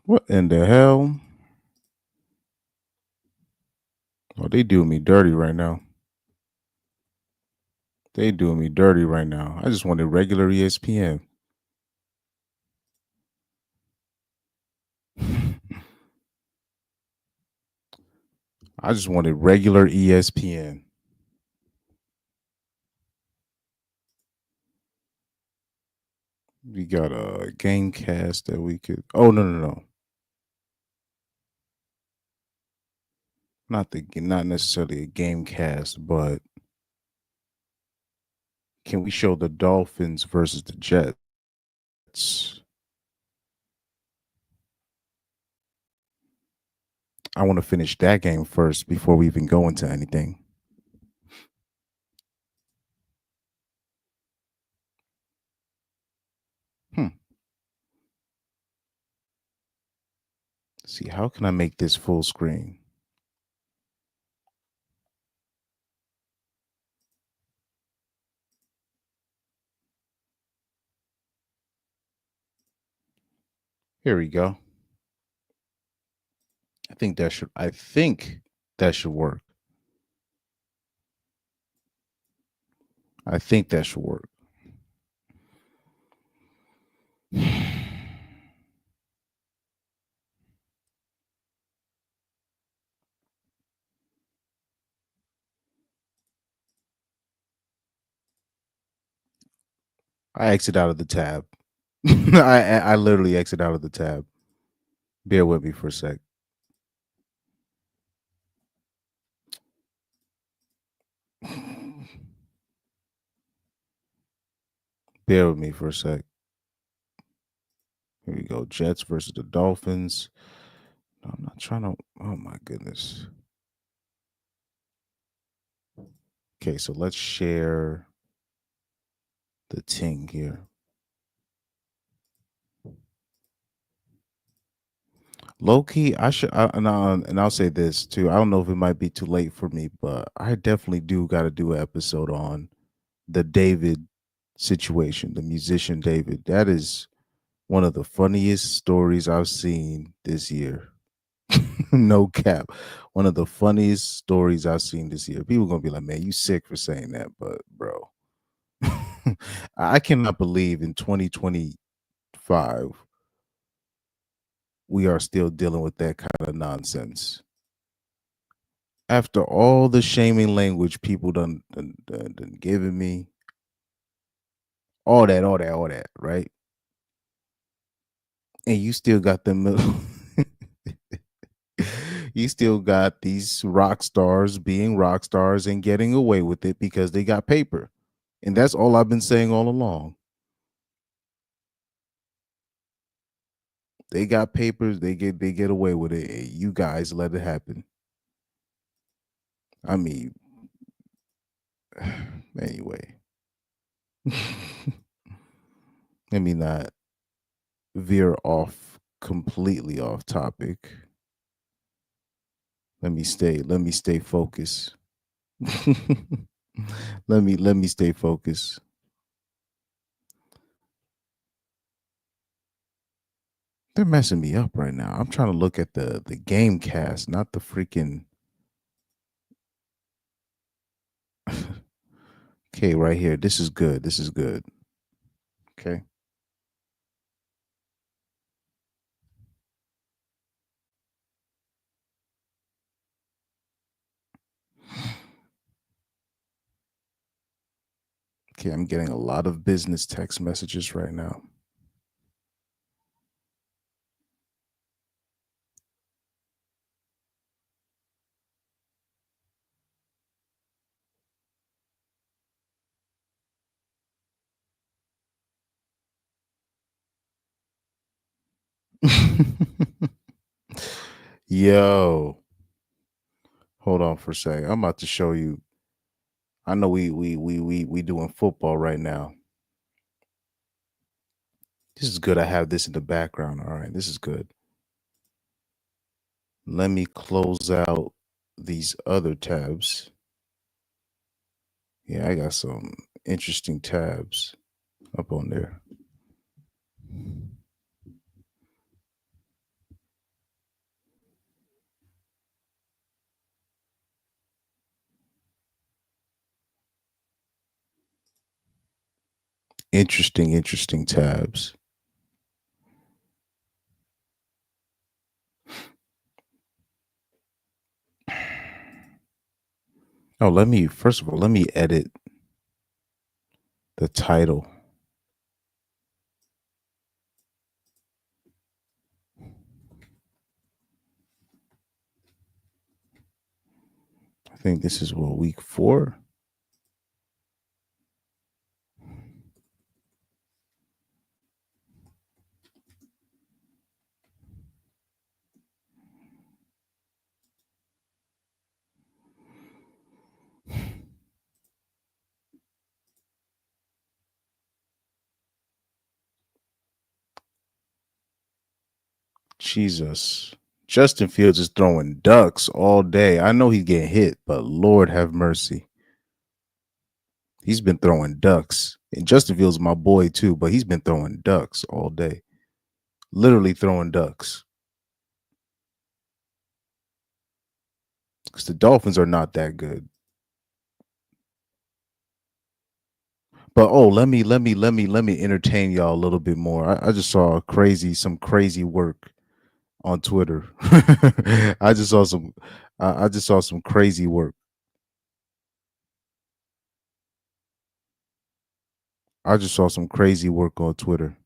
What in the hell? Oh, they doing me dirty right now. They doing me dirty right now. I just wanted regular ESPN. I just wanted regular ESPN. We got a game cast that we could. Oh no. Not necessarily a game cast, but can we show the Dolphins versus the Jets? I want to finish that game first before we even go into anything. Hmm. See, how can I make this full screen? Here we go. I think that should work. I think that should work. I exit out of the tab. I literally exit out of the tab. Bear with me for a sec. Bear with me for a sec. Here we go. Jets versus the Dolphins. No, I'm not trying to. Oh my goodness. Okay, so let's share the ting here. Low key, and I'll say this too. I don't know if it might be too late for me, but I definitely do got to do an episode on the David situation, the musician David. That is one of the funniest stories I've seen this year. No cap. One of the funniest stories I've seen this year. People gonna be like, man, you sick for saying that, but bro. I cannot believe in 2025 we are still dealing with that kind of nonsense. After all the shaming language people done given me, all that, right? And you still got them you still got these rock stars being rock stars and getting away with it because they got paper. And that's all I've been saying all along. They got papers, they get away with it. And you guys let it happen. I mean, anyway. Let me not veer off completely off topic. Let me stay focused. let me stay focused. They're messing me up right now. I'm trying to look at the game cast, not the freaking okay, right here. This is good. This is good. Okay. Okay, I'm getting a lot of business text messages right now. Yo, hold on for a second. I'm about to show you. I know we doing football right now. This is good. I have this in the background. All right, this is good. Let me close out these other tabs. Yeah, I got some interesting tabs up on there. Interesting tabs. Oh, let me first of all let me edit the title. I think this is what week 4. Jesus. Justin Fields is throwing ducks all day. I know he's getting hit, but Lord have mercy. He's been throwing ducks. And Justin Fields is my boy too, but he's been throwing ducks all day. Literally throwing ducks. Because the Dolphins are not that good. But oh, let me entertain y'all a little bit more. I just saw some crazy work on Twitter. I just saw some I just saw some crazy work. I just saw some crazy work on Twitter.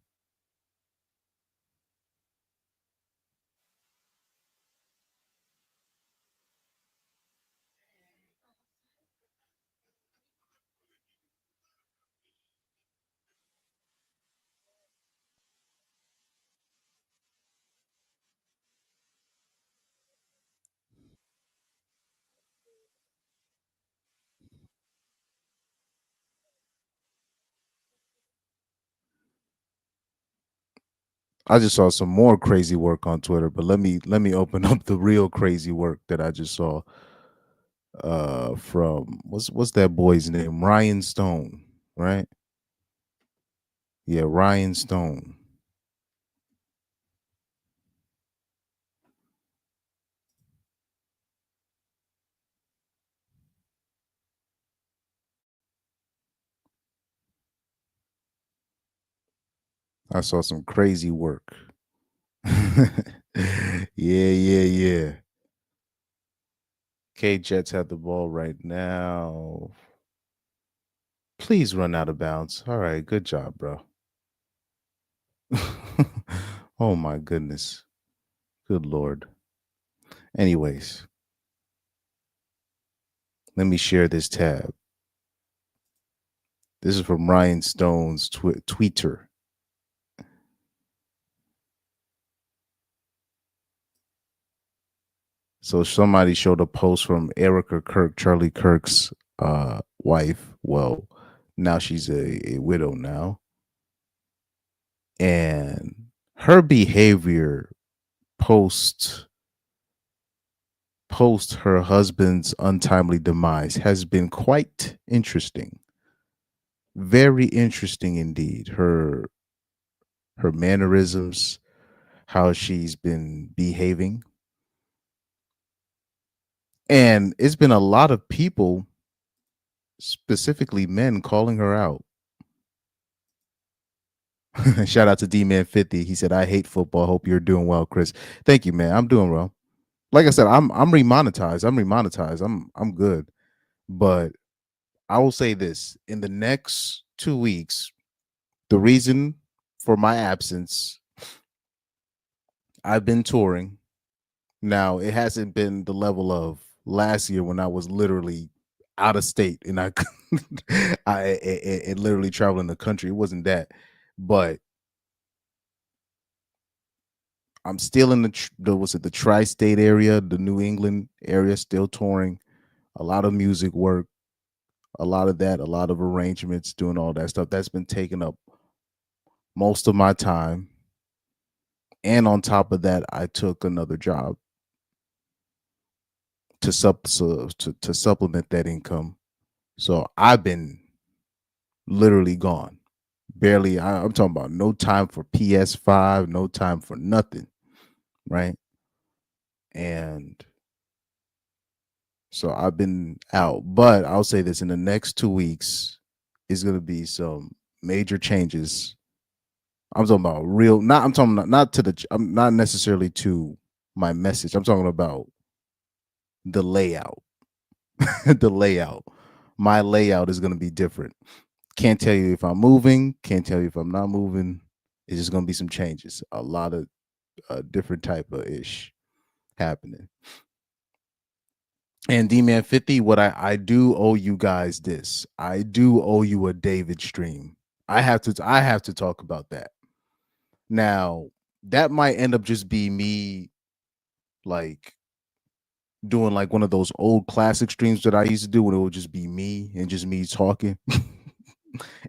I just saw some more crazy work on Twitter, but let me open up the real crazy work that I just saw from what's that boy's name? Ryan Stone, right? Yeah, Ryan Stone. I saw some crazy work. Yeah. K Jets have the ball right now. Please run out of bounds. All right, good job, bro. Oh my goodness. Good lord. Anyways, let me share this tab. This is from Ryan Stone's Twitter. So somebody showed a post from Erica Kirk, Charlie Kirk's wife. Well, now she's a widow now. And her behavior post post her husband's untimely demise has been quite interesting. Very interesting indeed. Her mannerisms, how she's been behaving. And it's been a lot of people, specifically men, calling her out. Shout out to D Man 50. He said, I hate football. Hope you're doing well, Chris. Thank you, man. I'm doing well. Like I said, I'm remonetized. I'm good. But I will say this in the next 2 weeks, the reason for my absence, I've been touring. Now, it hasn't been the level of last year when I was literally out of state and I literally traveling the country. It wasn't that, but I'm still in the tri-state area, the New England area, still touring. A lot of music work, a lot of that, a lot of arrangements, doing all that stuff. That's been taking up most of my time. And on top of that, I took another job to supplement that income. So I've been literally gone. Barely. I'm talking about no time for PS5, no time for nothing, right? And so I've been out. But I'll say this: in the next 2 weeks, is going to be some major changes. I'm talking about real. Not I'm talking not to the. I'm not necessarily to my message. I'm talking about the layout. The layout. My layout is going to be different. Can't tell you if I'm moving. Can't tell you if I'm not moving. It's just going to be some changes. A lot of different type of ish happening. And D Man 50, what I do owe you guys this. I do owe you a David stream. I have to talk about that. Now, that might end up just be me like doing like one of those old classic streams that I used to do when it would just be me and just me talking.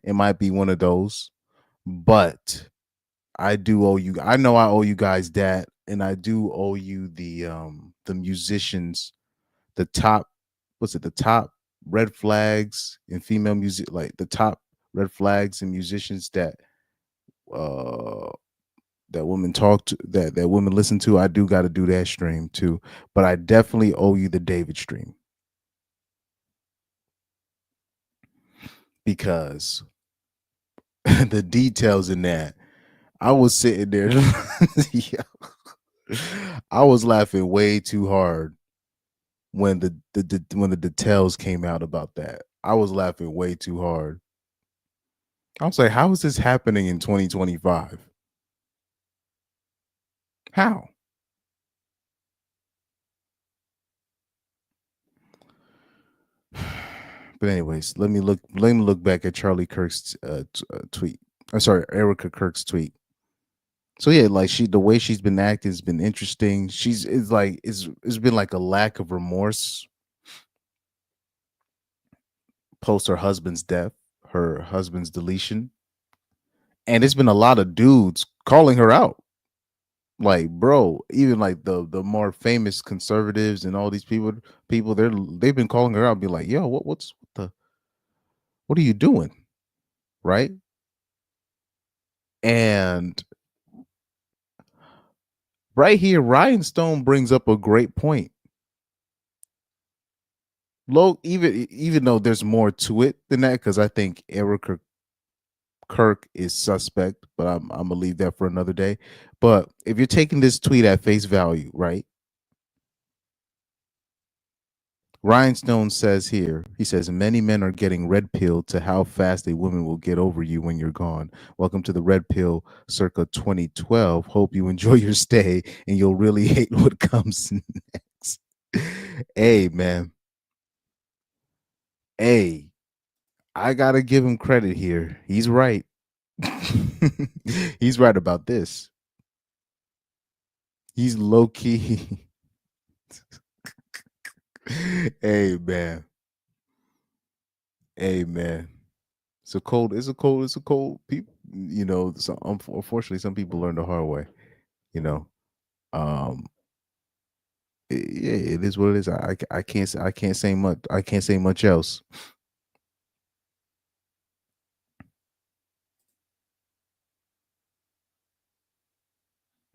It might be one of those. But I do owe you, I know I owe you guys that, and I do owe you the musicians, the top, what's it, the top red flags in female music, like the top red flags and musicians uh that women talk to, that women listen to. I do got to do that stream too, but I definitely owe you the David stream because the details in that. I was sitting there, yeah, I was laughing way too hard when when the details came out about that. I was laughing way too hard. I was like, how is this happening in 2025? How? But anyways, let me look back at Charlie Kirk's tweet. I'm sorry, Erica Kirk's tweet. So yeah, like the way she's been acting has been interesting. It's like it's been like a lack of remorse post her husband's death, her husband's deletion, and it's been a lot of dudes calling her out. Like, bro, even like the more famous conservatives and all these people they've been calling her out, be like, yo, what are you doing, right? And right here, Ryan Stone brings up a great point. Low, even though there's more to it than that, because I think Erica Kirk is suspect, but I'm gonna leave that for another day. But if you're taking this tweet at face value, right? Ryan Stone says here, he says, many men are getting red pilled to how fast a woman will get over you when you're gone. Welcome to the red pill circa 2012. Hope you enjoy your stay and you'll really hate what comes next. Hey, man. Hey, I got to give him credit here. He's right. He's right about this. He's low key. Hey, man. Hey, man. It's a cold people, so unfortunately some people learn the hard way, you know. Um yeah, it is what it is. I can't I can't say much. I can't say much else.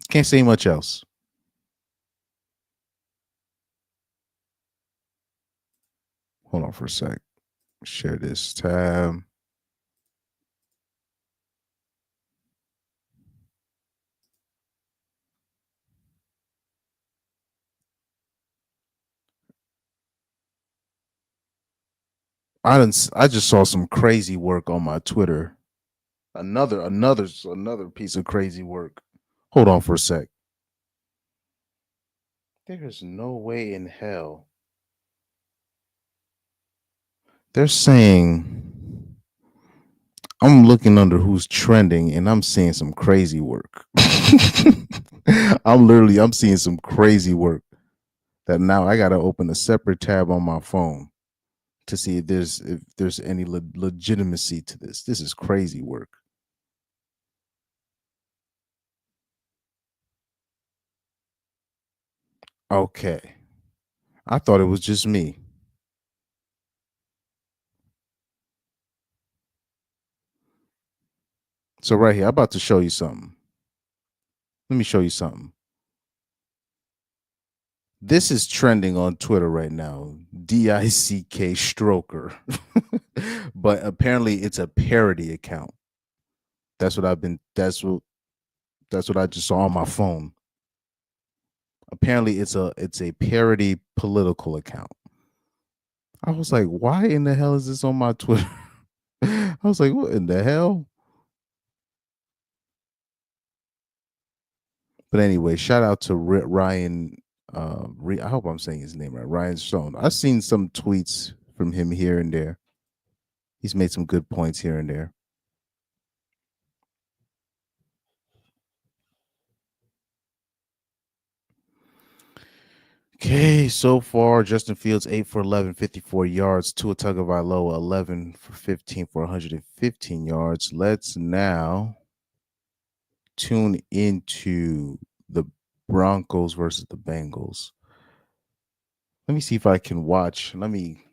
Can't say much else. Hold on for a sec. Share this tab. I just saw some crazy work on my Twitter. Another piece of crazy work. Hold on for a sec. There's no way in hell. They're saying I'm looking under who's trending and I'm seeing some crazy work. I'm seeing some crazy work that now I got to open a separate tab on my phone to see if there's any legitimacy to this. This is crazy work. Okay. I thought it was just me. So right here, I'm about to show you something. Let me show you something. This is trending on Twitter right now. DICK Stroker. But apparently it's a parody account. That's what I've been. That's what I just saw on my phone. Apparently, it's a parody political account. I was like, why in the hell is this on my Twitter? I was like, what in the hell? But anyway, shout out to Ryan. I hope I'm saying his name right. Ryan Stone. I've seen some tweets from him here and there. He's made some good points here and there. Okay, so far Justin Fields 8 for 11, 54 yards. Tua Tagovailoa 11 for 15 for 115 yards. Let's now tune into the Broncos versus the Bengals. Let me see if I can watch. Let me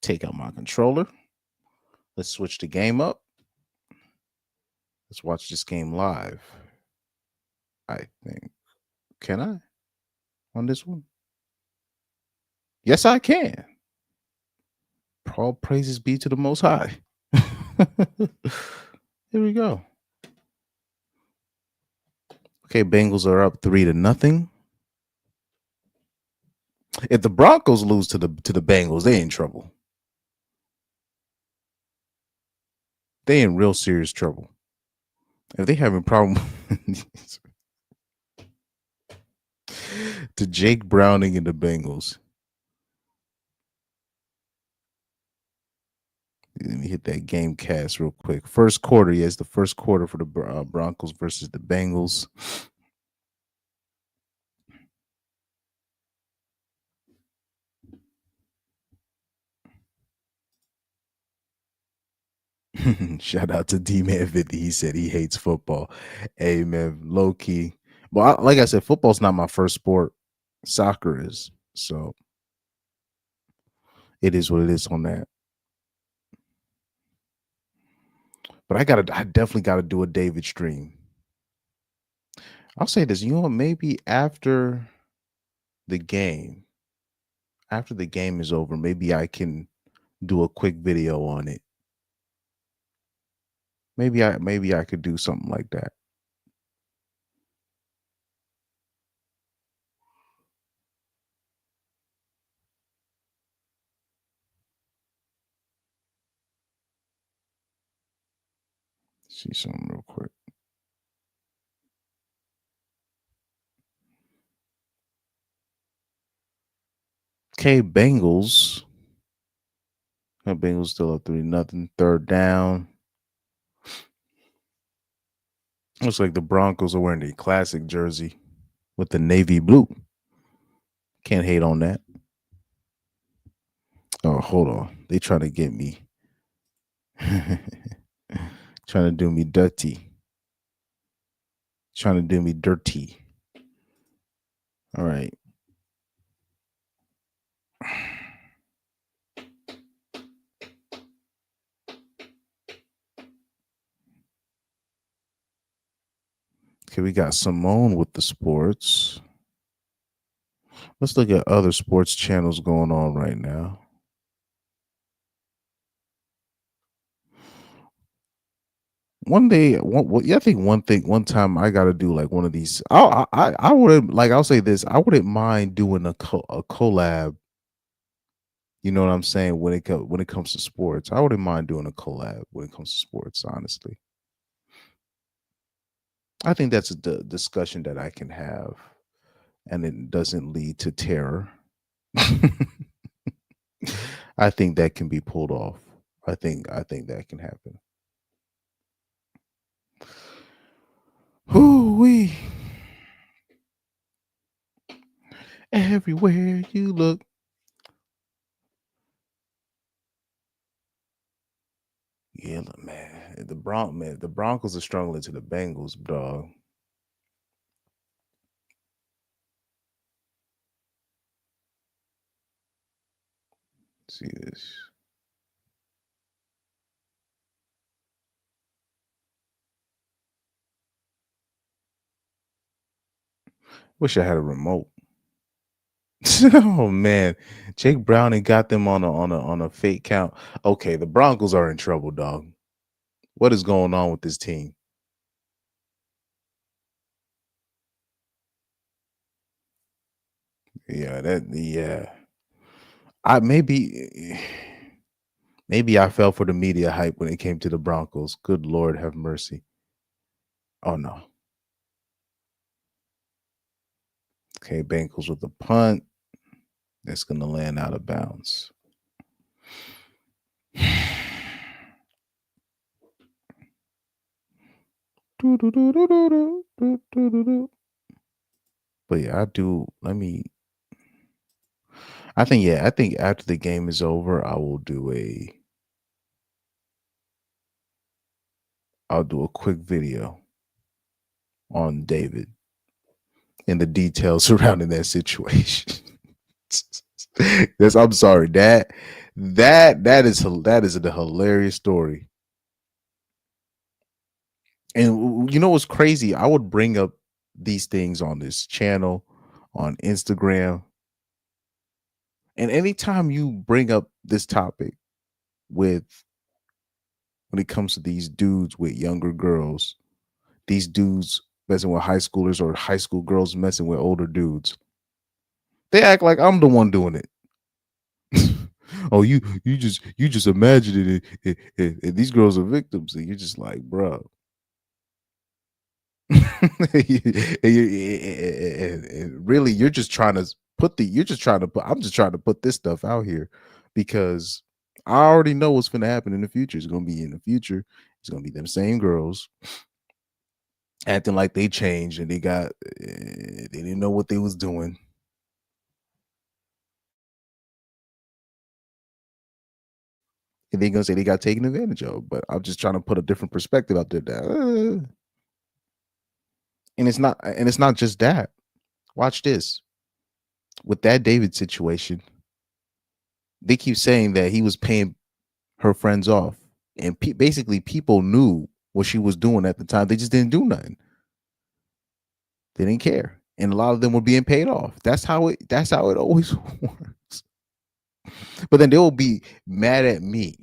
take out my controller. Let's switch the game up. Let's watch this game live. I think. Can I on this one? Yes, I can. All praises be to the Most High. Here we go. Okay, Bengals are up 3-0. If the Broncos lose to the Bengals, they in trouble. They in real serious trouble. If they having problem to Jake Browning and the Bengals. Let me hit that game cast real quick. First quarter, yes, the first quarter for the Broncos versus the Bengals. Shout out to D-Man 50. He said he hates football. Hey, man, low key. Well, like I said, football's not my first sport. Soccer is. So it is what it is on that. But I definitely gotta do a David stream. I'll say this, you know what? Maybe the game, after the game is over, maybe I can do a quick video on it. Maybe I could do something like that. See something real quick. Okay, Bengals. Bengals still up 3-0. Third down. Looks like the Broncos are wearing a classic jersey with the navy blue. Can't hate on that. Oh, hold on. They trying to get me. Trying to do me dirty. Trying to do me dirty. All right. Okay, we got Simone with the sports. Let's look at other sports channels going on right now. One day, yeah, I think one time I got to do like one of these. I would like. I'll say this. I wouldn't mind doing a collab. You know what I'm saying when it comes to sports. I wouldn't mind doing a collab when it comes to sports. Honestly, I think that's a discussion that I can have, and it doesn't lead to terror. I think that can be pulled off. I think that can happen. Whoo wee. Everywhere you look. Yeah, look, man. The Broncos are struggling to the Bengals, dog. See this. Wish I had a remote. Oh man, Jake Browning got them on a fake count. Okay, the Broncos are in trouble, dog. What is going on with this team? Yeah, I maybe I fell for the media hype when it came to the Broncos. Good Lord, have mercy. Oh no. Okay, Bengals with the punt. That's gonna land out of bounds. But yeah, I do. I think after the game is over, I'll do a quick video on David and the details surrounding that situation. I'm sorry, that is a hilarious story. And you know what's crazy? I would bring up these things on this channel, on Instagram, and anytime you bring up this topic with when it comes to these dudes with younger girls, these dudes messing with high schoolers or high school girls messing with older dudes, they act like I'm the one doing it. Oh, you just imagine it, and these girls are victims, and you're just like, bro. And really, you're just trying to put. I'm just trying to put this stuff out here because I already know what's going to happen in the future. It's going to be in the future. It's going to be them same girls acting like they changed and they didn't know what they was doing. And they're gonna say they got taken advantage of. But I'm just trying to put a different perspective out there. And it's not just that. Watch this. With that David situation, they keep saying that he was paying her friends off, and basically people knew what she was doing at the time. They just didn't do nothing. They didn't care, and a lot of them were being paid off. That's how it always works. But then they'll be mad at me,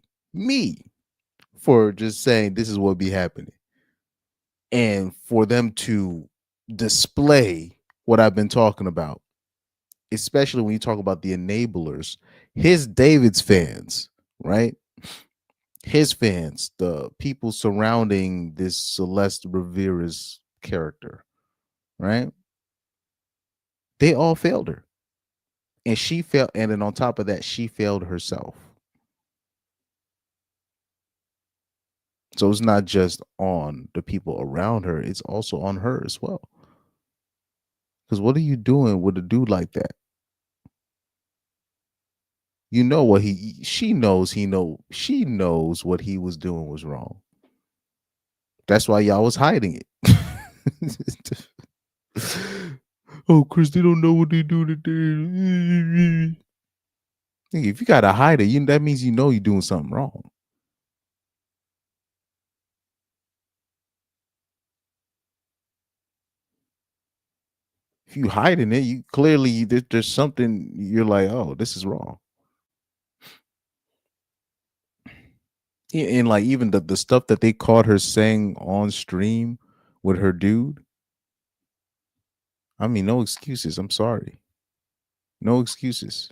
for just saying this is what be happening, and for them to display what I've been talking about, especially when you talk about the enablers, his David's fans, right? His fans, the people surrounding this Celeste Rivera's character, right? They all failed her. And she failed, and then on top of that, she failed herself. So it's not just on the people around her, it's also on her as well. Because what are you doing with a dude like that? You know what she knows what he was doing was wrong. That's why y'all was hiding it. Oh, Chris, they don't know what they do today. If you gotta hide it, that means you know you're doing something wrong. If you hiding it, you clearly there's something you're like, oh, this is wrong. Yeah, and like even the stuff that they caught her saying on stream with her dude. I mean, no excuses. I'm sorry. No excuses.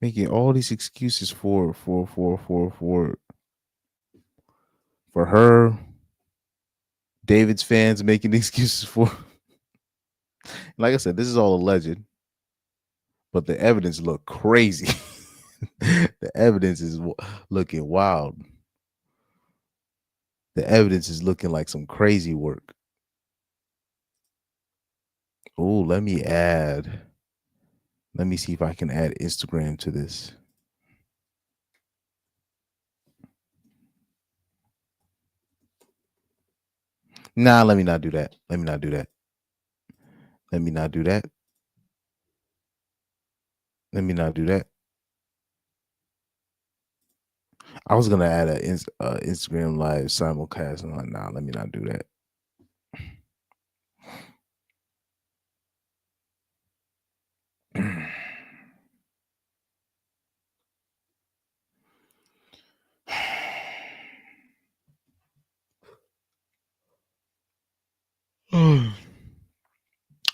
Making all these excuses for her. David's fans making excuses for. Like I said, this is all alleged, but the evidence look crazy. The evidence is looking wild. The evidence is looking like some crazy work. Oh, let me see if I can add Instagram to this. Nah, let me not do that. Let me not do that. Let me not do that. Let me not do that. I was gonna add a Instagram live simulcast. I'm like, nah, let me not do that.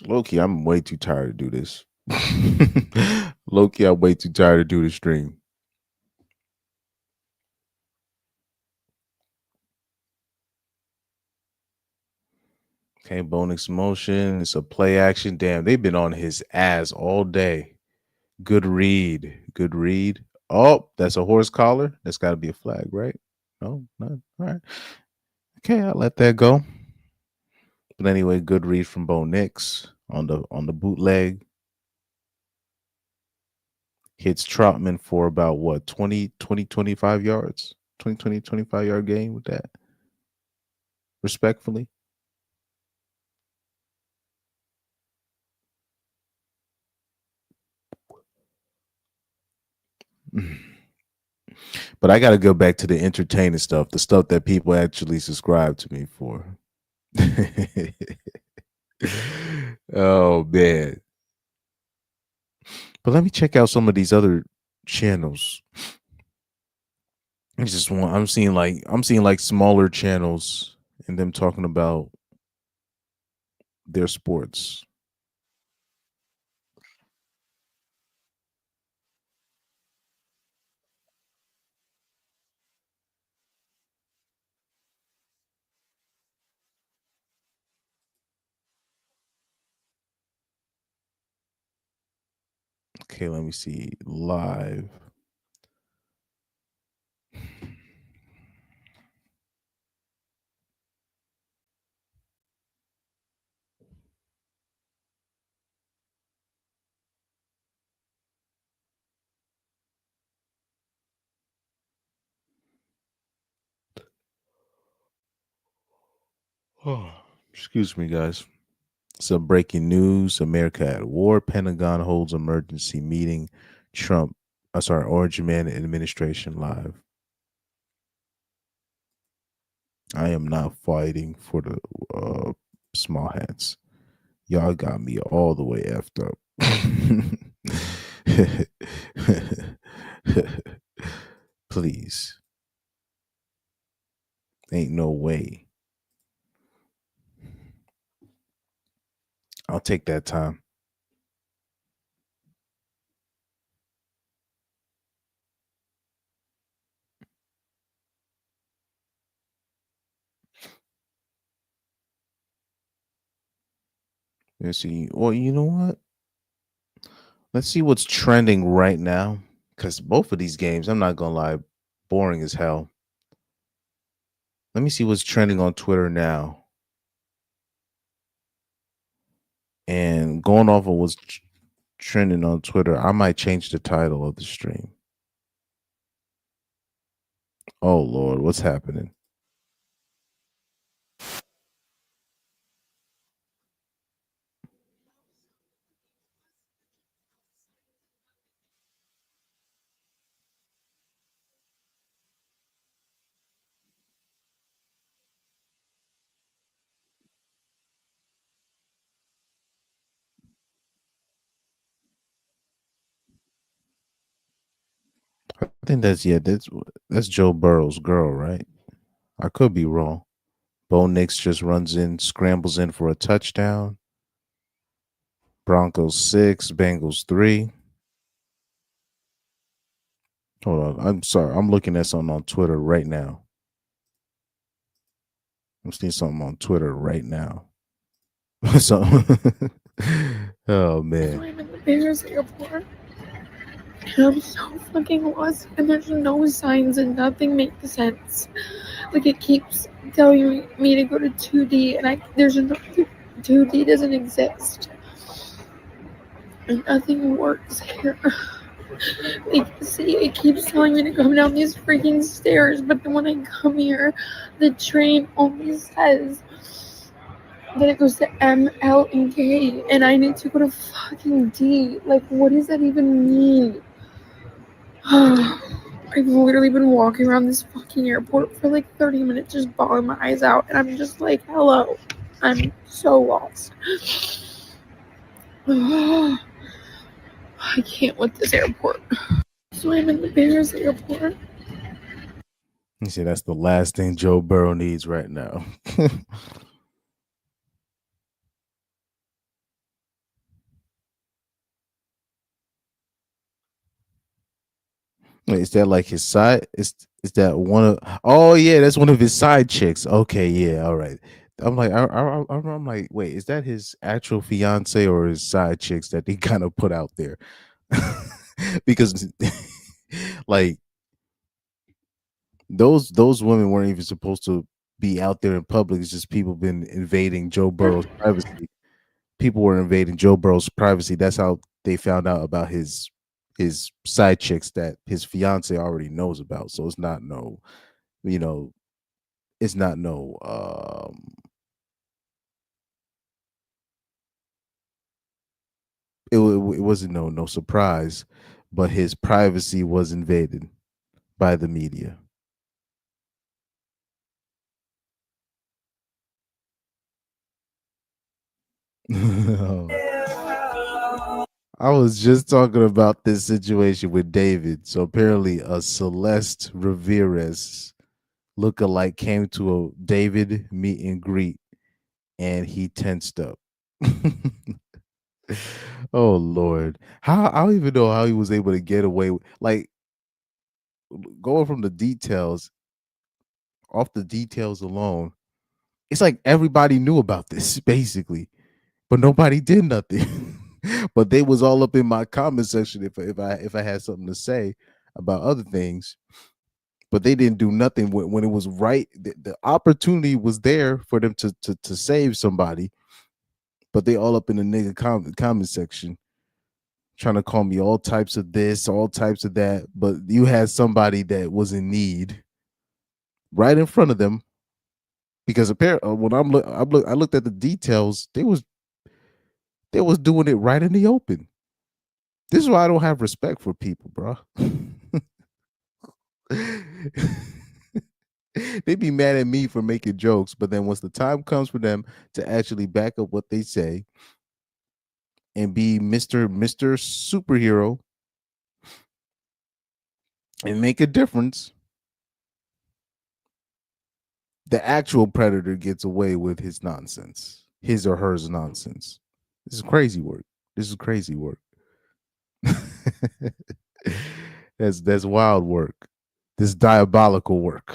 Loki, I'm way too tired to do this. Loki, I'm way too tired to do the stream. Okay, bonus motion. It's a play action. Damn, they've been on his ass all day. Good read. Good read. Oh, that's a horse collar. That's got to be a flag, right? No, not all right. Okay, I'll let that go. But anyway, good read from Bo Nix on the bootleg. Hits Trotman for about what 25 yards, 25 yard gain with that, respectfully. But I got to go back to the entertaining stuff, the stuff that people actually subscribe to me for. Oh man. But let me check out some of these other channels. I'm seeing like smaller channels and them talking about their sports. Okay, let me see live. Oh, excuse me, guys. Some breaking news: America at war. Pentagon holds emergency meeting. Trump, Orange Man administration live. I am not fighting for the small hats. Y'all got me all the way effed up. Please. Ain't no way. I'll take that time. Let's see. Well, you know what? Let's see what's trending right now. Because both of these games, I'm not gonna lie, boring as hell. Let me see what's trending on Twitter now. And going off of what's trending on Twitter, I might change the title of the stream. Oh Lord, what's happening? I think that's Joe Burrow's girl, right? I could be wrong. Bo Nix just runs in, scrambles in for a touchdown. Broncos 6, Bengals 3. Hold on. I'm sorry. I'm looking at something on Twitter right now. I'm seeing something on Twitter right now. So, oh man. I'm in the Bears airport. And I'm so fucking lost, and there's no signs, and nothing makes sense. Like it keeps telling me to go to 2D, and there's no 2D doesn't exist, and nothing works here. Like, see, it keeps telling me to come down these freaking stairs, but then when I come here, the train only says that it goes to M, L, and K, and I need to go to fucking D. Like, what does that even mean? I've literally been walking around this fucking airport for like 30 minutes just bawling my eyes out, and I'm just like, hello. I'm so lost. I can't with this airport. So I'm in the Bears airport. You see, that's the last thing Joe Burrow needs right now. Wait, is that like his side? Is that one of? Oh yeah, that's one of his side chicks. Okay, yeah, all right. I'm like, I'm like, wait, is that his actual fiance or his side chicks that he kind of put out there? Because, like, those women weren't even supposed to be out there in public. It's just people been invading Joe Burrow's privacy. People were invading Joe Burrow's privacy. That's how they found out about his side chicks that his fiance already knows about. So it's not no, you know, it's not no it wasn't no surprise, but his privacy was invaded by the media. I was just talking about this situation with David. So apparently, a Celeste Ramirez lookalike came to a David meet and greet, and he tensed up. Oh Lord, how I don't even know how he was able to get away with, like, going from the details, off the details alone. It's like everybody knew about this basically, but nobody did nothing. But they was all up in my comment section if I had something to say about other things, but they didn't do nothing when it was right. The opportunity was there for them to save somebody, but they all up in the nigga comment section trying to call me all types of this, all types of that. But you had somebody that was in need right in front of them because apparently when I looked at the details, they was doing it right in the open. This is why I don't have respect for people, bro. They be mad at me for making jokes, but then once the time comes for them to actually back up what they say and be Mister Superhero and make a difference, the actual predator gets away with his nonsense, his or hers nonsense. This is crazy work. This is crazy work. That's wild work. This diabolical work.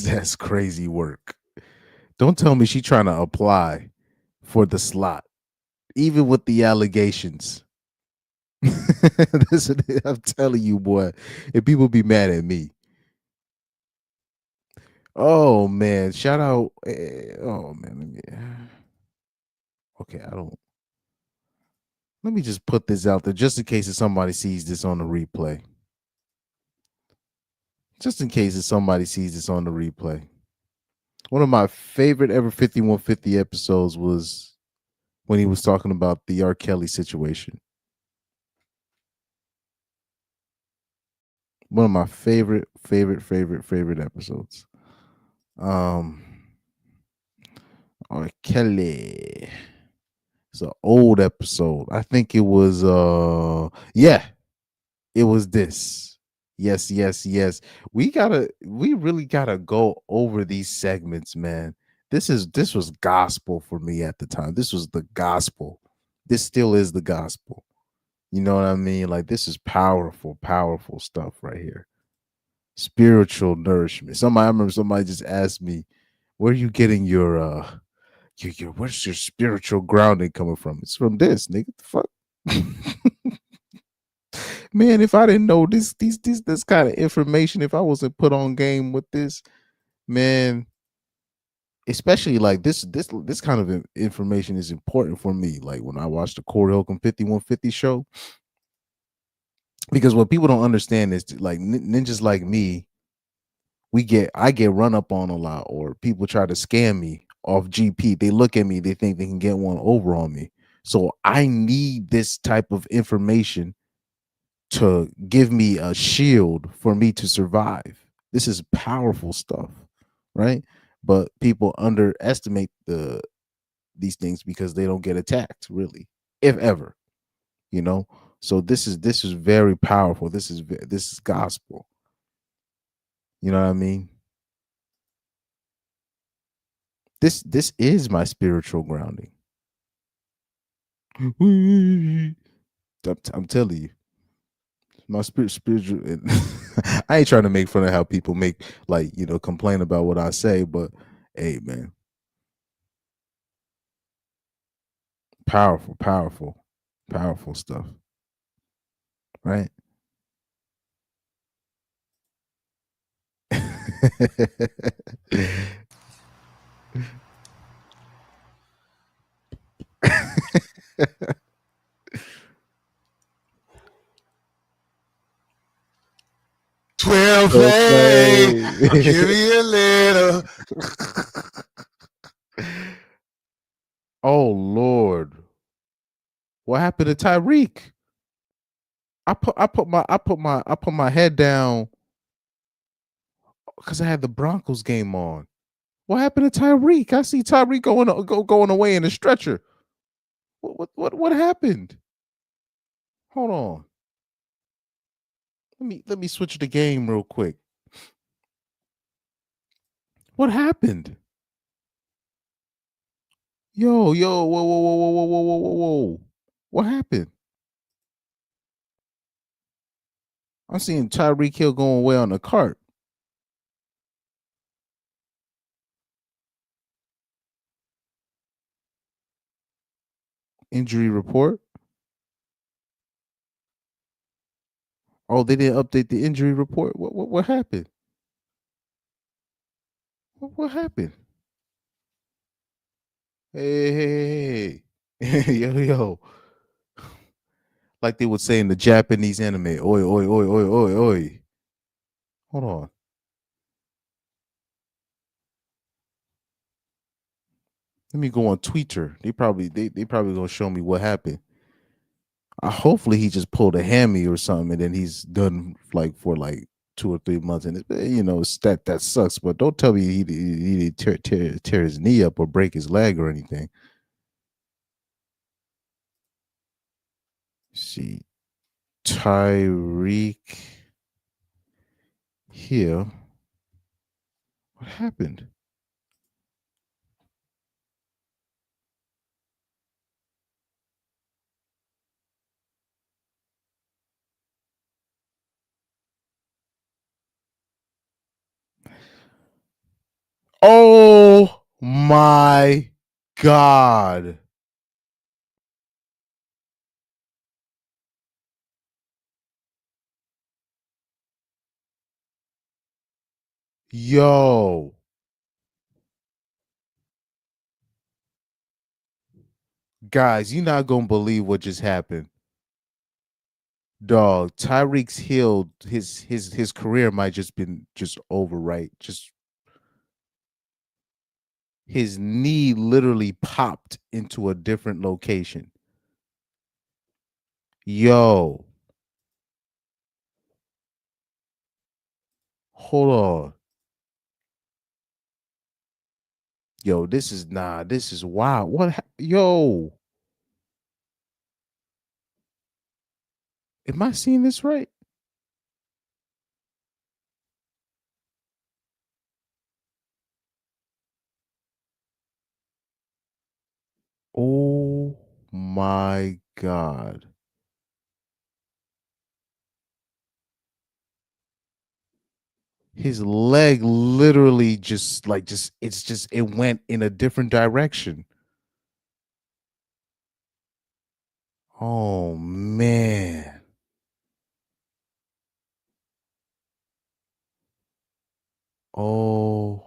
That's crazy work. Don't tell me she trying to apply for the slot, even with the allegations. I'm telling you, boy, if people be mad at me. Oh man, shout out. Oh man, okay, I don't. Let me just put this out there just in case if somebody sees this on the replay. Just in case if somebody sees this on the replay. One of my favorite ever 5150 episodes was when he was talking about the R. Kelly situation. One of my favorite episodes. Um, R. Kelly. It's an old episode. I think it was yeah, it was this. Yes, yes, yes. We really gotta go over these segments, man. This was gospel for me at the time. This was the gospel. This still is the gospel. You know what I mean? Like this is powerful, powerful stuff right here. Spiritual nourishment. I remember somebody just asked me, where are you getting your where's your spiritual grounding coming from? It's from this, nigga. The fuck? Man, if I didn't know this kind of information, if I wasn't put on game with this, man, especially like this kind of information is important for me. Like when I watched the Corey Holcomb 5150 show, because what people don't understand is like ninjas like me, I get run up on a lot, or people try to scam me off GP. They look at me, they think they can get one over on me. So I need this type of information to give me a shield for me to survive. This is powerful stuff, right? But people underestimate these things because they don't get attacked, really, if ever. you know. So this is very powerful. This is gospel. You know what I mean? This is my spiritual grounding. I'm telling you, my spiritual. I ain't trying to make fun of how people make complain about what I say, but hey, man, powerful, powerful, powerful stuff, right? 12 Well play. Give played. me a little. Oh Lord, what happened to Tyreek? I put my head down because I had the Broncos game on. What happened to Tyreek? I see Tyreek going away in a stretcher. What happened? Hold on. Let me switch the game real quick. What happened? Yo, whoa. What happened? I'm seeing Tyreek Hill going away on the cart. Injury report. Oh, they didn't update the injury report. What happened? What happened? Hey. Yo. Like they would say in the Japanese anime. Oi. Hold on. Let me go on Twitter. They probably gonna show me what happened. Hopefully he just pulled a hammy or something, and then he's done like for like 2 or 3 months. And that sucks. But don't tell me he did tear his knee up or break his leg or anything. See, Tyreek Hill. What happened? Oh my God. Yo, guys, you're not gonna believe what just happened. Dog, Tyreek's Hill, his career might just been just over, right? Just his knee literally popped into a different location. Yo, hold on. Yo, this is wild. Yo, am I seeing this right? Oh my God. His leg literally just it went in a different direction. Oh man. Oh,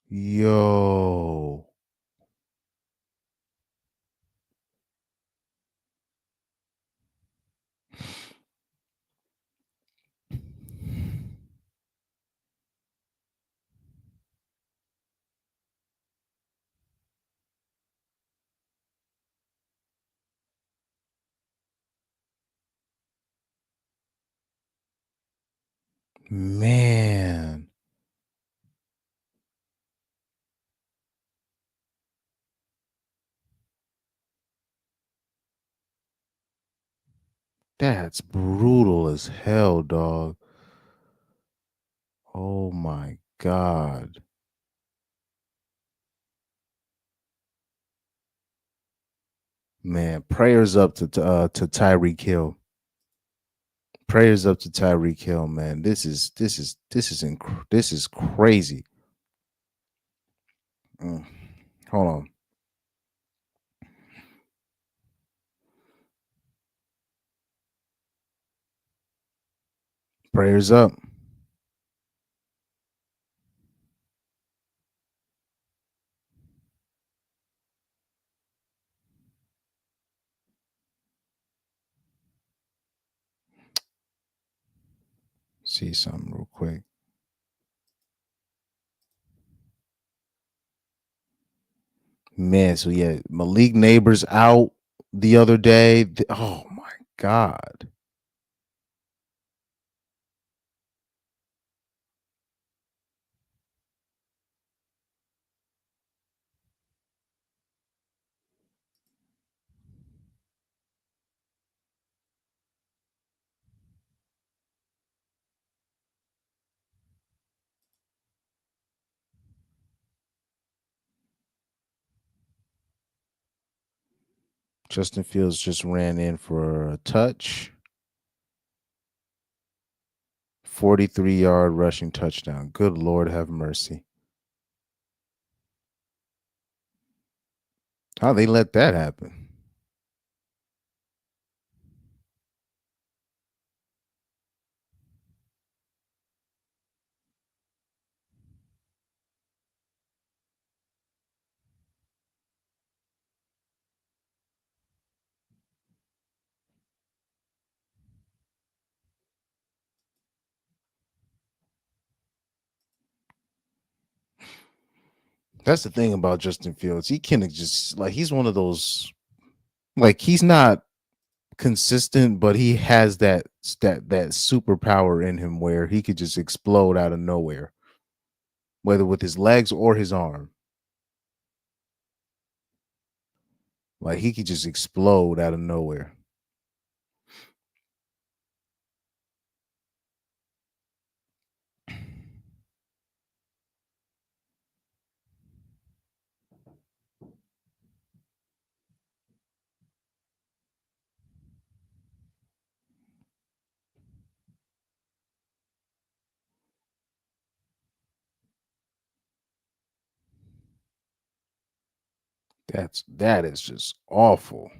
yo. Man. That's brutal as hell, dog. Oh my god. Man, prayers up to Tyreek Hill. Prayers up to Tyreek Hill, man. This is crazy. Mm. Hold on. Prayers up. See something real quick. Man, so yeah, Malik Neighbors out the other day. Oh my god. Justin Fields just ran in for a touch. 43-yard rushing touchdown. Good Lord have mercy. How they let that happen? That's the thing about Justin Fields. He can just like he's one of those like he's not consistent, but he has that superpower in him where he could just explode out of nowhere, whether with his legs or his arm. Like he could just explode out of nowhere. That is just awful.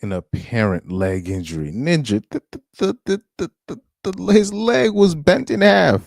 An apparent leg injury. Ninja, his leg was bent in half.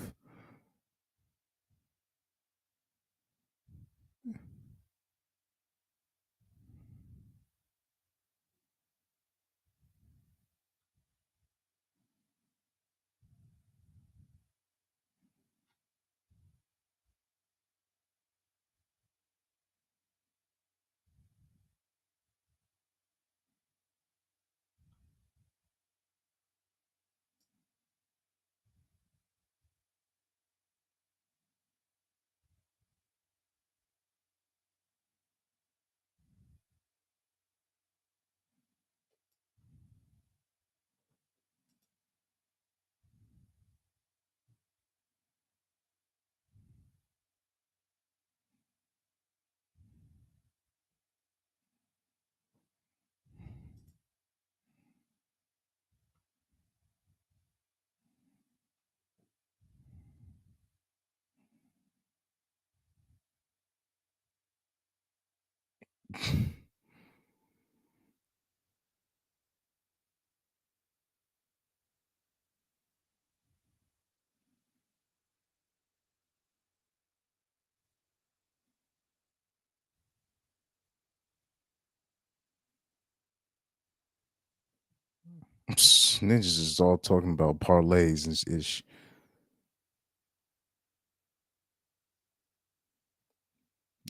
Ninjas is all talking about parlays and ish.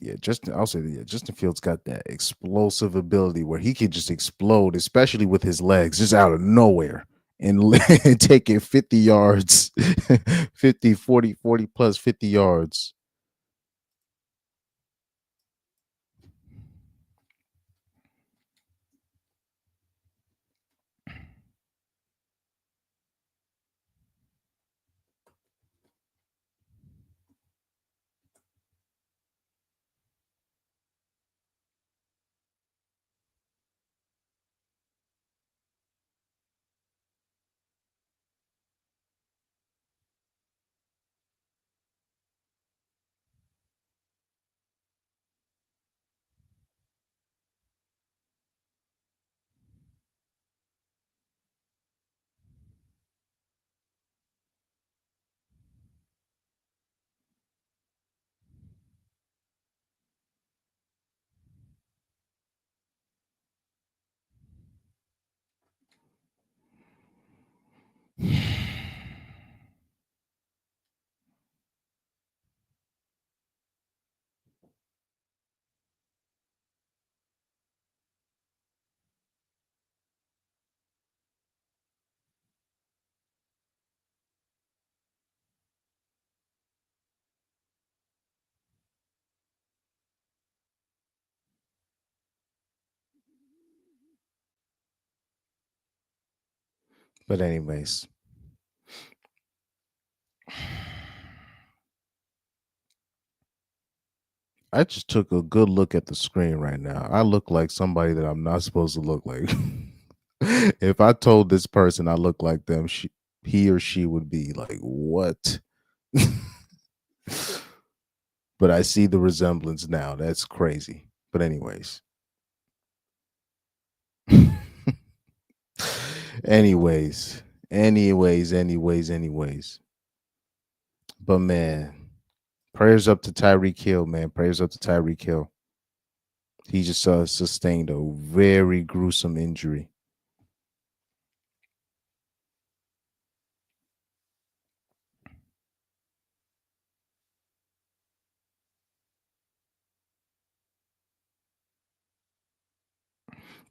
Yeah, Justin. I'll say that. Yeah, Justin Fields got that explosive ability where he could just explode, especially with his legs, just out of nowhere, and, and take it 50 yards, 50, 40, 40 plus 50 yards. But anyways, I just took a good look at the screen right now. I look like somebody that I'm not supposed to look like. If I told this person I look like them, he or she would be like, "What?" But I see the resemblance now. That's crazy. But anyways, anyways, anyways. But man, prayers up to Tyreek Hill, man. Prayers up to Tyreek Hill. He just sustained a very gruesome injury.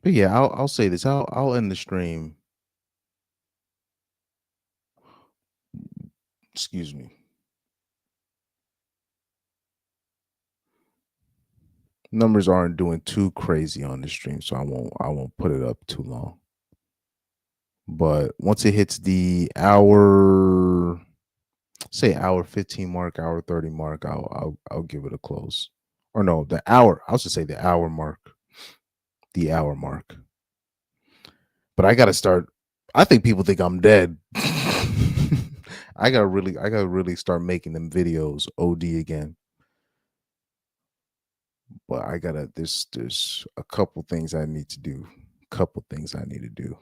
But yeah, I'll say this. I'll end the stream. Excuse me. Numbers aren't doing too crazy on the stream, so I won't put it up too long. But once it hits the hour, say hour 15 mark, hour 30 mark, I'll give it a close. Or no, the hour. I'll just say the hour mark. The hour mark. But I gotta start. I think people think I'm dead. I gotta really start making them videos OD again. But I gotta there's a couple things I need to do. Couple things I need to do.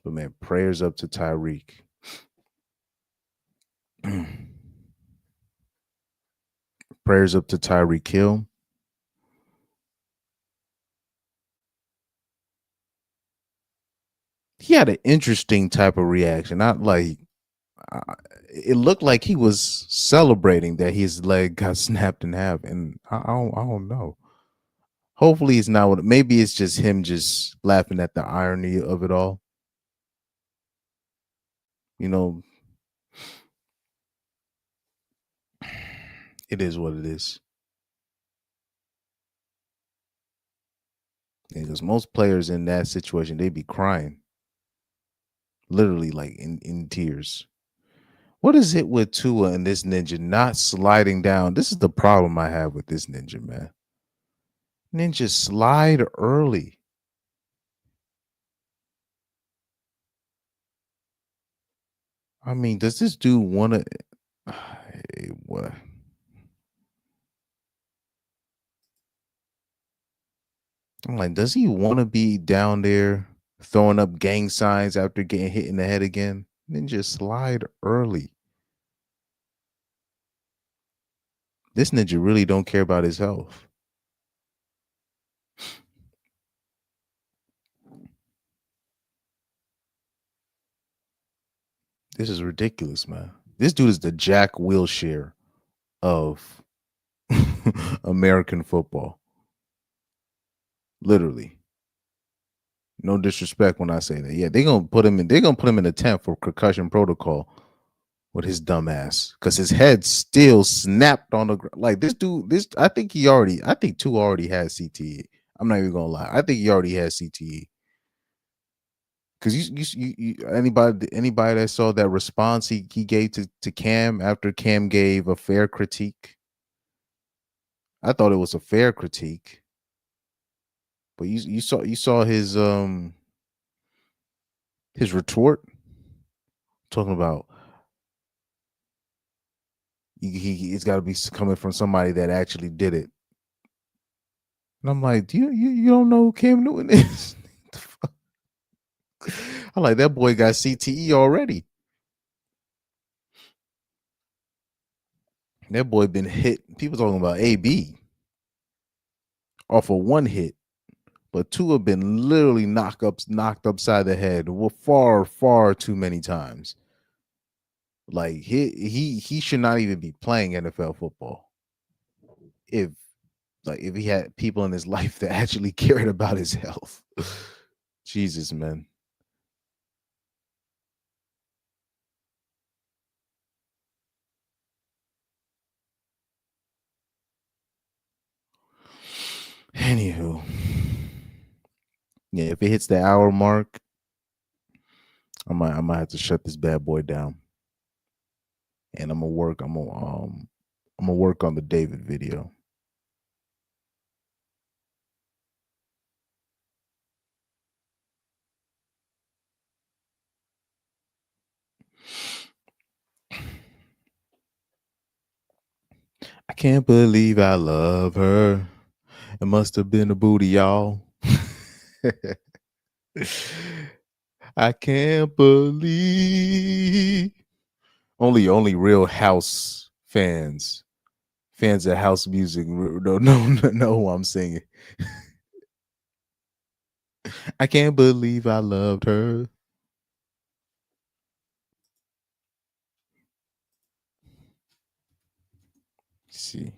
But man, prayers up to Tyreek. Prayers up to Tyreek Hill. He had an interesting type of reaction. Not like it looked like he was celebrating that his leg got snapped in half, and I don't know. Hopefully, it's not what. Maybe it's just him just laughing at the irony of it all. You know, it is what it is. Because most players in that situation, they be crying, literally like in tears. What is it with Tua and this ninja not sliding down? This is the problem I have with this ninja, man. Ninja slide early. I mean, does this dude want to? What? I'm like, does he want to be down there throwing up gang signs after getting hit in the head again? Ninja slide early. This ninja really don't care about his health. This is ridiculous, man. This dude is the Jack Wilshere of American football. Literally. No disrespect when I say that. Yeah, they're gonna put him in a tent for concussion protocol with his dumb ass. Cause his head still snapped on the like this dude, this I think two already had CTE. I'm not even gonna lie. I think he already had CTE. Cause anybody that saw that response he gave to Cam after Cam gave a fair critique. I thought it was a fair critique. But you saw his retort talking about it's got to be coming from somebody that actually did it. And I'm like, do you don't know who Cam Newton is? I'm like, that boy got CTE already. That boy been hit. People talking about AB off of one hit, but two have been literally knocked upside the head far too many times. Like he should not even be playing NFL football. If if he had people in his life that actually cared about his health. Jesus, man. Anywho, yeah, if it hits the hour mark, I might have to shut this bad boy down, and I'm gonna work on the David video. I can't believe I love her. It must have been a booty, y'all. I can't believe only real house fans of house music know who I'm singing. I can't believe I loved her. See,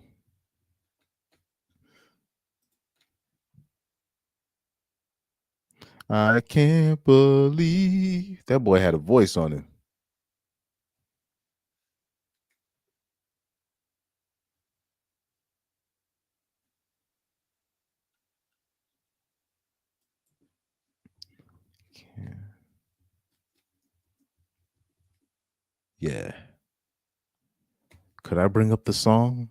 I can't believe that boy had a voice on him. Yeah. Could I bring up the song?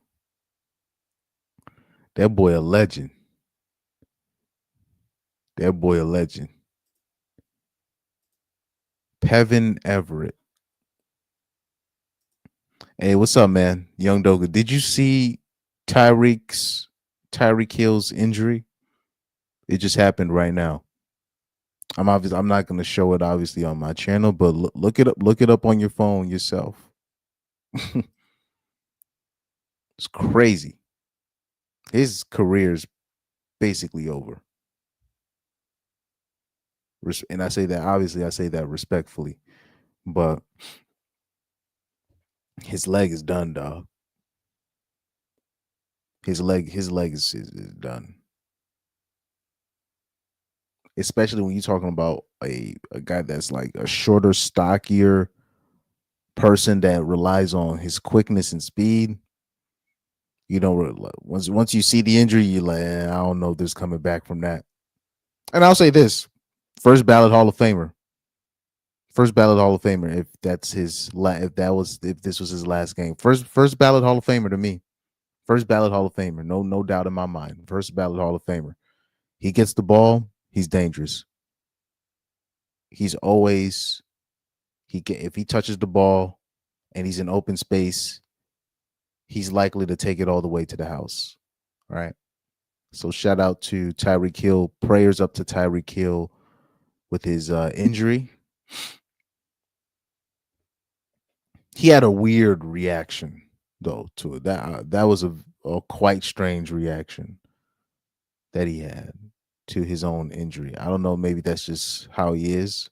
That boy a legend. That boy a legend. Pevin Everett. Hey, what's up, man? Young Doga. Did you see Tyreek Hill's injury? It just happened right now. I'm not going to show it obviously on my channel, but look it up on your phone yourself. It's crazy. His career is basically over. And I say that obviously I say that respectfully, but his leg is done, dog. His leg is done. Especially when you're talking about a guy that's like a shorter, stockier person that relies on his quickness and speed. You know, once you see the injury, you're like, I don't know if there's coming back from that. And I'll say this: first ballot Hall of Famer, first ballot Hall of Famer. If that's if this was his last game, first ballot Hall of Famer to me. First ballot Hall of Famer, no doubt in my mind. First ballot Hall of Famer. He gets the ball, he's dangerous. He's always if he touches the ball and he's in open space, he's likely to take it all the way to the house. Right. So shout out to Tyreek Hill. Prayers up to Tyreek Hill with his injury. He had a weird reaction though to it. That was a quite strange reaction that he had to his own injury. I don't know. Maybe that's just how he is.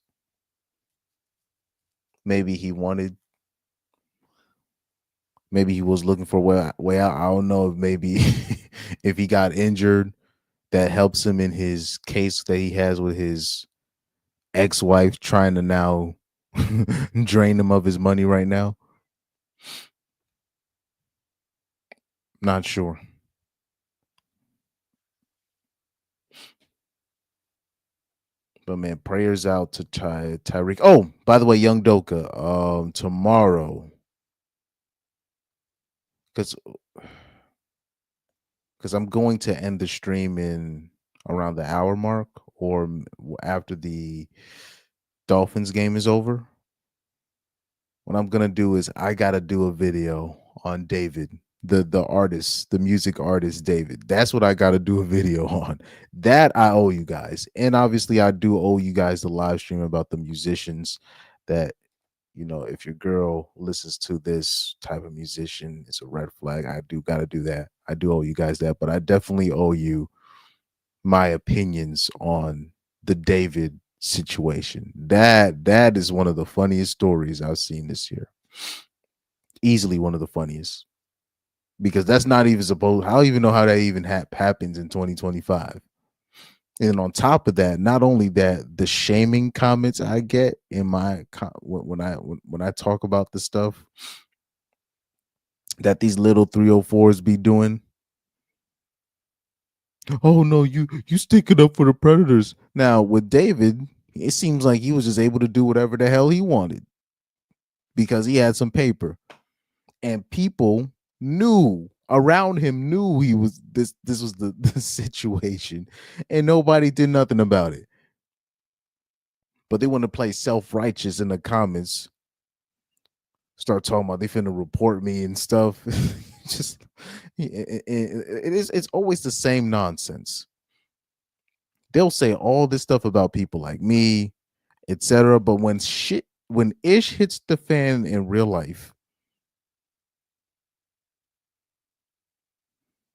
Maybe he wanted Maybe he was looking for way out. I don't know if maybe if he got injured, that helps him in his case that he has with his ex-wife trying to now drain him of his money right now. Not sure. But man, prayers out to Tyreek. Oh, by the way, young Doka, tomorrow, because I'm going to end the stream in around the hour mark or after the Dolphins game is over. What I'm gonna do is I gotta do a video on David, the artist, the music artist David. That's what I gotta do a video on. That I owe you guys, and obviously I do owe you guys the live stream about the musicians. That if your girl listens to this type of musician, it's a red flag. I do gotta do that. I do owe you guys that, but I definitely owe you my opinions on the David situation. That is one of the funniest stories I've seen this year. Easily one of the funniest. Because that's not even supposed. I don't even know how that even happens in 2025. And on top of that, not only that, the shaming comments I get in my when I talk about the stuff that these little 304s be doing. Oh no, you sticking up for the Predators. Now with David, it seems like he was just able to do whatever the hell he wanted because he had some paper. And people knew around him knew he was this was the situation. And nobody did nothing about it. But they want to play self-righteous in the comments. Start talking about they finna report me and stuff. Just it's always the same nonsense. They'll say all this stuff about people like me, etc. But when ish hits the fan in real life,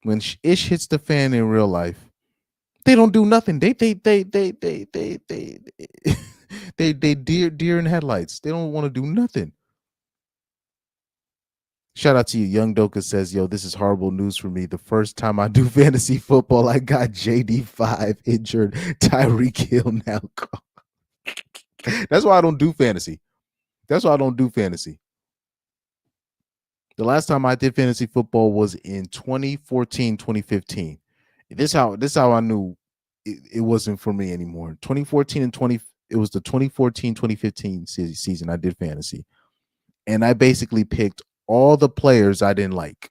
when ish hits the fan in real life, they don't do nothing. They deer in headlights. They don't want to do nothing. Shout out to you. Young Doka says, yo, this is horrible news for me. The first time I do fantasy football, I got JD5 injured. Tyreek Hill now. That's why I don't do fantasy. That's why I don't do fantasy. The last time I did fantasy football was in 2014, 2015. This how I knew it wasn't for me anymore. 2014 and 20 it was the 2014, 2015 season I did fantasy. And I basically picked all the players I didn't like.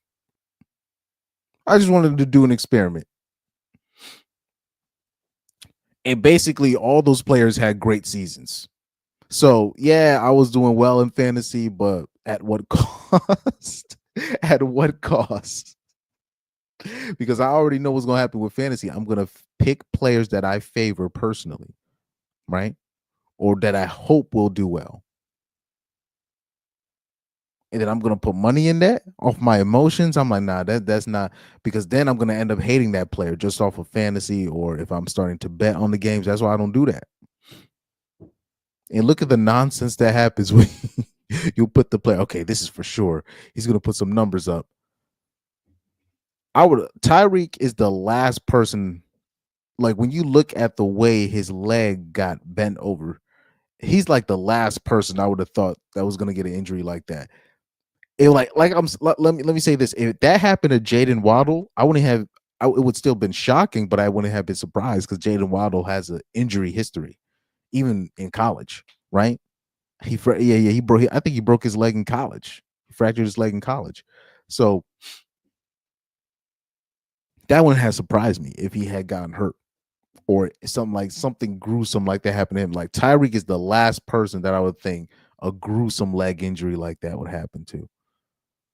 I just wanted to do an experiment. And basically all those players had great seasons. So, yeah, I was doing well in fantasy, but at what cost? At what cost? Because I already know what's going to happen with fantasy. I'm going to pick players that I favor personally, right? Or that I hope will do well. And then I'm going to put money in that off my emotions. I'm like, nah, that's not, because then I'm going to end up hating that player just off of fantasy, or if I'm starting to bet on the games. That's why I don't do that. And look at the nonsense that happens when you put the player. Okay, this is for sure. He's going to put some numbers up. Tyreek is the last person. Like when you look at the way his leg got bent over, he's like the last person I would have thought that was going to get an injury like that. Let me say this: if that happened to Jaden Waddle, I wouldn't have. It would still been shocking, but I wouldn't have been surprised because Jaden Waddle has an injury history, even in college, right? He broke. I think he broke his leg in college. He fractured his leg in college, so that one has surprised me if he had gotten hurt or something gruesome like that happened to him. Like Tyreek is the last person that I would think a gruesome leg injury like that would happen to.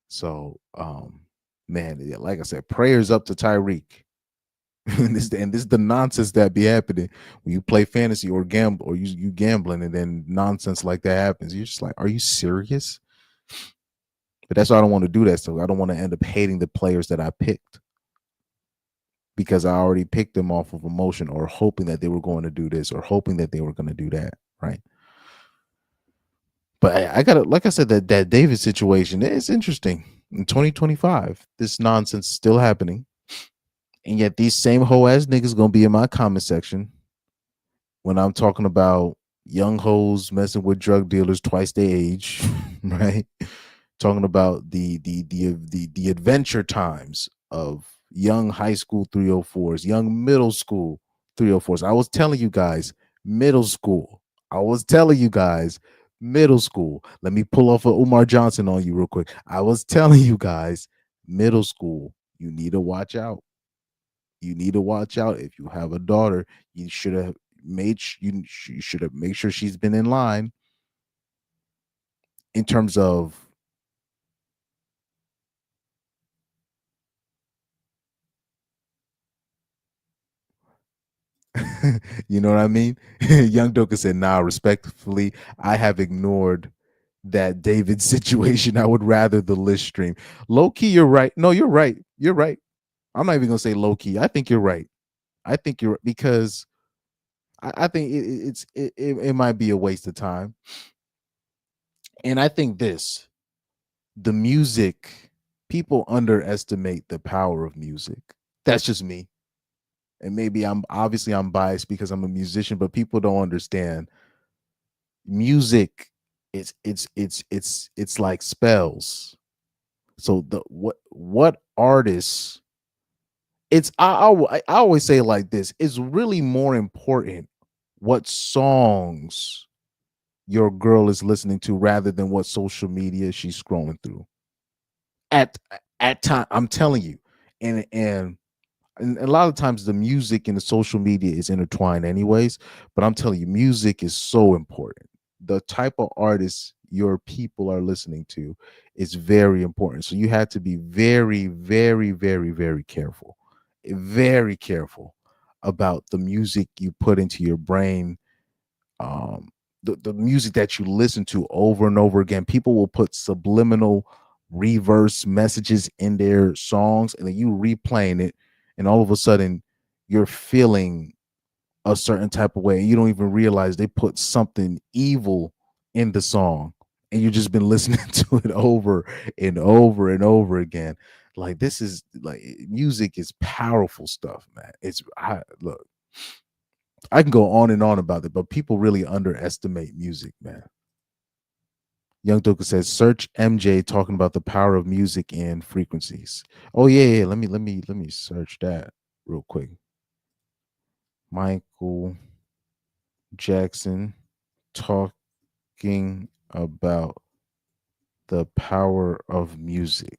So, man, like I said, prayers up to Tyreek. and this is the nonsense that be happening when you play fantasy or gamble, or you gambling, and then nonsense like that happens. You're just like, are you serious? But that's why I don't want to do that. So I don't want to end up hating the players that I picked because I already picked them off of emotion or hoping that they were going to do this or hoping that they were going to do that, right? But I got to, like I said, that David situation is interesting. In 2025, this nonsense is still happening. And yet these same hoe ass niggas gonna be in my comment section when I'm talking about young hoes messing with drug dealers twice their age, right? Talking about the adventure times of young high school 304s, young middle school 304s. I was telling you guys, middle school. I was telling you guys, middle school. Let me pull off a Umar Johnson on you real quick. I was telling you guys, middle school. You need to watch out. You need to watch out. If you have a daughter, you should have you should have made sure she's been in line in terms of you know what I mean? Young Doka said, nah, respectfully, I have ignored that David situation. I would rather the list stream. Low key, you're right. No, you're right. You're right. I'm not even gonna say low key. I think you're right. I think you're because I think it might be a waste of time. And I think this the music, people underestimate the power of music. That's just me. And maybe I'm biased because I'm a musician, but people don't understand music. It's like spells. So the what artists I always say it like this, it's really more important what songs your girl is listening to rather than what social media she's scrolling through at time. I'm telling you. And a lot of times the music and the social media is intertwined anyways, but I'm telling you, music is so important. The type of artists your people are listening to is very important, so you have to be very very very very careful, very careful about the music you put into your brain, um the music that you listen to over and over again. People will put subliminal reverse messages in their songs and then you replaying it, and all of a sudden you're feeling a certain type of way and you don't even realize they put something evil in the song, and you've just been listening to it over and over and over again. Like this is like music is powerful stuff, man. Look, I can go on and on about it, but people really underestimate music, man. Young Doka says, search MJ talking about the power of music and frequencies. Oh yeah, yeah. Let me search that real quick. Michael Jackson talking about the power of music.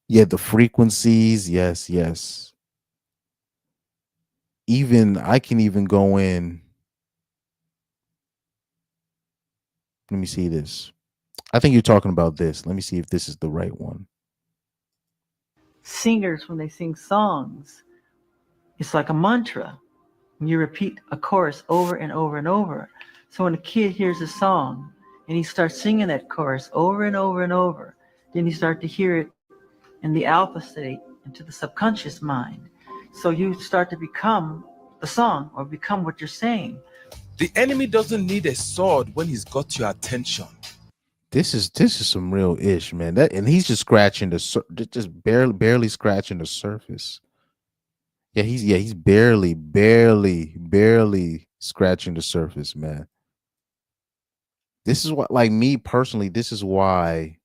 Yeah, the frequencies. Yes, yes. Even I can even go in. Let me see this. I think you're talking about this. Let me see if this is the right one. Singers, when they sing songs, it's like a mantra. You repeat a chorus over and over and over. So when a kid hears a song and he starts singing that chorus over and over and over, then you start to hear it in the alpha state into the subconscious mind. So you start to become the song or become what you're saying. The enemy doesn't need a sword when he's got your attention. This is some real ish, man. That and he's just scratching just barely scratching the surface. Yeah, he's barely scratching the surface, man. This is what, like me personally, this is why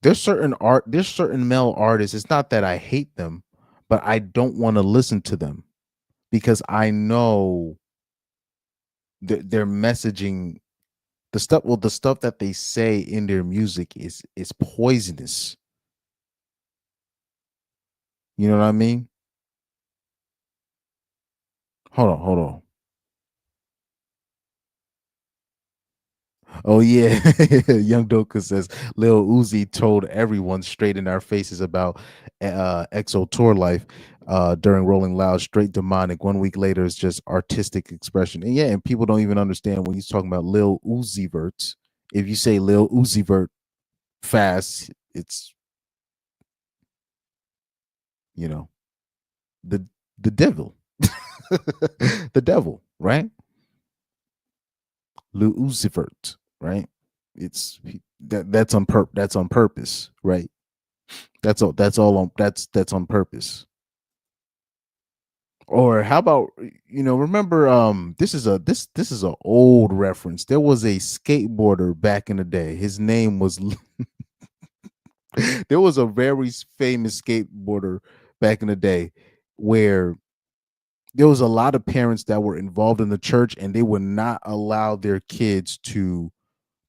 there's certain male artists. It's not that I hate them, but I don't want to listen to them because I know they're messaging the stuff that they say in their music is poisonous. You know what I mean? Hold on. Oh yeah, Young Doka says Lil Uzi told everyone straight in our faces about EXO tour life during Rolling Loud. Straight demonic. 1 week later, it's just artistic expression. And yeah, and people don't even understand when he's talking about Lil Uzi Vert. If you say Lil Uzi Vert fast, it's you know the the devil, the devil, right? Lucifert, right? It's that's on purpose, right? That's all on that's on purpose. Or how about, remember, this is a old reference. There was a skateboarder back in the day. His name was there was a very famous skateboarder back in the day where there was a lot of parents that were involved in the church, and they would not allow their kids to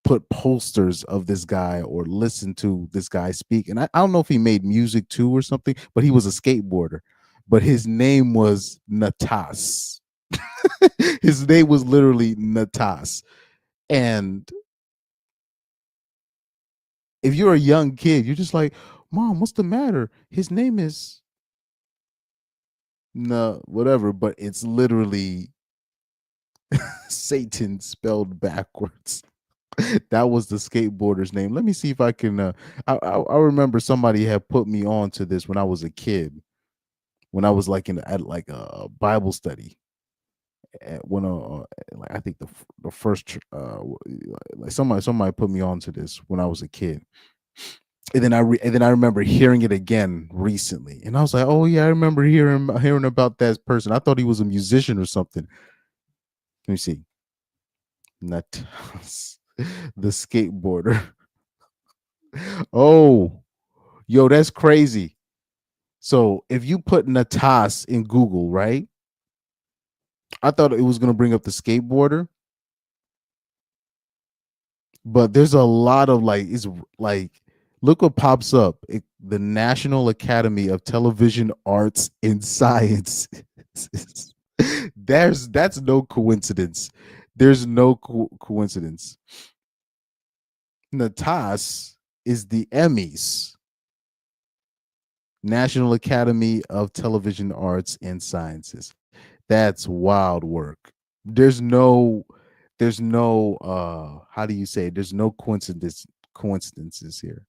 put posters of this guy or listen to this guy speak. And I don't know if he made music too or something, but he was a skateboarder. But his name was Natas. His name was literally Natas. And if you're a young kid, you're just like, Mom, what's the matter? His name is no whatever, but it's literally Satan spelled backwards. That was the skateboarder's name. Let me see if I can. I remember somebody had put me on to this when I was a kid, when I was like at like a Bible study. When like I think the first like somebody put me on to this when I was a kid, and then I remember hearing it again recently, and I was like, oh yeah, I remember hearing about that person. I thought he was a musician or something. Let me see, not the skateboarder. Oh, yo, that's crazy. So if you put Natas in Google, right? I thought it was gonna bring up the skateboarder, but there's a lot of like it's like look what pops up. The National Academy of Television Arts and Science. That's no coincidence. There's no coincidence. Natas is the Emmys, National Academy of Television Arts and Sciences. That's wild work. There's no how do you say it? There's no coincidences here.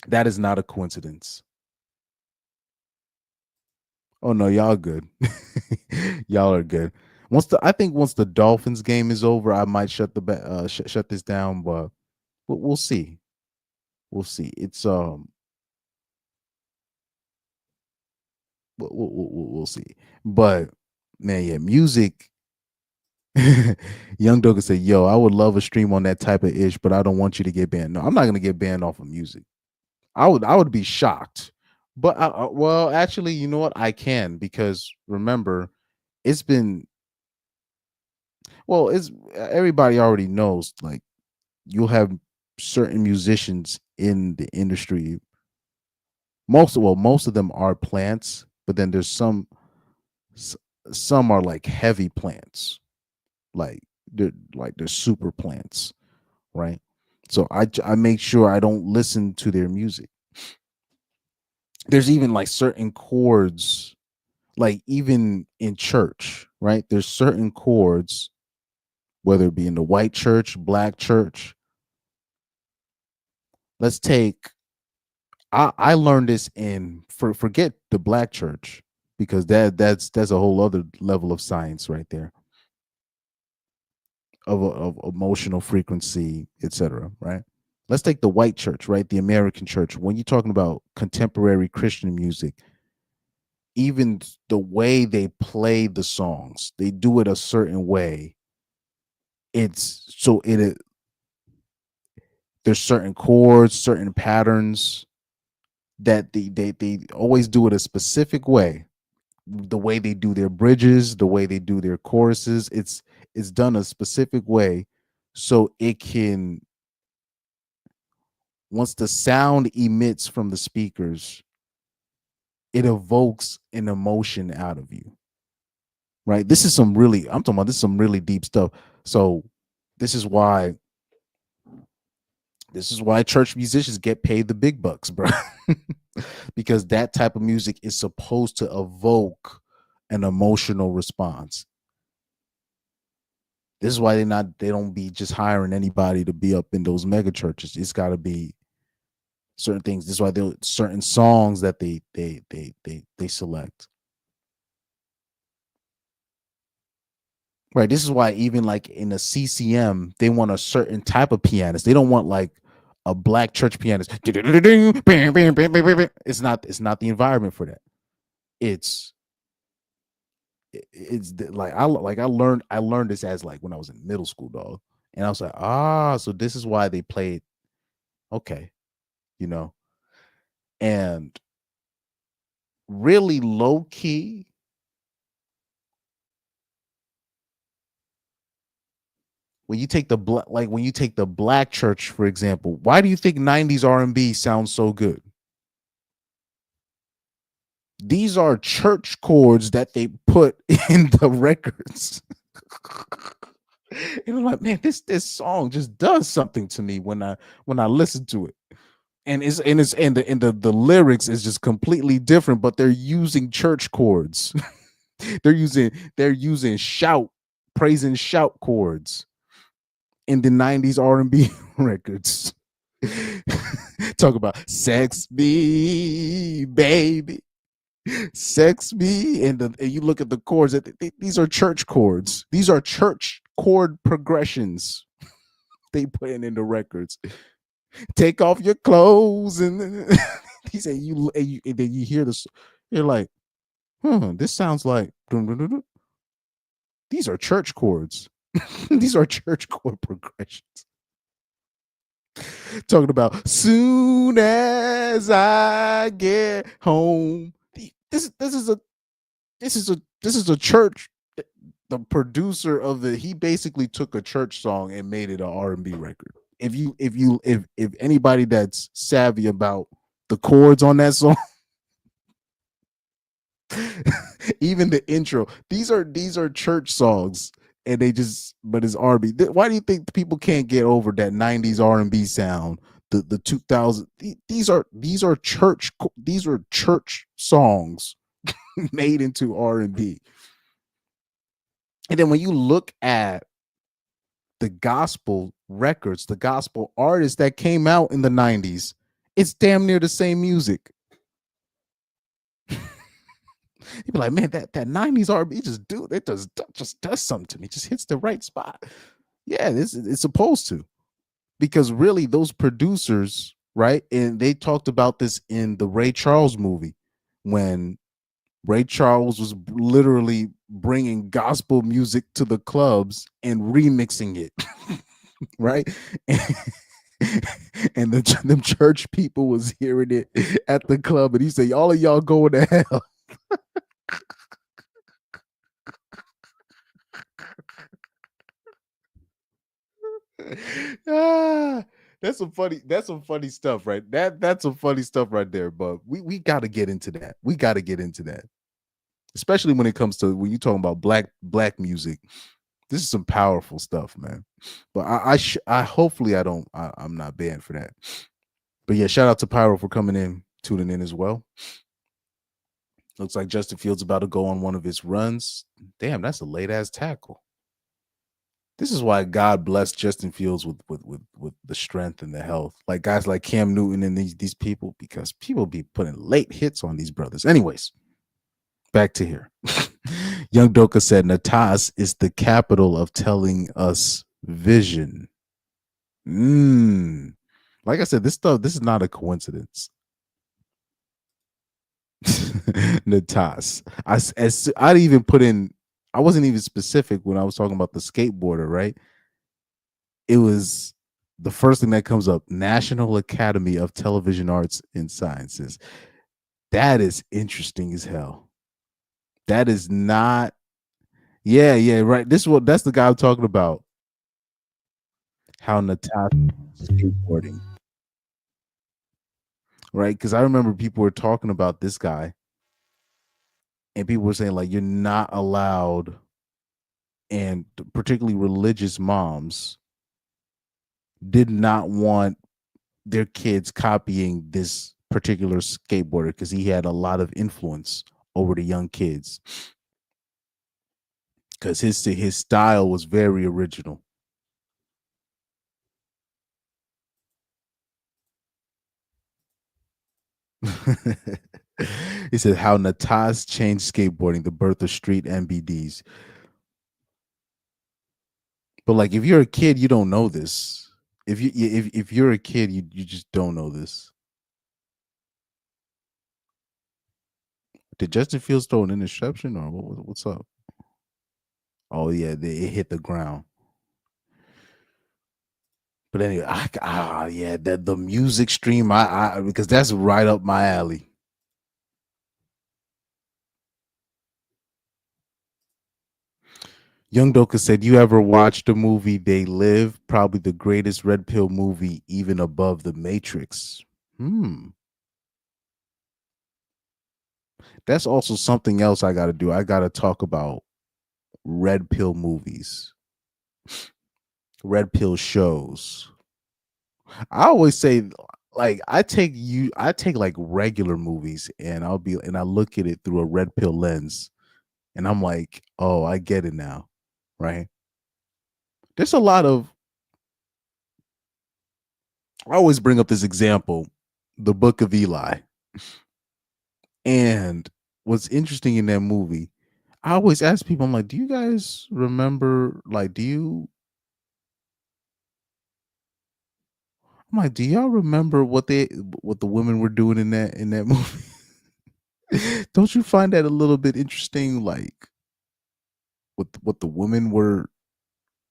That is not a coincidence. Oh no, y'all good. Y'all are good. I think once the Dolphins game is over, I might shut this down, but we'll see. We'll see. It's we'll see. But man, yeah, music. Young Duggan said, "Yo, I would love a stream on that type of ish, but I don't want you to get banned. No, I'm not gonna get banned off of music. I would be shocked. But well, actually, you know what? I can because remember, it's been it's everybody already knows. Like you'll have certain musicians in the industry. Most of them are plants, but then there's s- some are like heavy plants, like they're super plants, right? So I make sure I don't listen to their music. There's even like certain chords, like even in church, right? There's certain chords, whether it be in the white church, black church. Let's take I learned this forget the black church because that's a whole other level of science right there of emotional frequency, etc. Right? Let's take the white church, right? The American church. When you're talking about contemporary Christian music, even the way they play the songs, they do it a certain way. It's so it there's certain chords, certain patterns that they always do it a specific way. The way they do their bridges, the way they do their choruses, it's done a specific way so it can once the sound emits from the speakers, it evokes an emotion out of you. Right? I'm talking about this is some really deep stuff. So this is why church musicians get paid the big bucks, bro. Because that type of music is supposed to evoke an emotional response. This is why they don't be just hiring anybody to be up in those mega churches. It's got to be certain things. This is why there are certain songs that they select. Right. This is why even like in a CCM, they want a certain type of pianist. They don't want like a black church pianist. It's not the environment for that. It's like I learned this as like when I was in middle school, dog. And I was like, so this is why they played okay, you know. And really low key, when you take the black church, for example, why do you think 90s R&B sounds so good? These are church chords that they put in the records. And I'm like, man, this song just does something to me when I listen to it. And the lyrics is just completely different, but they're using church chords. they're using shout, praise and shout chords in the 90s R&B records. Talk about sex me, baby. Sex me, and you look at the chords. These are church chords. These are church chord progressions they put in the records. Take off your clothes, and he said and then you hear this. You're like, this sounds like dun, dun, dun, dun. These are church chords. These are church chord progressions. Talking about soon as I get home. This is a church. The producer of he basically took a church song and made it an R&B record. If anybody that's savvy about the chords on that song, even the intro, these are church songs, and but it's R&B. Why do you think people can't get over that 90s R&B sound? The 2000, these are church songs made into R&B. And then when you look at the gospel records, the gospel artists that came out in the 90s, it's damn near the same music. You'd be like, man, that 90s R&B just does something to me, just hits the right spot. Yeah, it's supposed to. Because really, those producers, right? And they talked about this in the Ray Charles movie when Ray Charles was literally bringing gospel music to the clubs and remixing it, right? And them church people was hearing it at the club, and he said, "All of y'all going to hell." ah, that's some funny stuff, right? That's some funny stuff right there. But we got to get into that. We got to get into that, especially when it comes to when you talking about black music. This is some powerful stuff, man. But I hopefully I'm not banned for that. But yeah, shout out to Pyro for coming in, tuning in as well. Looks like Justin Fields about to go on one of his runs. Damn, that's a late ass tackle. This is why God blessed Justin Fields with the strength and the health. Like guys like Cam Newton and these people, because people be putting late hits on these brothers. Anyways, back to here. Young Doka said Natas is the capital of telling us vision. Like I said, this is not a coincidence. Natas. I'd even put in, I wasn't even specific when I was talking about the skateboarder, right? It was the first thing that comes up, National Academy of Television Arts and Sciences. That is interesting as hell. That is not, yeah, right. That's the guy I'm talking about. How Natasha skateboarding. Right? Because I remember people were talking about this guy, and people were saying, like, you're not allowed, and particularly religious moms did not want their kids copying this particular skateboarder because he had a lot of influence over the young kids. Because his style was very original. He said how Natas changed skateboarding, the birth of street MBDs. But like, if you're a kid, you don't know this. If you're a kid, you just don't know this. Did Justin Fields throw an interception or what's up? Oh yeah, it hit the ground. But anyway, yeah, the music stream, I because that's right up my alley. Young Doka said, "You ever watched the movie They Live? Probably the greatest red pill movie, even above The Matrix." That's also something else I got to do. I got to talk about red pill movies, red pill shows. I always say, like, I take like regular movies, and I look at it through a red pill lens, and I'm like, oh, I get it now, right? There's a lot of I always bring up this example, the Book of Eli. And what's interesting in that movie, I always ask people, I'm like, do you guys remember, like, I'm like, do y'all remember what the women were doing in that movie? Don't you find that a little bit interesting, like what the women were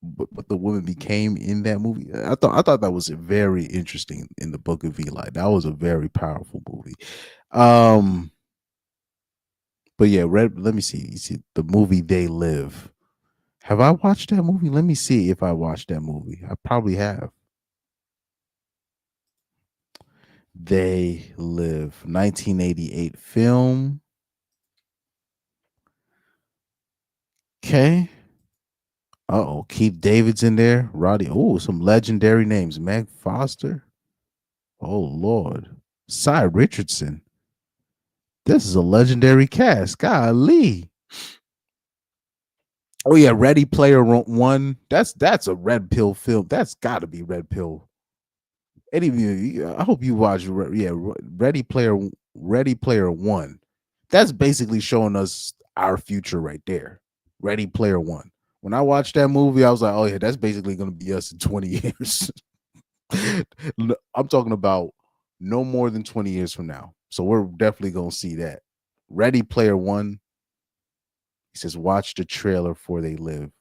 what the woman became in that movie? I thought that was very interesting in the Book of Eli. That was a very powerful movie. But yeah, let me see. You see the movie They Live. Have I watched that movie? Let me see if I watched that movie. I probably have. They Live, 1988 film. Okay. Uh-oh, Keith David's in there. Roddy. Oh, some legendary names. Meg Foster. Oh Lord. Cy Richardson. This is a legendary cast. Golly. Oh yeah, Ready Player One. That's a red pill film. That's got to be red pill. Any of you, I hope you watch. Ready Player One. That's basically showing us our future right there. Ready Player One. When I watched that movie, I was like, oh yeah, that's basically going to be us in 20 years. I'm talking about no more than 20 years from now. So we're definitely going to see that. Ready Player One. He says, watch the trailer for They Live.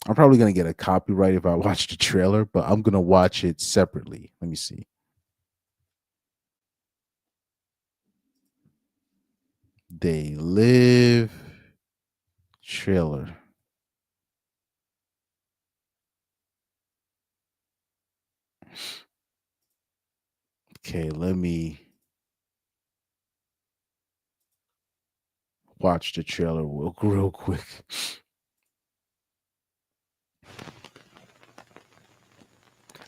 I'm probably going to get a copyright if I watch the trailer, but I'm going to watch it separately. Let me see. They Live trailer. Okay, let me watch the trailer real quick.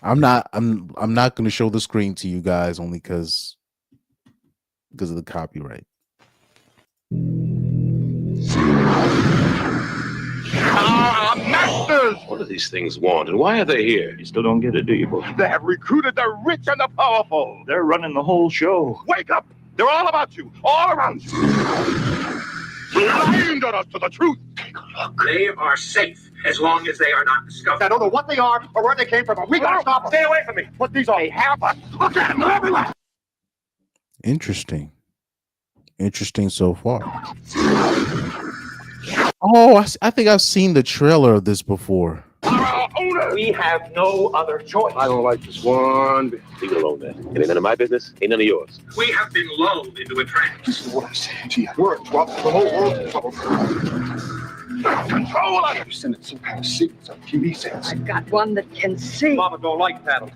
I'm not going to show the screen to you guys only because of the copyright. Masters! What do these things want, and why are they here? You still don't get it, do you, boy? They have recruited the rich and the powerful. They're running the whole show. Wake up! They're all about you, all around you. Blind us to the truth. They are safe as long as they are not discovered. I don't know what they are or where they came from, but we gotta stop them. Stay away from me. What these are? They have us. Look at them. They're everywhere. Interesting so far. Oh, I think I've seen the trailer of this before. We have no other choice. I don't like this one. Leave it alone, man. It ain't none of my business. Ain't none of yours. We have been lulled into a trance. This is what I'm saying to you. We're in trouble. The whole world's in trouble. Control us. You're sending some kind of signals on TV sets. I've got one that can see. Mama don't like paddle.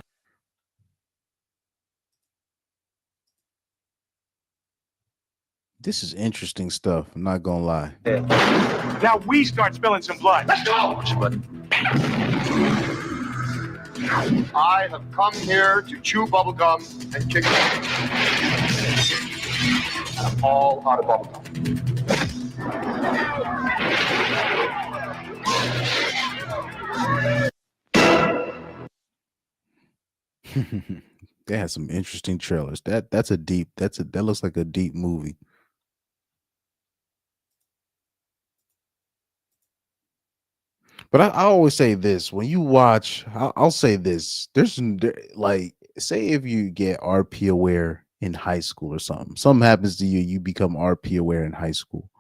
This is interesting stuff. I'm not gonna lie. Now we start spilling some blood. Let's go! I have come here to chew bubblegum and kick it. And I'm all out of bubblegum. They had some interesting trailers. That looks like a deep movie. But I always say this when you watch. I'll say this: like, say if you get RP aware in high school or something happens to you, you become RP aware in high school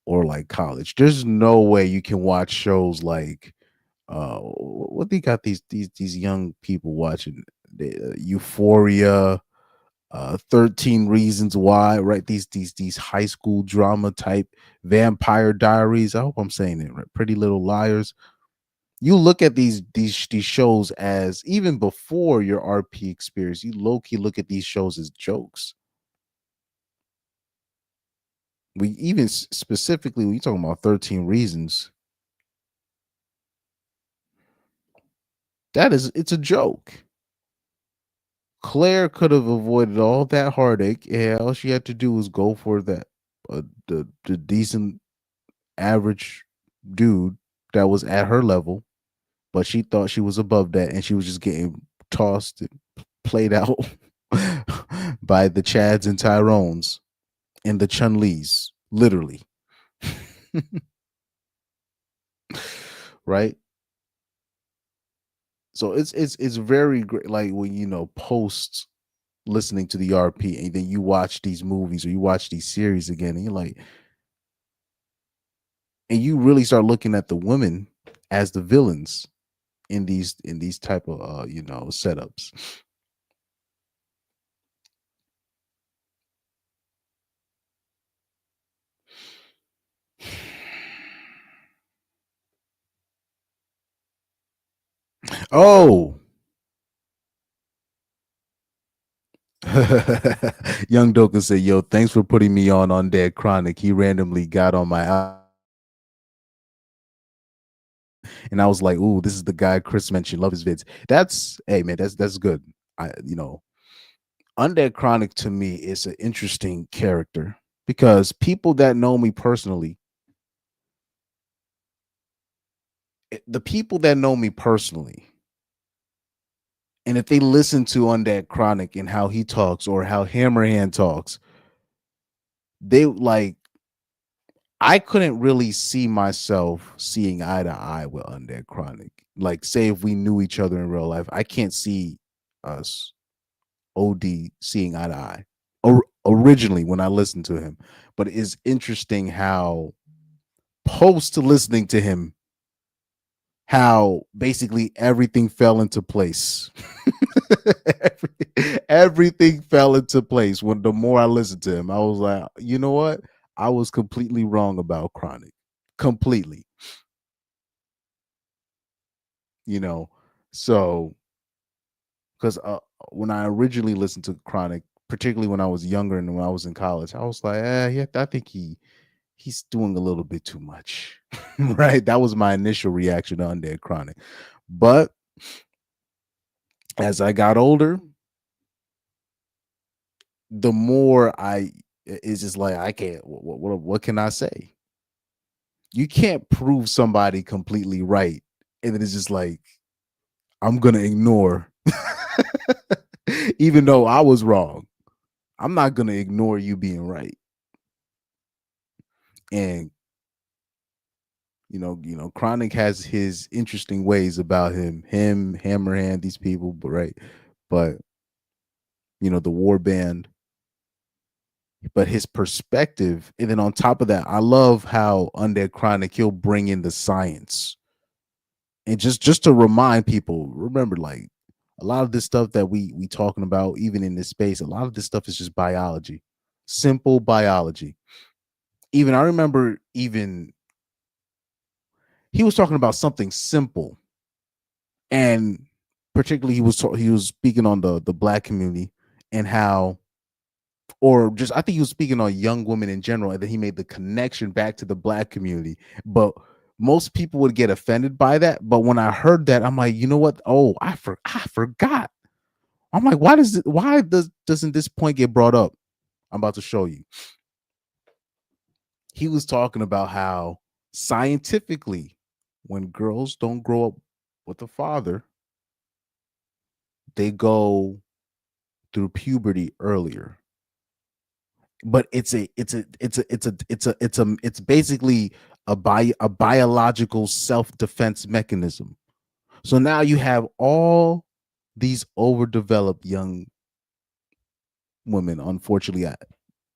or like college. There's no way you can watch shows like what they got these young people watching Euphoria, 13 Reasons Why, right? These high school drama type Vampire Diaries. I hope I'm saying it right. Pretty Little Liars. You look at these shows as even before your RP experience, you low key look at these shows as jokes. We even specifically when you talking about 13 Reasons, it's a joke. Claire could have avoided all that heartache. Yeah, all she had to do was go for that the decent average dude that was at her level, but she thought she was above that, and she was just getting tossed and played out by the Chads and Tyrones and the Chun Lees, literally, right? So it's very great. Like when post listening to the RP, and then you watch these movies or you watch these series again, and you're like, and you really start looking at the women as the villains in these type of setups. Oh, Young Doka said, "Yo, thanks for putting me on Dead Chronic. He randomly got on my and I was like, ooh, this is the guy Chris mentioned. Love his vids. That's hey man, that's good. Undead Chronic to me is an interesting character because people that know me personally, the people that know me personally, and if they listen to Undead Chronic and how he talks or how Hammerhand talks, they like I couldn't really see myself seeing eye to eye with Undead Chronic. Like, say if we knew each other in real life, I can't see us OD seeing eye to eye. Originally, when I listened to him, but it's interesting how post listening to him, how basically everything fell into place. Everything fell into place when the more I listened to him. I was like, you know what? I was completely wrong about Chronic. Completely. You know, so because when I originally listened to Chronic, particularly when I was younger and when I was in college, I was like, yeah, I think he's doing a little bit too much. Right? That was my initial reaction to Undead Chronic. But as I got older, the more it's just like I can't. What can I say? You can't prove somebody completely right, and then it's just like I'm gonna ignore, even though I was wrong. I'm not gonna ignore you being right, and Chronic has his interesting ways about him, Hammerhand, these people, but right, but the war band, but his perspective, and then on top of that, I love how Undead Chronic he'll bring in the science, and just to remind people, remember, like a lot of this stuff that we talking about, even in this space, a lot of this stuff is just biology, simple biology. Even I remember, even he was talking about something simple, and particularly he was speaking on the black community and how, or just I think he was speaking on young women in general, and then he made the connection back to the black community. But most people would get offended by that. But when I heard that, I'm like, you know what? Oh, I forgot. I'm like, why doesn't this point get brought up? I'm about to show you. He was talking about how scientifically, when girls don't grow up with a father, they go through puberty earlier. But it's basically a biological self-defense mechanism. So now you have all these overdeveloped young women, unfortunately,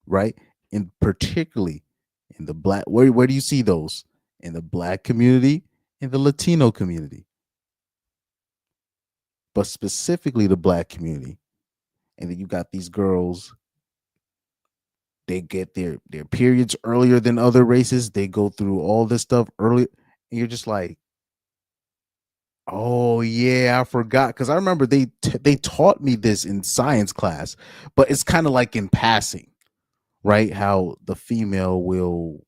right? And particularly in the black, where do you see those? In the black community, in the Latino community, but specifically the black community. And then you got these girls, they get their periods earlier than other races. They go through all this stuff early, and you're just like, oh yeah, I forgot, because I remember they taught me this in science class, but it's kind of like in passing, right? How the female will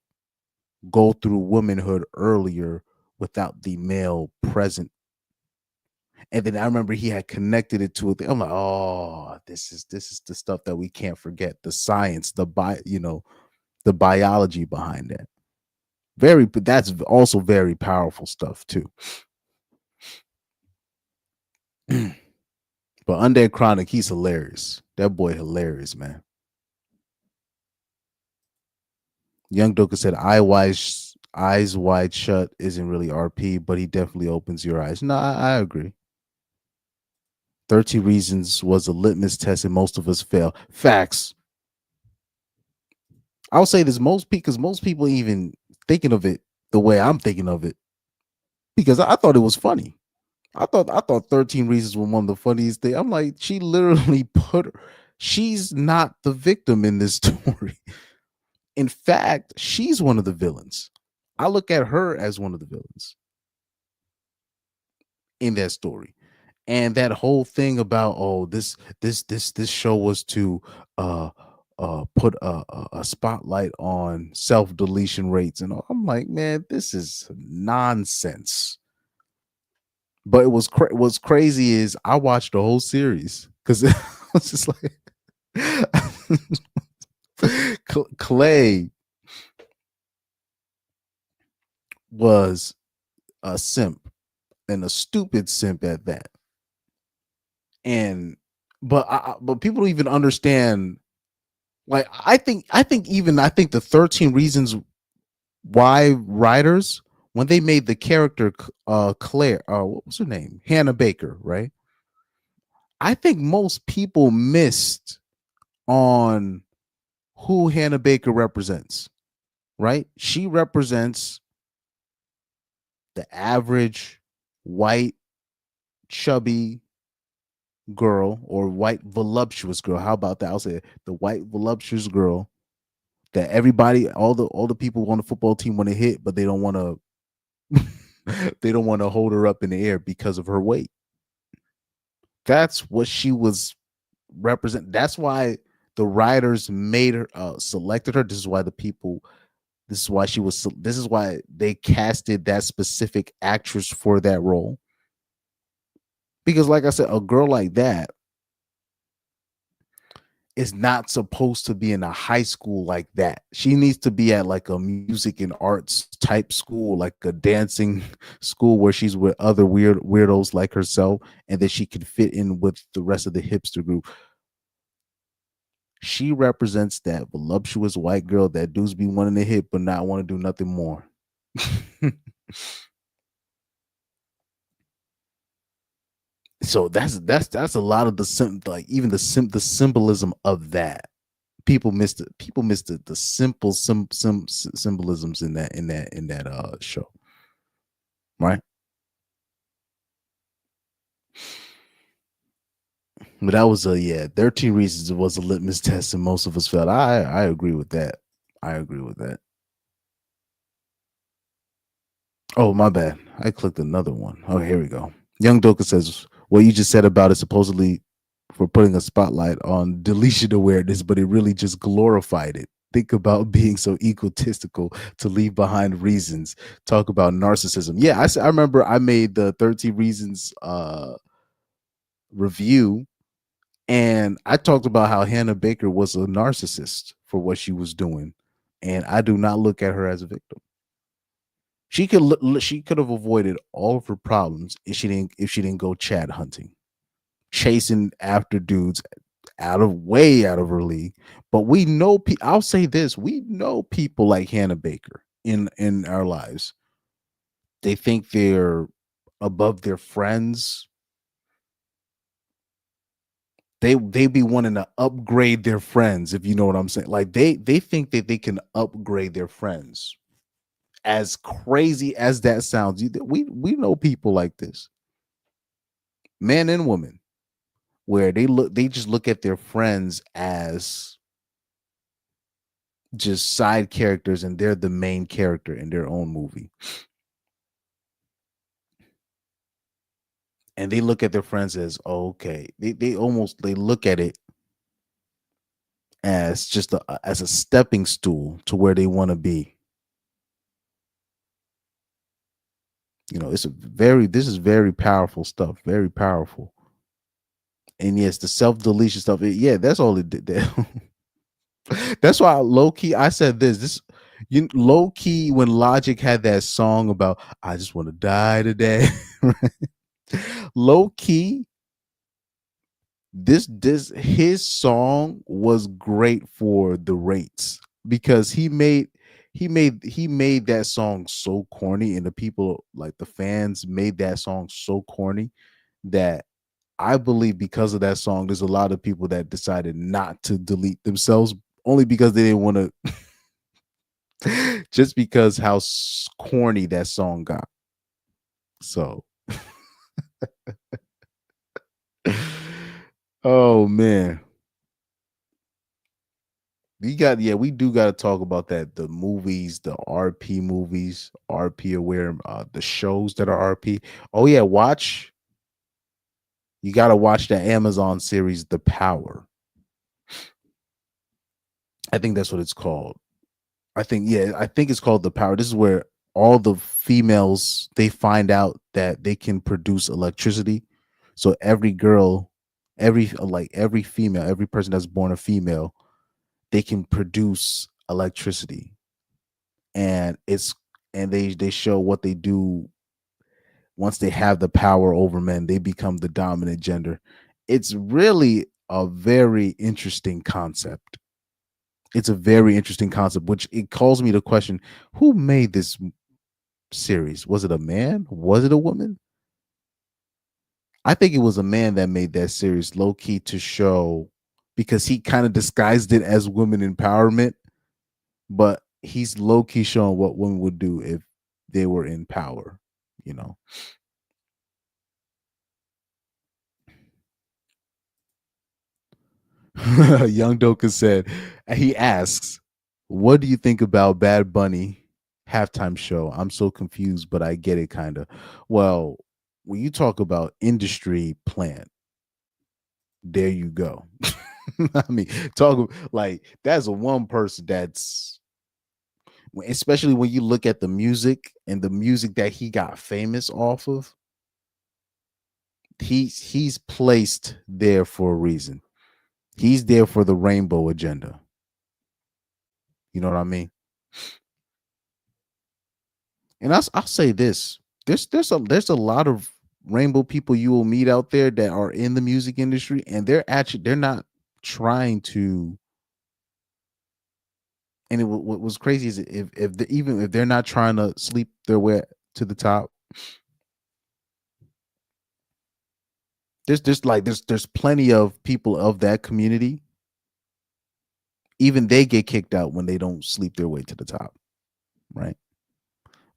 go through womanhood earlier without the male present. And then I remember he had connected it to it. I'm like, oh, this is the stuff that we can't forget. The science, the biology behind that. But that's also very powerful stuff too. But Undead Chronic, he's hilarious. That boy hilarious, man. Young Doka said, eyes wide shut isn't really RP, but he definitely opens your eyes. No, I agree. 13 Reasons was a litmus test and most of us fail. Facts. I'll say this, because most people even thinking of it the way I'm thinking of it, because I thought it was funny. I thought 13 Reasons was one of the funniest things. I'm like, she literally she's not the victim in this story. In fact, she's one of the villains. I look at her as one of the villains in that story. And that whole thing about, oh, this show was to put a spotlight on self-deletion rates, and I'm like, man, this is nonsense. But what's crazy is I watched the whole series because it was just like Clay was a simp, and a stupid simp at that. And but people don't even understand. Like, I think the 13 Reasons Why writers, when they made the character Claire, what was her name, Hannah Baker, right? I think most people missed on who Hannah Baker represents, right? She represents the average white chubby girl, or white voluptuous girl. How about that? I'll say it. The white voluptuous girl that everybody, all the people on the football team want to hit, but they don't want to they don't want to hold her up in the air because of her weight. That's what she was represent. That's why the writers made her, selected her. This is why this is why they casted that specific actress for that role. Because like I said, a girl like that is not supposed to be in a high school like that. She needs to be at like a music and arts type school, like a dancing school where she's with other weirdos like herself, and that she can fit in with the rest of the hipster group. She represents that voluptuous white girl that dudes be wanting to hit but not want to do nothing more. So that's a lot of the symbolism of that. People missed it. People missed the simple symbolisms in that show, right? But that was 13 Reasons. It was a litmus test, and most of us felt. I agree with that. I agree with that. Oh, my bad. I clicked another one. Oh, here we go. Young Doka says, what you just said about it supposedly for putting a spotlight on deletion awareness, but it really just glorified it. Think about being so egotistical to leave behind reasons. Talk about narcissism. Yeah, I remember I made the 13 Reasons review, and I talked about how Hannah Baker was a narcissist for what she was doing, and I do not look at her as a victim. She could have avoided all of her problems if she didn't go Chad hunting, chasing after dudes way out of her league. But we know, I'll say this, we know people like Hannah Baker. in our lives. They think they're above their friends. They be wanting to upgrade their friends, if you know what I'm saying. Like they think that they can upgrade their friends. As crazy as that sounds, we know people like this, men and women, where they just look at their friends as just side characters and they're the main character in their own movie. And they look at their friends as, oh, okay. They look at it as just as a stepping stool to where they want to be. This is very powerful stuff, very powerful. And yes, the self deletion stuff, yeah, that's all it did there. That's why low key I said this you low key when Logic had that song about I just want to die today. Low key, this his song was great for the rates because he made that song so corny, and the people, like the fans, made that song so corny that I believe because of that song there's a lot of people that decided not to delete themselves only because they didn't want to just because how corny that song got. So oh man, we do got to talk about that. The movies, the RP movies, RP aware, the shows that are RP. Oh yeah, you got to watch the Amazon series, The Power. I think that's what it's called. I think it's called The Power. This is where all the females, they find out that they can produce electricity. So every girl, every female, every person that's born a female, they can produce electricity. And they show what they do once they have the power over men, they become the dominant gender. It's really a very interesting concept. It's a very interesting concept, which it calls me to question who made this series. Was it a man? Was it a woman? I think it was a man that made that series low key to show, because he kind of disguised it as women empowerment, but he's low key showing what women would do if they were in power, you know. Young Doka said, he asks, what do you think about Bad Bunny halftime show? I'm so confused, but I get it kind of. Well, when you talk about industry plant, there you go. I mean, talk like that's a one person that's, especially when you look at the music and the music that he got famous off of, he's placed there for a reason. He's there for the rainbow agenda. You know what I mean? And I'll say this: there's a lot of rainbow people you will meet out there that are in the music industry, and they're not trying to. And what was crazy is even if they're not trying to sleep their way to the top, there's plenty of people of that community. Even they get kicked out when they don't sleep their way to the top, right?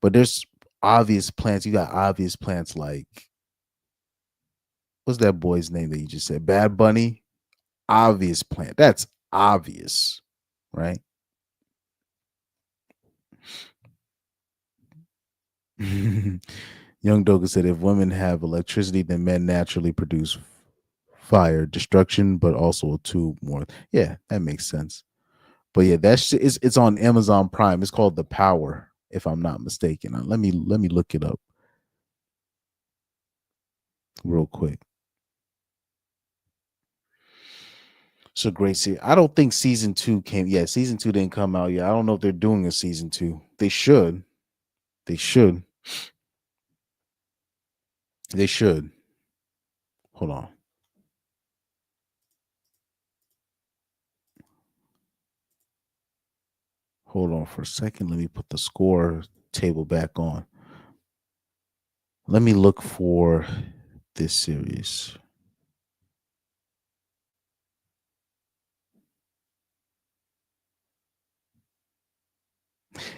But there's obvious plants. You got obvious plants like, what's that boy's name that you just said? Bad Bunny. Obvious plant. That's obvious, right? Young Doga said, if women have electricity, then men naturally produce fire, destruction, but also two more. Yeah, that makes sense. But yeah, it's on Amazon Prime. It's called The Power, if I'm not mistaken. Let me look it up real quick. It's a great series. I don't think season two came. Yeah, season two didn't come out yet. I don't know if they're doing a season two. They should. They should. They should. Hold on. Hold on for a second. Let me put the score table back on. Let me look for this series.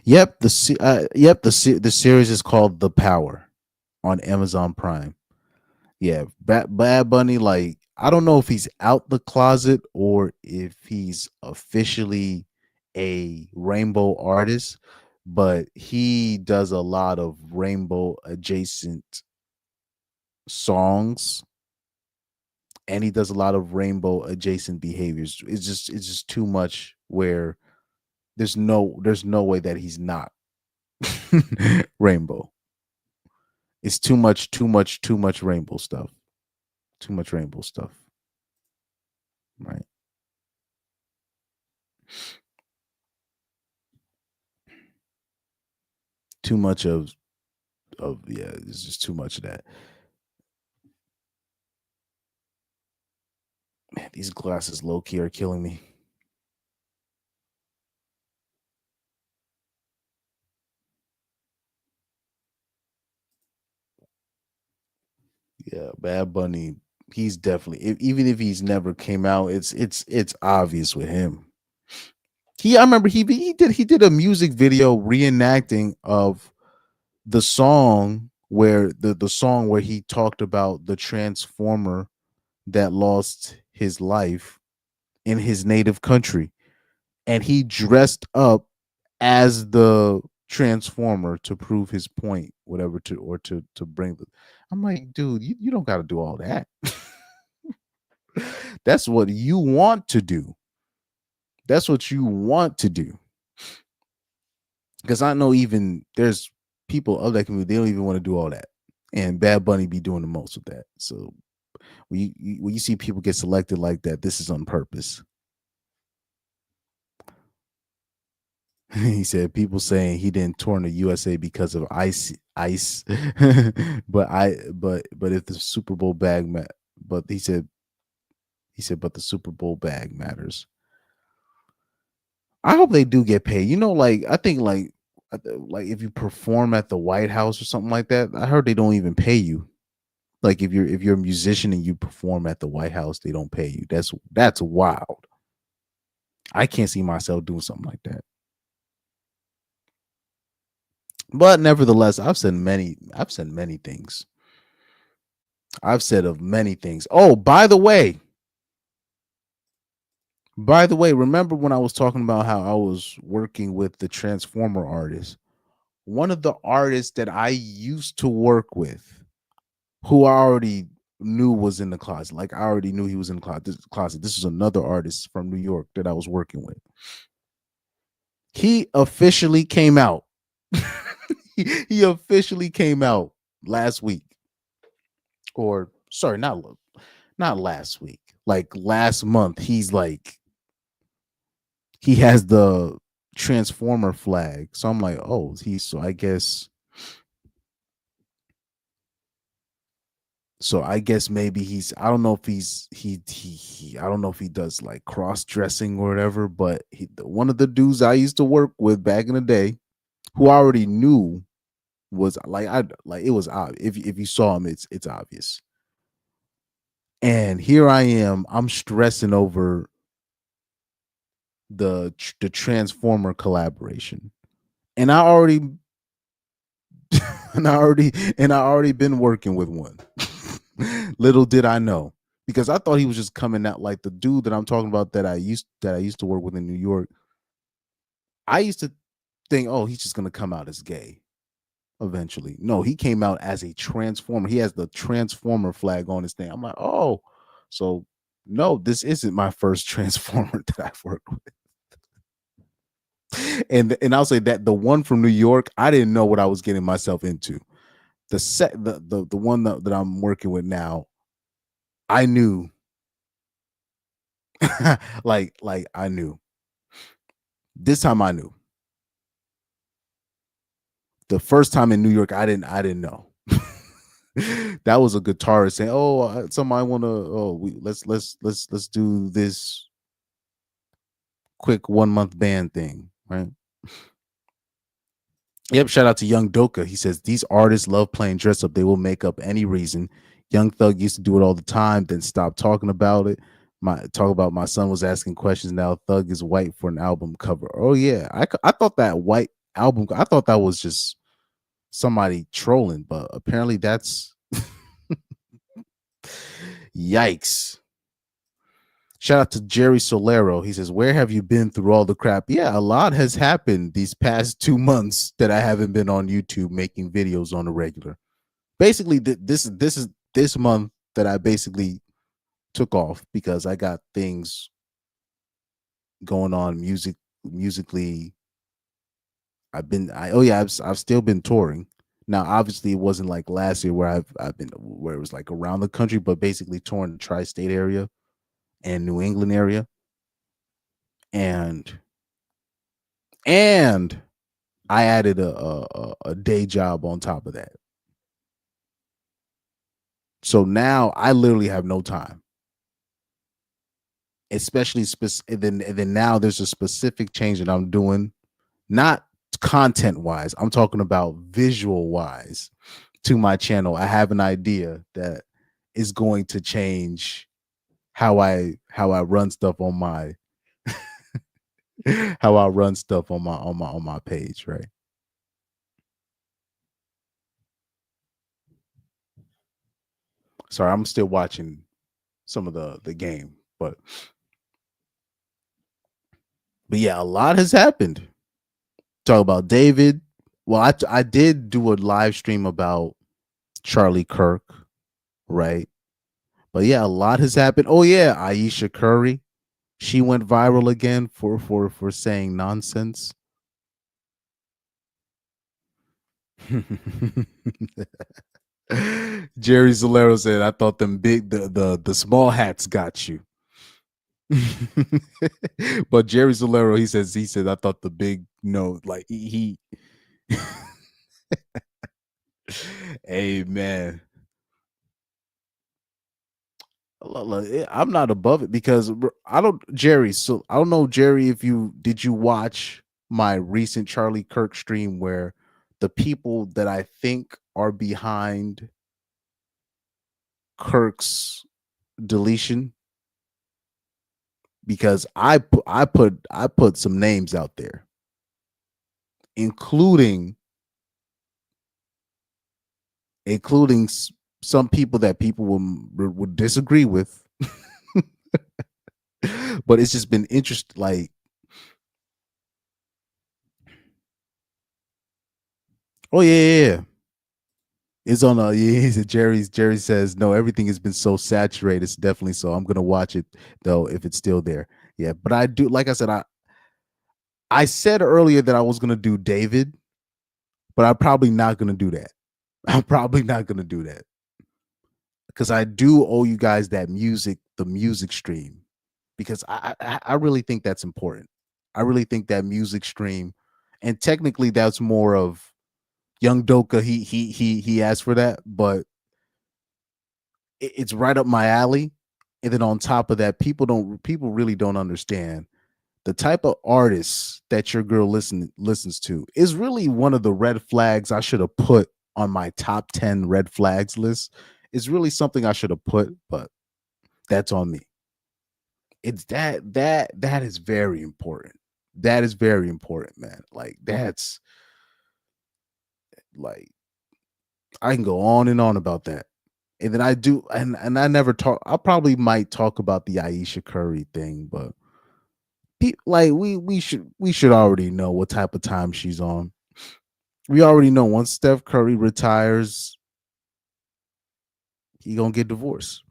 Yep, the series is called The Power on Amazon Prime. Yeah, Bad Bunny, like I don't know if he's out the closet or if he's officially a rainbow artist, but he does a lot of rainbow adjacent songs, and he does a lot of rainbow adjacent behaviors. It's just too much where there's no way that he's not rainbow. It's too much rainbow stuff. Too much rainbow stuff. Right. Too much of yeah, it's just too much of that. Man, these glasses low key are killing me. Yeah, Bad Bunny, he's definitely even if he's never came out, it's obvious with him. I remember he did a music video reenacting of the song where the song where he talked about the transformer that lost his life in his native country, and he dressed up as the transformer to prove his point, whatever, to bring the. I'm like, dude, you don't got to do all that. That's what you want to do. That's what you want to do. Because I know even there's people of that community, they don't even want to do all that. And Bad Bunny be doing the most of that. So when you see people get selected like that, this is on purpose. He said people saying he didn't tour in the USA because of ice, but if the Super Bowl bag but he said but the Super Bowl bag matters. I hope they do get paid. Like I think like if you perform at the White House or something like that, I heard they don't even pay you. Like if you're a musician and you perform at the White House, they don't pay you. That's wild. I can't see myself doing something like that. But nevertheless, I've said many things. I've said of many things. Oh, by the way, remember when I was talking about how I was working with the Transformer artist? One of the artists that I used to work with, who I already knew was in the closet. Like I already knew he was in the closet. This is another artist from New York that I was working with. He officially came out. he officially came out last week. Or sorry, not last week. Like last month, he has the Transformer flag. So I'm like, oh, so I guess maybe I don't know if I don't know if he does like cross dressing or whatever, but one of the dudes I used to work with back in the day, who I already knew was like it was obvious. If you saw him, it's obvious. And here I am, I'm stressing over the Transformer collaboration. And I already and I already been working with one. Little did I know, because I thought he was just coming out like the dude that I'm talking about that I used to work with in New York. I used to think, oh, he's just gonna come out as gay eventually. No, he came out as a transformer. He has the Transformer flag on his thing. I'm like, oh, so no, this isn't my first Transformer that I've worked with. And I'll say that the one from New York, I didn't know what I was getting myself into. The one that I'm working with now, I knew. like I knew. This time I knew. The first time in New York, I didn't know. That was a guitarist saying, "Oh, somebody want to. Oh, let's do this quick 1 month band thing, right?" Yep, shout out to Young Doka. He says these artists love playing dress up. They will make up any reason. Young Thug used to do it all the time, then stop talking about it. My son was asking questions. Now Thug is white for an album cover. Oh yeah, I thought that white album. I thought that was just somebody trolling, but apparently that's yikes. Shout out to Jerry Solero. He says, "Where have you been through all the crap?" Yeah, a lot has happened these past 2 months that I haven't been on YouTube making videos on a regular. Basically, this is this month that I basically took off because I got things going on musically. I've still been touring. Now, obviously, it wasn't like last year where I've been where it was like around the country, but basically touring the tri-state area and New England area, and and I added a day job on top of that. So now I literally have no time. Especially and then now there's a specific change that I'm doing, not content wise. I'm talking about visual wise to my channel. I have an idea that is going to change how I run stuff on my how I run stuff on my page, right? Sorry, I'm still watching some of the game, but yeah, a lot has happened. Talk about David. Well, I did do a live stream about Charlie Kirk, right? But yeah, a lot has happened. Oh yeah, Aisha Curry, she went viral again for saying nonsense. Jerry Solero said, "I thought them big the small hats got you." But Jerry Solero, he said, "I thought the big no like he hey man, I'm not above it because I don't Jerry. So I don't know, Jerry, if you watch my recent Charlie Kirk stream where the people that I think are behind Kirk's deletion, because I put some names out there, including including some people that people would disagree with, but it's just been interesting. Like, oh yeah, yeah, yeah. It's on a yeah, he's a Jerry says no, everything has been so saturated. It's definitely so. I'm gonna watch it though if it's still there. Yeah, but I do like I said, I said earlier that I was gonna do David, but I'm probably not gonna do that. I'm probably not gonna do that. Because I do owe you guys the music stream. Because I really think that's important. I really think that music stream, and technically that's more of Young Doka. He asked for that, but it's right up my alley. And then on top of that, people really don't understand the type of artists that your girl listens to is really one of the red flags I should have put on my top 10 red flags list. It's really something I should have put, but that's on me. It's that is very important. That is very important, man. Like that's like I can go on and on about that. And then I do and I never talk I probably might talk about the Aisha Curry thing, but like we should already know what type of time she's on. We already know once Steph Curry retires, he gonna get divorced.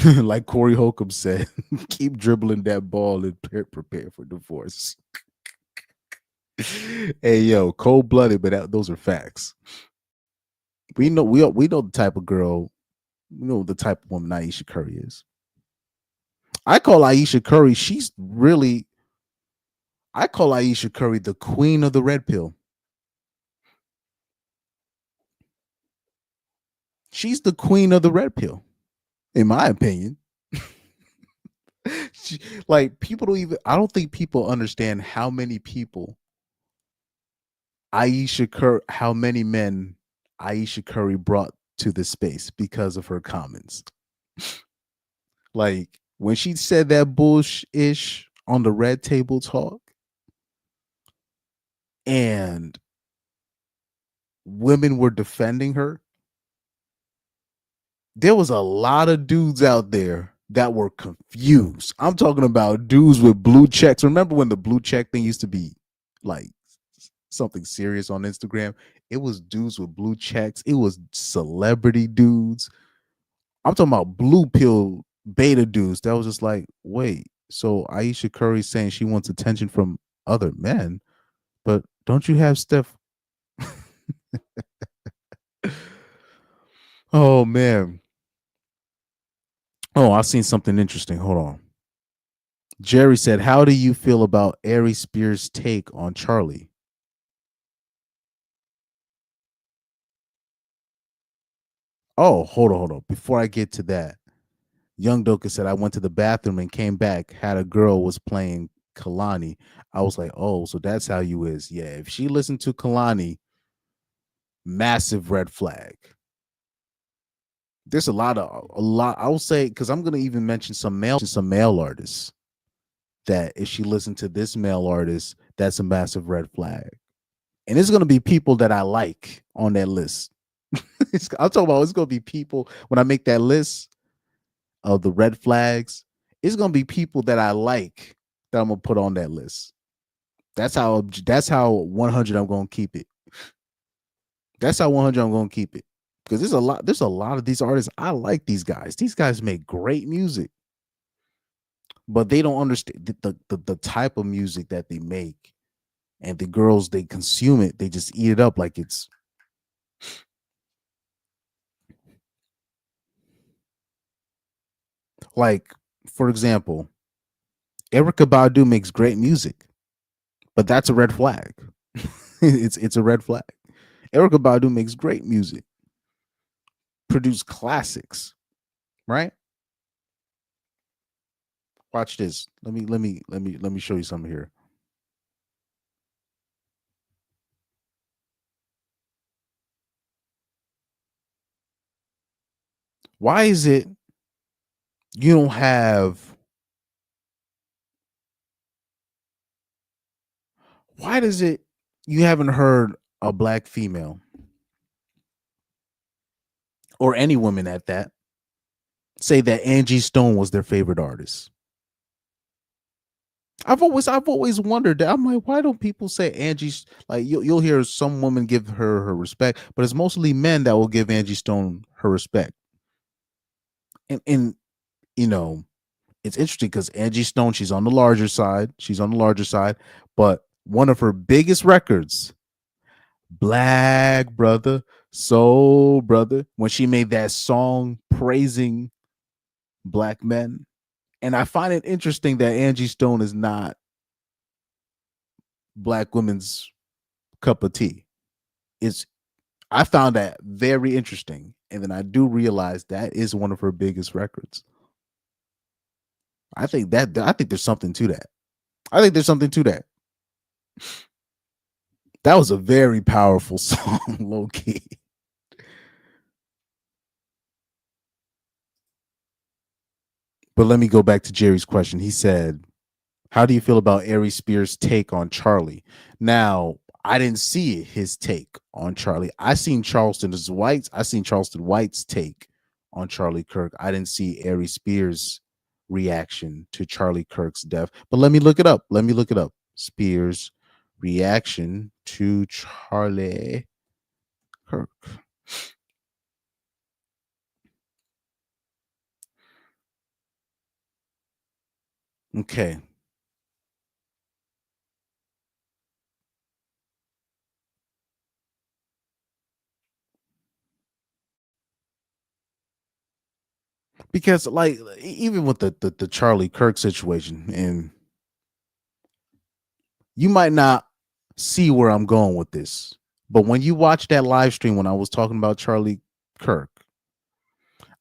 Like Corey Holcomb said, keep dribbling that ball and prepare for divorce. Hey yo, cold blooded, but those are facts. We know the type of girl, we know the type of woman Aisha Curry is. I call Aisha Curry. I call Aisha Curry the queen of the red pill. She's the queen of the red pill, in my opinion. Like people don't even. I don't think people understand how many people how many men Aisha Curry brought to the space because of her comments. Like when she said that bullsh ish on the Red Table Talk, and women were defending her, there was a lot of dudes out there that were confused. I'm talking about dudes with blue checks. Remember when the blue check thing used to be like something serious on Instagram? It was dudes with blue checks. It was celebrity dudes. I'm talking about blue pill beta dudes that was just like, wait, so Aisha Curry saying she wants attention from other men, but don't you have Steph? Oh man. Oh, I seen something interesting. Hold on. Jerry said, "How do you feel about Ari Spears' take on Charlie?" Oh, hold on. Before I get to that, Young Doka said, "I went to the bathroom and came back. Had a girl was playing Kalani. I was like, oh, so that's how you is. Yeah, if she listened to Kalani, massive red flag. There's a lot. I will say because I'm gonna even mention some male artists that if she listened to this male artist, that's a massive red flag. And it's gonna be people that I like on that list. I'm talking about it's gonna be people when I make that list of the red flags. It's gonna be people that I like that I'm gonna put on that list. That's how 100 I'm gonna keep it. That's how 100 I'm gonna keep it. Because there's a lot of these artists. I like these guys. These guys make great music, but they don't understand the type of music that they make, and the girls they consume it. They just eat it up like it's like, for example, Erica Badu makes great music, but that's a red flag. It's a red flag. Erica Badu makes great music, produce classics, right? Watch this. Let me show you something here. Why is it you don't have why does it you haven't heard a black female or any woman at that say that Angie Stone was their favorite artist? I've always wondered that. I'm like, why don't people say Angie's like you'll hear some woman give her respect, but it's mostly men that will give Angie Stone her respect. And you know, it's interesting because Angie Stone, she's on the larger side. She's on the larger side, but one of her biggest records, Black Brother, Soul Brother, when she made that song praising black men. And I find it interesting that Angie Stone is not black women's cup of tea. It's I found that very interesting. And then I do realize that is one of her biggest records. I think there's something to that. I think there's something to that. That was a very powerful song, low key. But let me go back to Jerry's question. He said, how do you feel about Ari Spears' take on Charlie? Now, I didn't see his take on Charlie. I seen Charleston White's take on Charlie Kirk. I didn't see Ari Spears' reaction to Charlie Kirk's death. But let me look it up. Let me look it up. Spears' reaction to Charlie Kirk. Okay. Because like even with the Charlie Kirk situation, and you might not see where I'm going with this, but when you watch that live stream when I was talking about Charlie Kirk,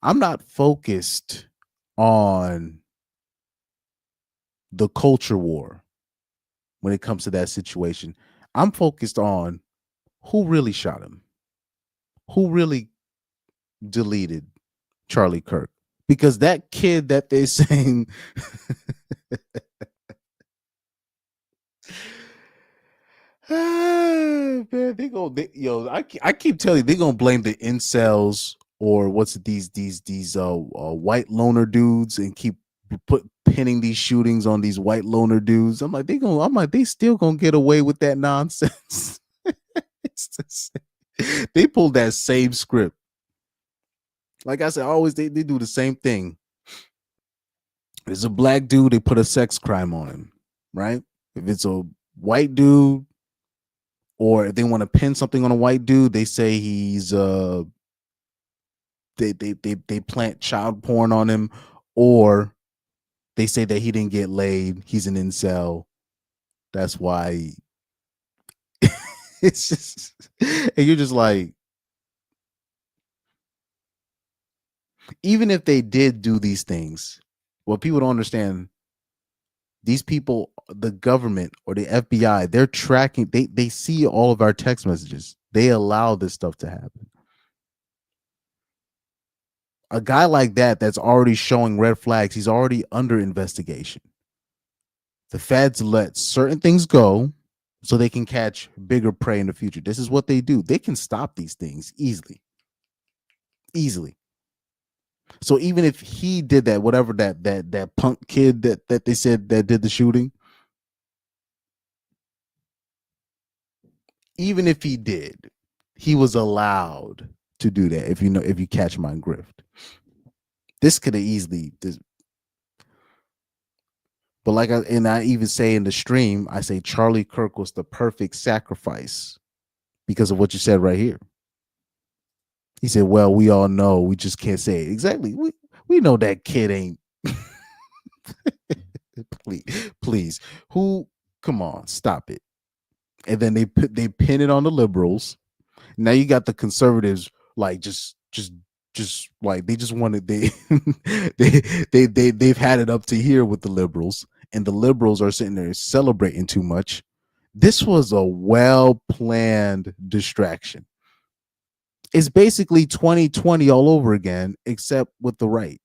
I'm not focused on the culture war when it comes to that situation. I'm focused on who really shot him, who really deleted Charlie Kirk, because that kid that they're saying man, I keep telling you, they're gonna blame the incels or what's it, these white loner dudes, and keep pinning these shootings on these white loner dudes. I'm like, they still gonna get away with that nonsense. It's the they pulled that same script. Like I said, always they do the same thing. There's a black dude, they put a sex crime on him, right? If it's a white dude, or if they want to pin something on a white dude, they say he's they plant child porn on him, or they say that he didn't get laid, he's an incel. That's why it's just, and you're just like, even if they did do these things, what people don't understand, these people, the government or the FBI, they're tracking, they see all of our text messages. They allow this stuff to happen. A guy like that that's already showing red flags, he's already under investigation. The feds let certain things go so they can catch bigger prey in the future. This is what they do. They can stop these things easily. Easily. So even if he did that, whatever that punk kid that they said that did the shooting, even if he did, he was allowed to do that. If you catch my grift, this could have easily this. But I even say in the stream, I say Charlie Kirk was the perfect sacrifice because of what you said right here. He said, "Well, we all know, we just can't say it exactly. We know that kid ain't." Please, who? Come on, stop it. And then they pin it on the liberals. Now you got the conservatives like just like they just wanted they've had it up to here with the liberals, and the liberals are sitting there celebrating too much. This was a well planned distraction. It's basically 2020 all over again, except with the right.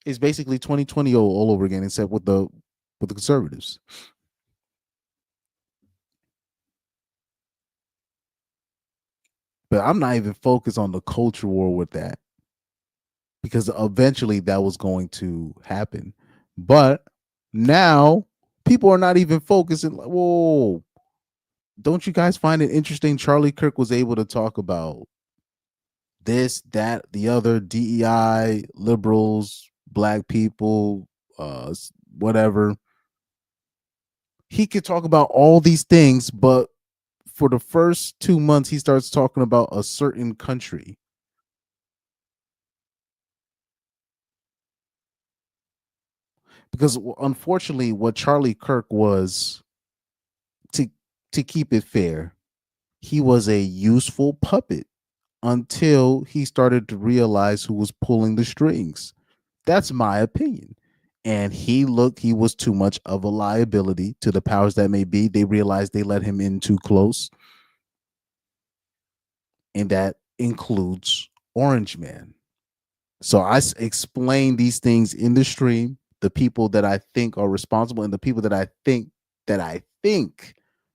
It's basically 2020 all over again, except with the conservatives. But I'm not even focused on the culture war with that, because eventually that was going to happen. But now people are not even focusing. Like, whoa, don't you guys find it interesting? Charlie Kirk was able to talk about this, that, the other, DEI, liberals, black people, whatever. He could talk about all these things, but for the first 2 months, he starts talking about a certain country. Because unfortunately, what Charlie Kirk was, to keep it fair, he was a useful puppet until he started to realize who was pulling the strings. That's my opinion. And he was too much of a liability to the powers that may be. They realized they let him in too close. And that includes Orange Man. So I explain these things in the stream, the people that I think are responsible, and the people that I think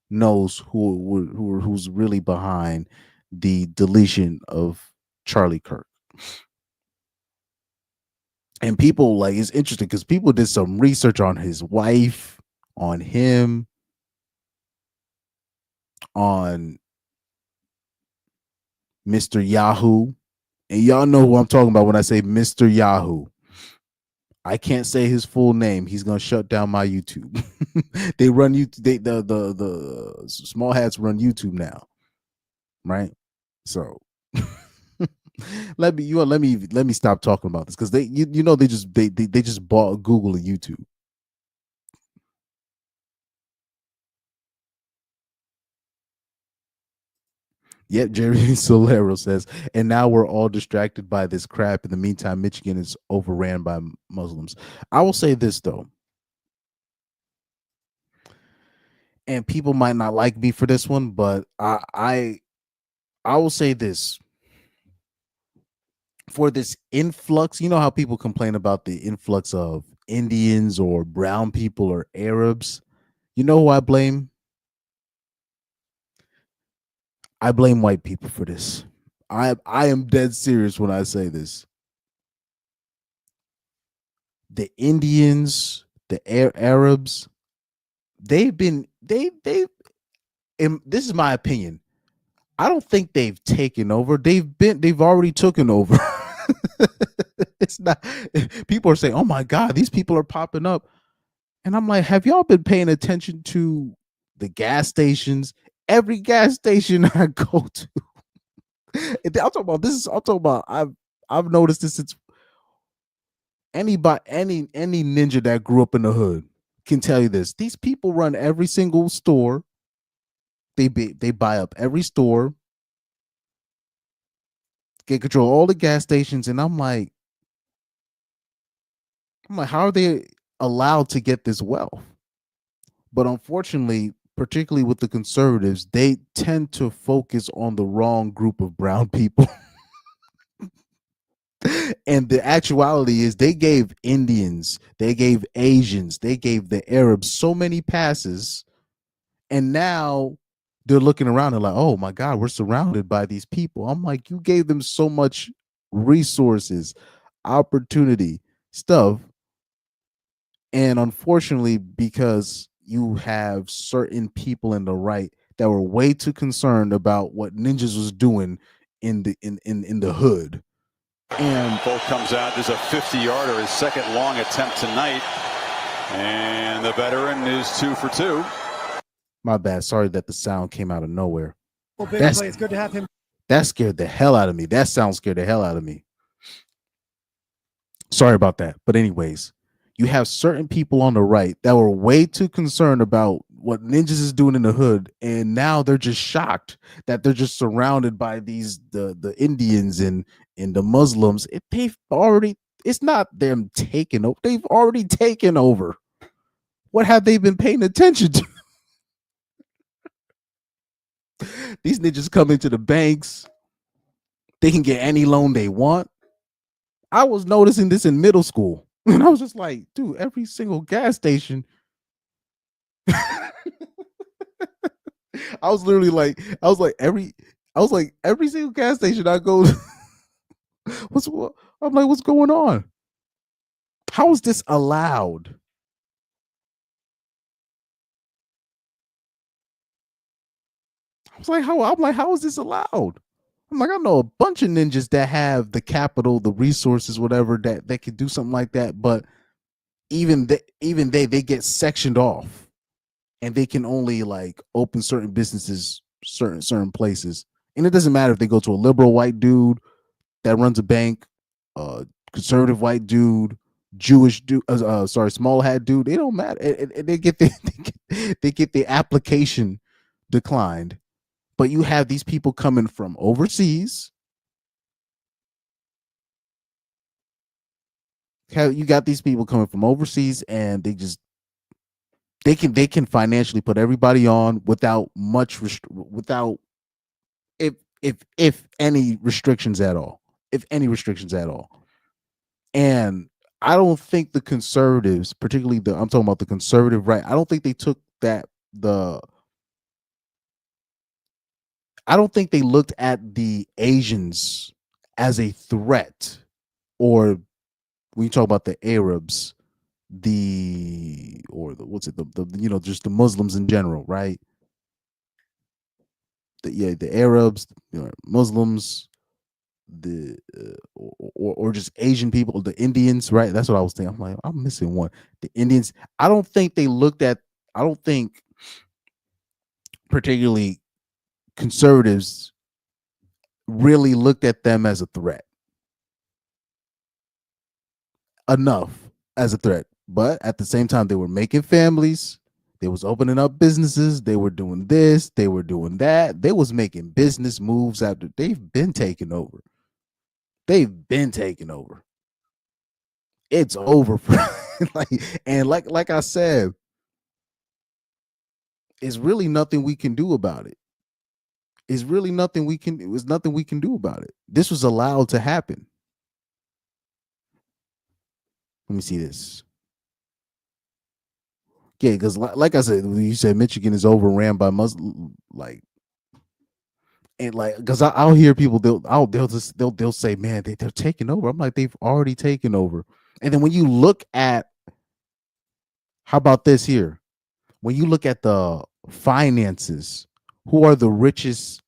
knows who's really behind the deletion of Charlie Kirk. And people, like, it's interesting because people did some research on his wife, on him, on Mr. Yahoo. And y'all know who I'm talking about when I say Mr. Yahoo. I can't say his full name. He's gonna shut down my YouTube. They run YouTube. The small hats run YouTube now, right? So let me stop talking about this, because they they just bought Google and YouTube. Yep, Jeremy Solero says, and now we're all distracted by this crap. In the meantime, Michigan is overran by Muslims. I will say this though, and people might not like me for this one, but I will say this for this influx. You know how people complain about the influx of Indians or brown people or Arabs. You know who I blame? I blame white people for this. I am dead serious when I say this. The Indians, the Arabs, they've been they and this is my opinion. I don't think they've taken over. They've already taken over. It's not people are saying, "Oh my god, these people are popping up." And I'm like, "Have y'all been paying attention to the gas stations? Every gas station I go to." I'm talking about this is I'm talking about I've noticed this since any ninja that grew up in the hood can tell you this. These people run every single store. They buy up every store, get control of all the gas stations, and I'm like, how are they allowed to get this wealth? But unfortunately, particularly with the conservatives, they tend to focus on the wrong group of brown people. And the actuality is they gave Indians, they gave Asians, they gave the Arabs so many passes, and now they're looking around and like, oh my God, we're surrounded by these people. I'm like, you gave them so much resources, opportunity, stuff. And unfortunately, because you have certain people in the right that were way too concerned about what ninjas was doing in the hood. And Bolt comes out. There's a 50-yarder, his second long attempt tonight. And the veteran is 2 for 2. My bad. Sorry that the sound came out of nowhere. Well, big play. It's good to have him. That scared the hell out of me. That sound scared the hell out of me. Sorry about that. But anyways, you have certain people on the right that were way too concerned about what ninjas is doing in the hood, and now they're just shocked that they're just surrounded by the Indians and the Muslims. It's not them taking over. They've already taken over. What have they been paying attention to? These ninjas come into the banks. They can get any loan they want. I was noticing this in middle school. And I was just like, dude, every single gas station. I was like, every single gas station I go to, I'm like, what's going on? How is this allowed? How is this allowed? I'm like, I know a bunch of ninjas that have the capital, the resources, whatever, that could do something like that, but even they get sectioned off, and they can only like open certain businesses, certain places, and it doesn't matter if they go to a liberal white dude that runs a bank, conservative white dude, Jewish dude, small hat dude. It don't matter, and they get the application declined. But you have these people coming from overseas. You got these people coming from overseas, and they can financially put everybody on without without if any restrictions at all, And I don't think the conservatives, particularly I'm talking about the conservative right, I don't think they took I don't think they looked at the Asians as a threat, or when you talk about the Arabs, what's it, just the Muslims in general, right? The Arabs, Muslims, or just Asian people, the Indians, right? That's what I was thinking. I'm like, I'm missing one. The Indians. I don't think particularly conservatives really looked at them as a threat enough as a threat. But at the same time, they were making families. They was opening up businesses. They were doing this. They were doing that. They was making business moves after they've been taken over. They've been taken over. It's over for like I said, it's really nothing we can do about it. It's really nothing we can. It was nothing we can do about it. This was allowed to happen. Let me see this. Yeah, because like I said, you said Michigan is overran by Muslim, like, and like, because I'll hear people they'll say, man, they're taking over. I'm like, they've already taken over. And then when you look at, how about this here? When you look at the finances, who are the richest?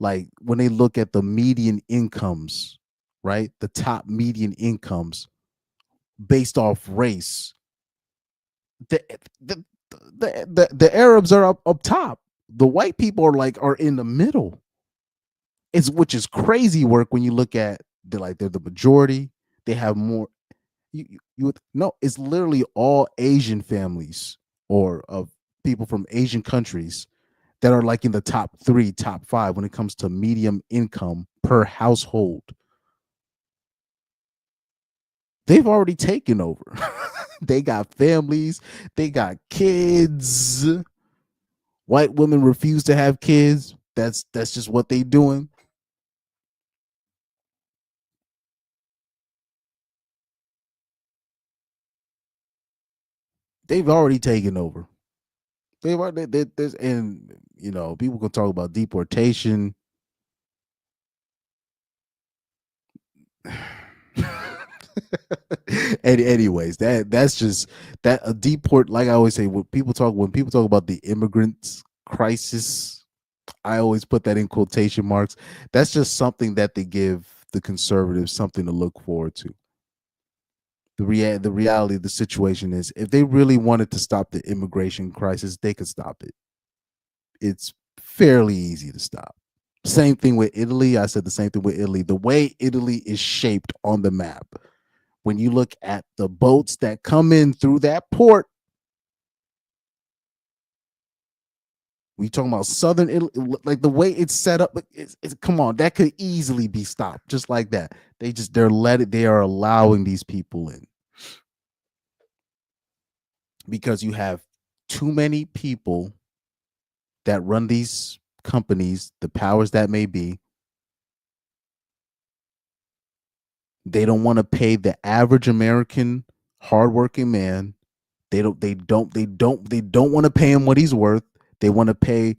Like when they look at the median incomes, right? The top median incomes based off race, the the the Arabs are up top. The white people are in the middle. It's which is crazy work when you look at they're the majority. They have more. You would no. It's literally all Asian families or of people from Asian countries that are like in the top 3, top 5 when it comes to medium income per household. They've already taken over. They got families. They got kids. White women refuse to have kids. That's just what they doing. They've already taken over. They've already there's and people can talk about deportation. And anyways, that's just that a deport. Like I always say, when people talk about the immigrants crisis, I always put that in quotation marks. That's just something that they give the conservatives something to look forward to. The reality of the situation is, if they really wanted to stop the immigration crisis, they could stop it. It's fairly easy to stop. Same thing with Italy. I said the same thing with Italy. The way Italy is shaped on the map, when you look at the boats that come in through that port, we talking about southern Italy, like the way it's set up. Come on, that could easily be stopped just like that. They are allowing these people in because you have too many people that run these companies, the powers that may be. They don't want to pay the average American hardworking man. They don't want to pay him what he's worth. They want to pay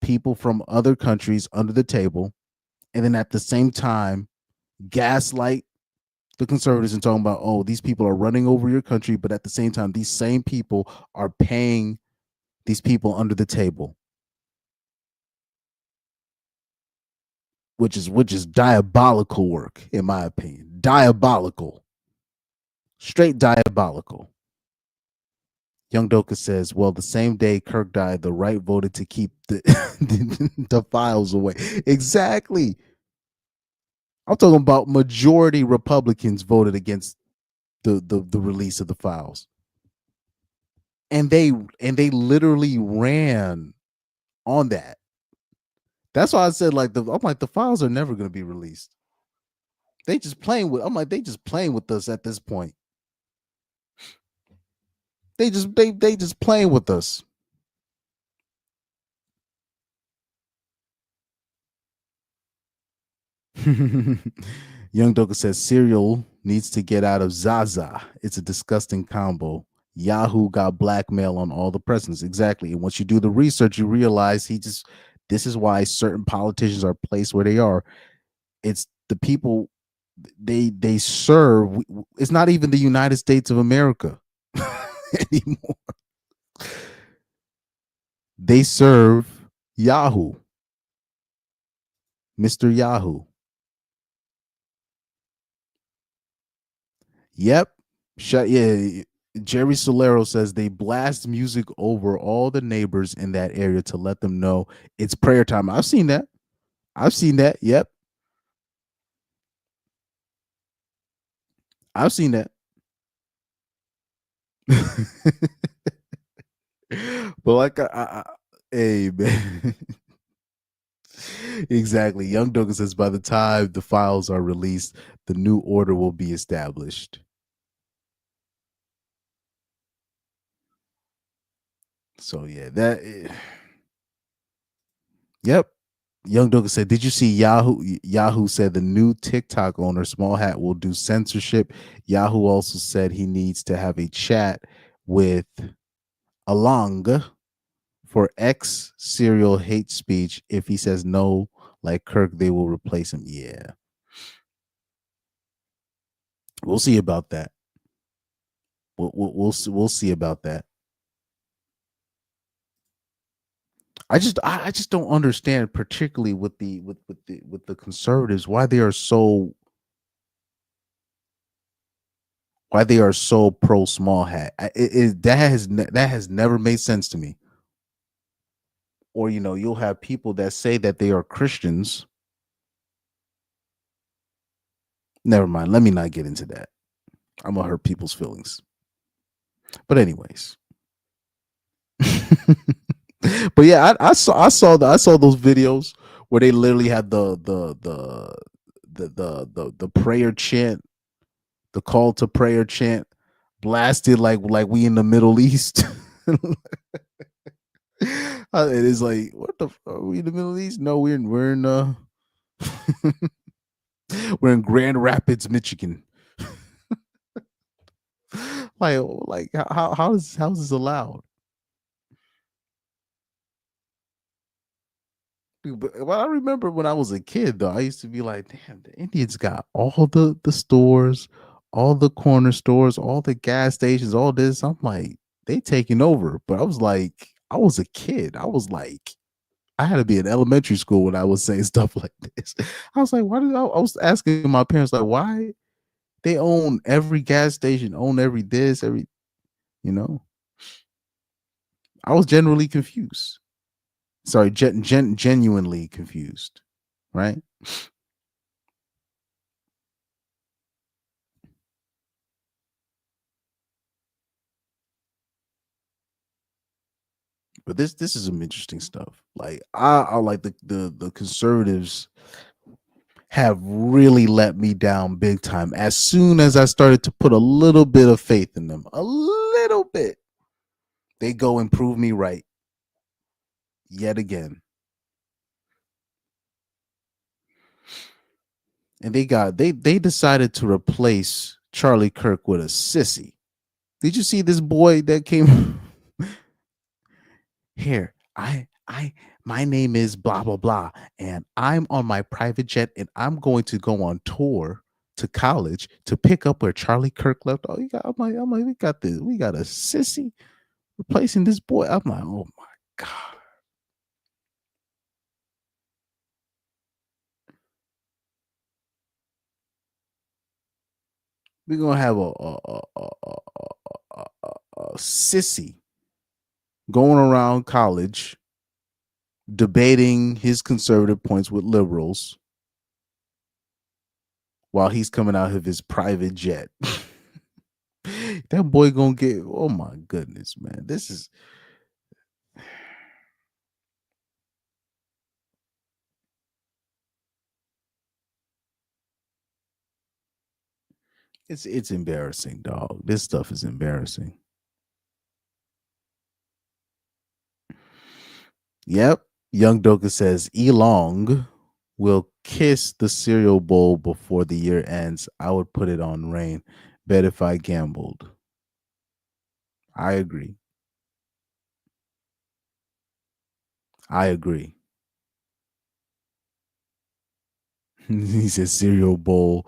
people from other countries under the table, and then at the same time gaslight the conservatives and talking about, oh, these people are running over your country, but at the same time these same people are paying these people under the table, which is diabolical work, in my opinion. Diabolical. Straight diabolical. Young Doka says, well, the same day Kirk died, the right voted to keep the files away. Exactly. I'm talking about majority Republicans voted against the release of the files. And they literally ran on that. That's why I said I'm like, the files are never going to be released. They just playing with they just playing with us at this point. They just playing with us. Young Doka says Serial needs to get out of Zaza. It's a disgusting combo. Yahoo got blackmail on all the presidents. Exactly. And once you do the research, you realize this is why certain politicians are placed where they are. It's the people they serve. It's not even the United States of America anymore. They serve Yahoo, Mr. Yahoo. Yep. Yeah. Jerry Solero says they blast music over all the neighbors in that area to let them know it's prayer time. I've seen that. I've seen that. Yep. I've seen that. But like, hey man, exactly. Young Douglas says by the time the files are released, the new order will be established. So yeah, yep. Young Douglas said, "Did you see Yahoo? Yahoo said the new TikTok owner, Small Hat, will do censorship. Yahoo also said he needs to have a chat with Along for X serial hate speech. If he says no, like Kirk, they will replace him. Yeah, we'll see about that. We'll see about that. I just don't understand, particularly with the conservatives, why they are so pro small hat. That has never made sense to me. Or you'll have people that say that they are Christians. Never mind. Let me not get into that. I'm gonna hurt people's feelings. But anyways, but yeah, I saw those videos where they literally had the prayer chant, the call to prayer chant, blasted like we in the Middle East. It is like, what are we in the Middle East? No, we're in we're in Grand Rapids, Michigan. like how is this allowed? But I remember when I was a kid, though, I used to be like, damn, the Indians got all the stores, all the corner stores, all the gas stations, all this. I'm like, they taking over. But I was like, I was a kid. I was like, I had to be in elementary school when I was saying stuff like this. I was like, I was asking my parents, like, why they own every gas station, own every this, you know? I was generally confused. Sorry, genuinely confused, right? But this is some interesting stuff. Like I like the conservatives have really let me down big time. As soon as I started to put a little bit of faith in them, a little bit, they go and prove me right yet again. And they decided to replace Charlie Kirk with a sissy. Did you see this boy that came here? I my name is blah blah blah, and I'm on my private jet, and I'm going to go on tour to college to pick up where Charlie Kirk left. Oh, I'm like, we got a sissy replacing this boy. I'm like, oh my god. We're gonna have a sissy going around college debating his conservative points with liberals while he's coming out of his private jet. That boy gonna get, oh my goodness, man. This is it's embarrassing, dog. This stuff is embarrassing. Yep. Young Doka says Elong will kiss the cereal bowl before the year ends. I would put it on rain. Bet if I gambled. I agree. I agree. He said cereal bowl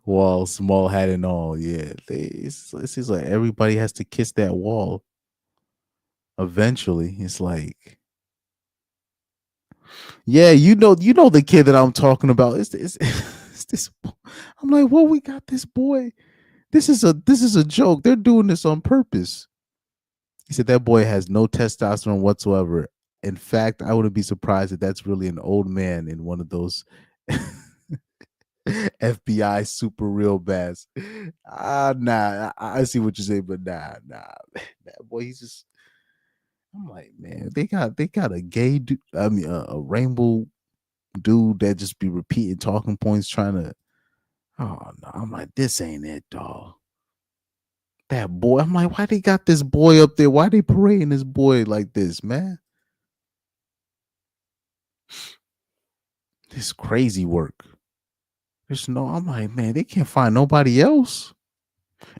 wall, small hat and all. Yeah. It seems like everybody has to kiss that wall. Eventually. It's like, yeah, you know the kid that I'm talking about. It's this. I'm like, well, we got this boy. This is a joke. They're doing this on purpose. He said that boy has no testosterone whatsoever. In fact, I wouldn't be surprised if that's really an old man in one of those FBI super real bass. Nah, I see what you say, but nah, that boy, he's just I'm like, man, they got a gay dude, I mean, a rainbow dude that just be repeating talking points, trying to. Oh no, I'm like, this ain't it, dog. That boy, I'm like, why they got this boy up there? Why they parading this boy like this, man? This crazy work. There's no. I'm like, man, they can't find nobody else.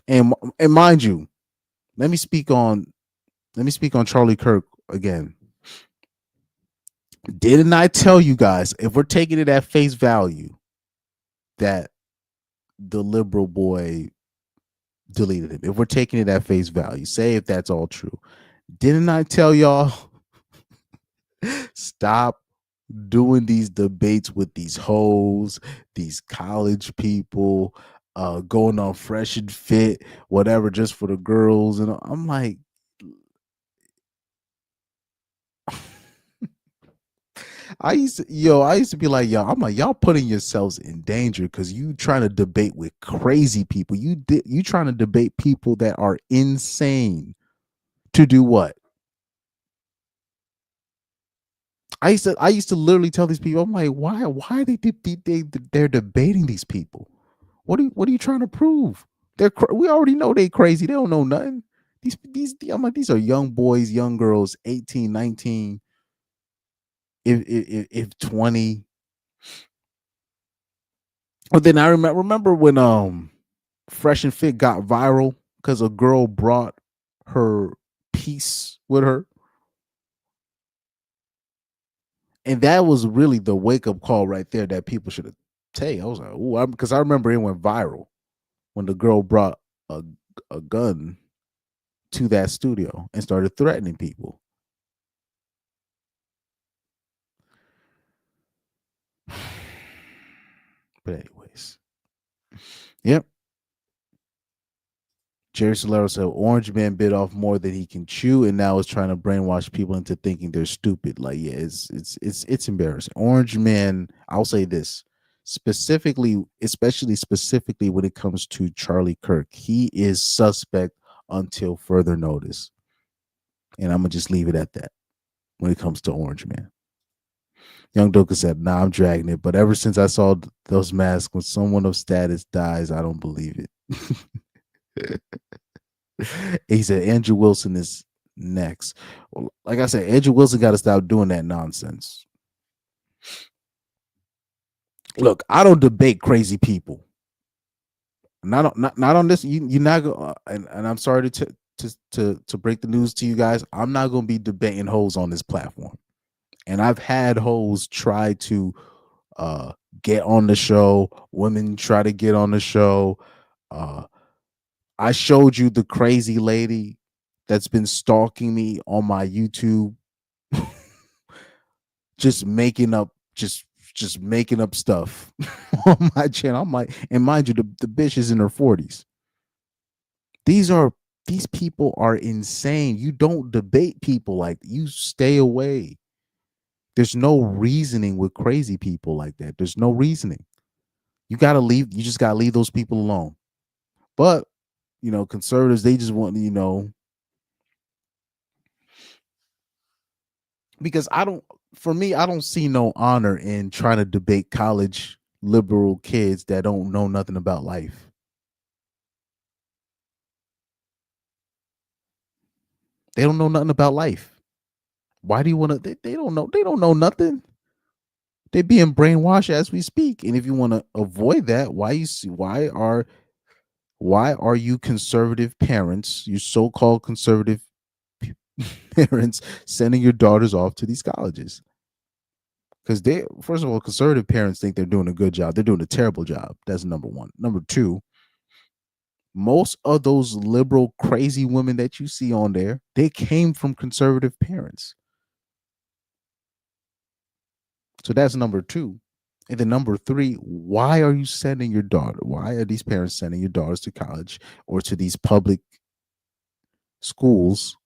And mind you, let me speak on Charlie Kirk again. Didn't I tell you guys, if we're taking it at face value, that the liberal boy deleted him? If we're taking it at face value, say if that's all true, didn't I tell y'all stop doing these debates with these hoes, these college people, going on Fresh and Fit, whatever, just for the girls? And I'm like, I used to be like, yo, I'm like, y'all putting yourselves in danger because you trying to debate with crazy people. You trying to debate people that are insane to do what? I used to literally tell these people, I'm like, why they're debating these people? What are you trying to prove? We already know they crazy. They don't know nothing. I'm like, these are young boys, young girls, 18, 19, if 20. But then I remember when Fresh and Fit got viral because a girl brought her piece with her. And that was really the wake up call right there that people should have taken. I was like, oh, because I remember it went viral when the girl brought a gun to that studio and started threatening people. But anyways, yep. Jerry Solero said Orange Man bit off more than he can chew, and now is trying to brainwash people into thinking they're stupid. Like, yeah, it's embarrassing. Orange Man, I'll say this especially specifically when it comes to Charlie Kirk, he is suspect until further notice, and I'm gonna just leave it at that when it comes to Orange Man. Young Doka said, "Nah, I'm dragging it, but ever since I saw those masks, when someone of status dies, I don't believe it." He said Andrew Wilson is next. Well, like I said, Andrew Wilson got to stop doing that nonsense. Look, I don't debate crazy people. Not on this. You're not going. And I'm sorry to break the news to you guys. I'm not going to be debating hoes on this platform. And I've had hoes try to get on the show. Women try to get on the show. I showed you the crazy lady that's been stalking me on my YouTube, just making up just making up stuff on my channel. I'm like, and mind you, the bitch is in her 40s. These people are insane. You don't debate people like that. You stay away. There's no reasoning with crazy people like that. There's no reasoning. You gotta leave. You just gotta leave those people alone. But conservatives, they just want because for me, I don't see no honor in trying to debate college liberal kids that don't know nothing about life. They don't know nothing about life. Why do you want to? They don't know. They don't know nothing. They're being brainwashed as we speak. And if you want to avoid that, why are you conservative parents, you so-called conservative parents, sending your daughters off to these colleges? Because first of all, conservative parents think they're doing a good job. They're doing a terrible job. That's number one. Number two, most of those liberal crazy women that you see on there, they came from conservative parents. So that's number two. And then number three, why are you sending your daughter? Why are these parents sending your daughters to college or to these public schools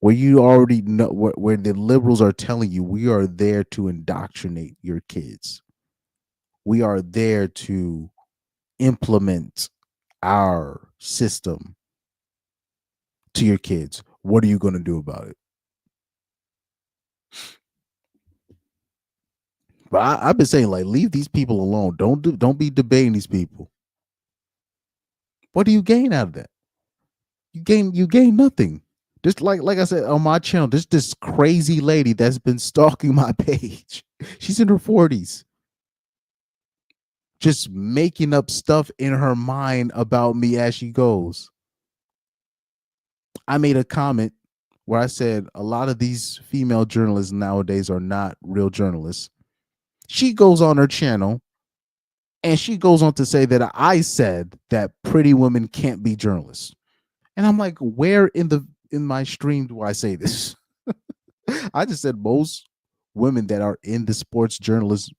where you already know where the liberals are telling you we are there to indoctrinate your kids? We are there to implement our system to your kids. What are you going to do about it? But I've been saying, like, leave these people alone. Don't be debating these people. What do you gain out of that? You gain nothing. Just like I said on my channel, there's this crazy lady that's been stalking my page. She's in her 40s, just making up stuff in her mind about me as she goes. I made a comment where I said a lot of these female journalists nowadays are not real journalists. She goes on her channel and she goes on to say that I said that pretty women can't be journalists. And I'm like, where in my stream do I say this? I just said most women that are in the sports journalist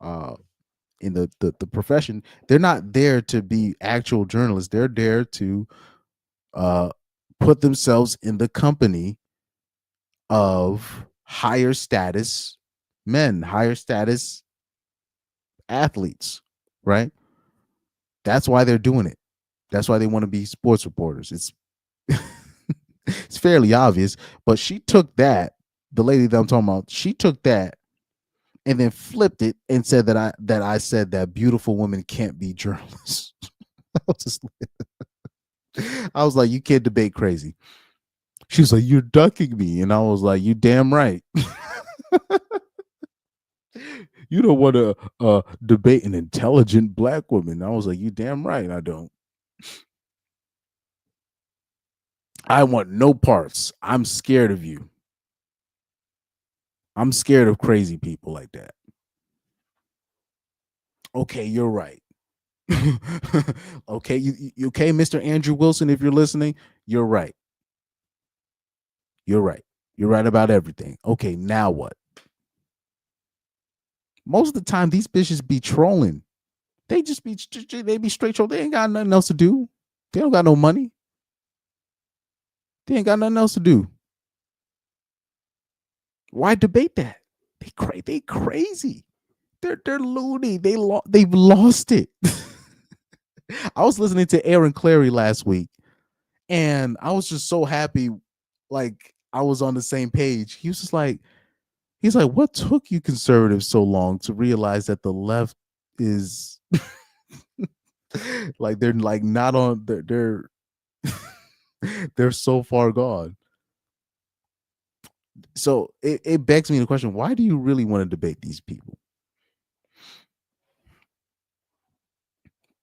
in the profession, they're not there to be actual journalists. They're there to uh put themselves in the company of higher status men, higher status athletes, right? That's why they're doing it. That's why they want to be sports reporters. It's it's fairly obvious, but she took that, the lady that I'm talking about, she took that and then flipped it and said that I said that beautiful women can't be journalists. I was like, you can't debate crazy. She was like, you're ducking me. And I was like, you damn right. You don't want to debate an intelligent black woman. I was like, you damn right I don't. I want no parts. I'm scared of you. I'm scared of crazy people like that. Okay, you're right. Okay, you okay, Mr. Andrew Wilson, if you're listening, you're right. You're right. You're right about everything. Okay, now what? Most of the time, these bitches be trolling. They be straight trolling. They ain't got nothing else to do. They don't got no money. They ain't got nothing else to do. Why debate that? They crazy. They're loony. They've lost it. I was listening to Aaron Clary last week, and I was just so happy, like I was on the same page. He's like, what took you conservatives so long to realize that the left is like they're like not on they're they're so far gone. So it begs me the question, why do you really want to debate these people?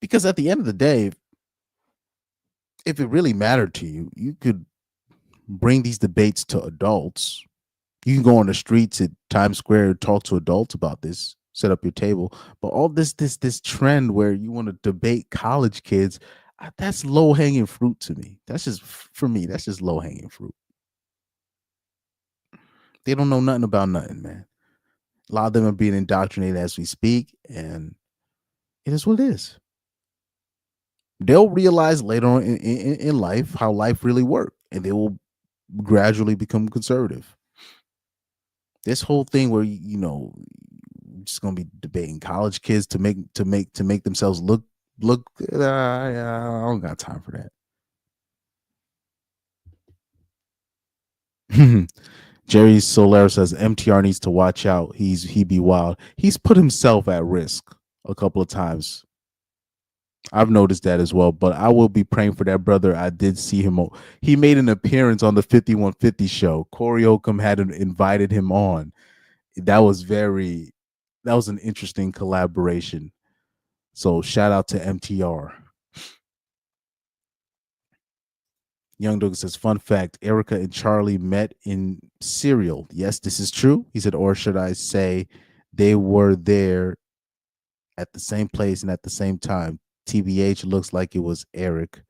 Because at the end of the day, if it really mattered to you, you could bring these debates to adults. You can go on the streets at Times Square, talk to adults about this, set up your table. But all this trend where you want to debate college kids, that's low hanging fruit to me. That's just, for me, that's just low hanging fruit. They don't know nothing about nothing, man. A lot of them are being indoctrinated as we speak, and it is what it is. They'll realize later on in life how life really worked, and they will gradually become conservative. This whole thing where just gonna be debating college kids to make themselves look good. I don't got time for that. Jerry Soler says MTR needs to watch out. He be wild. He's put himself at risk a couple of times. I've noticed that as well, but I will be praying for that brother. I did see him. He made an appearance on the 5150 show. Corey Oakham had invited him on. That was an interesting collaboration. So shout out to MTR. Young Doug says, fun fact, Erica and Charlie met in Serial. Yes, this is true. He said, or should I say they were there at the same place and at the same time. TBH looks like it was Erica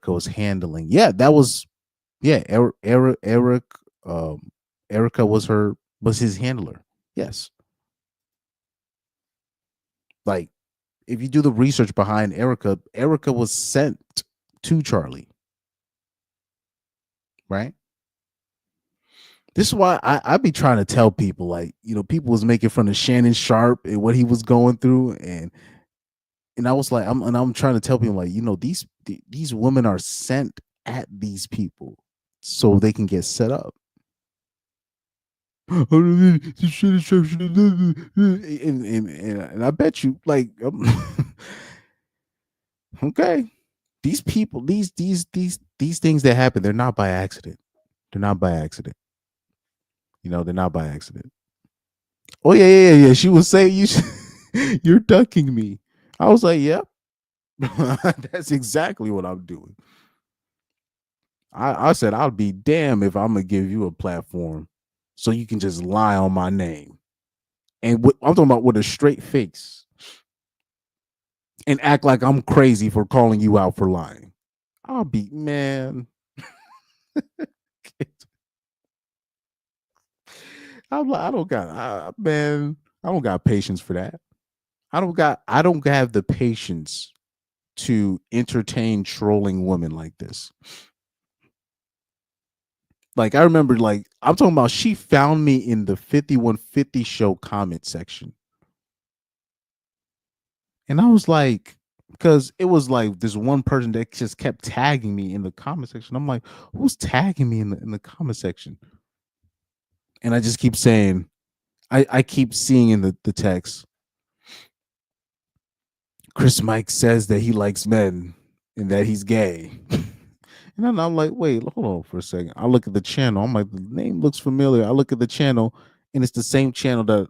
was handling. Yeah, that was Eric Erica was his handler. Yes. Like, if you do the research behind Erica was sent to Charlie. Right? This is why I be trying to tell people, like, people was making fun of Shannon Sharp and what he was going through, and I was like, I'm trying to tell people, like, these women are sent at these people so they can get set up. And I bet you, like, okay, these people, these things that happen, they're not by accident. They're not by accident. They're not by accident. Oh yeah. She was saying you're ducking me. I was like, yep. That's exactly what I'm doing. I said I'll be damned if I'm gonna give you a platform so you can just lie on my name. And I'm talking about with a straight face and act like I'm crazy for calling you out for lying. I'll be man. I'm like, I don't got patience for that. I don't have the patience to entertain trolling women like this. Like I remember, like I'm talking about, she found me in the 5150 show comment section, and I was like, because it was like this one person that just kept tagging me in the comment section. I'm like, who's tagging me in the comment section? And I just keep saying, I keep seeing in the text, Chris Mike says that he likes men and that he's gay. And then I'm like, wait, hold on for a second. I look at the channel. I'm like, the name looks familiar. I look at the channel, and it's the same channel that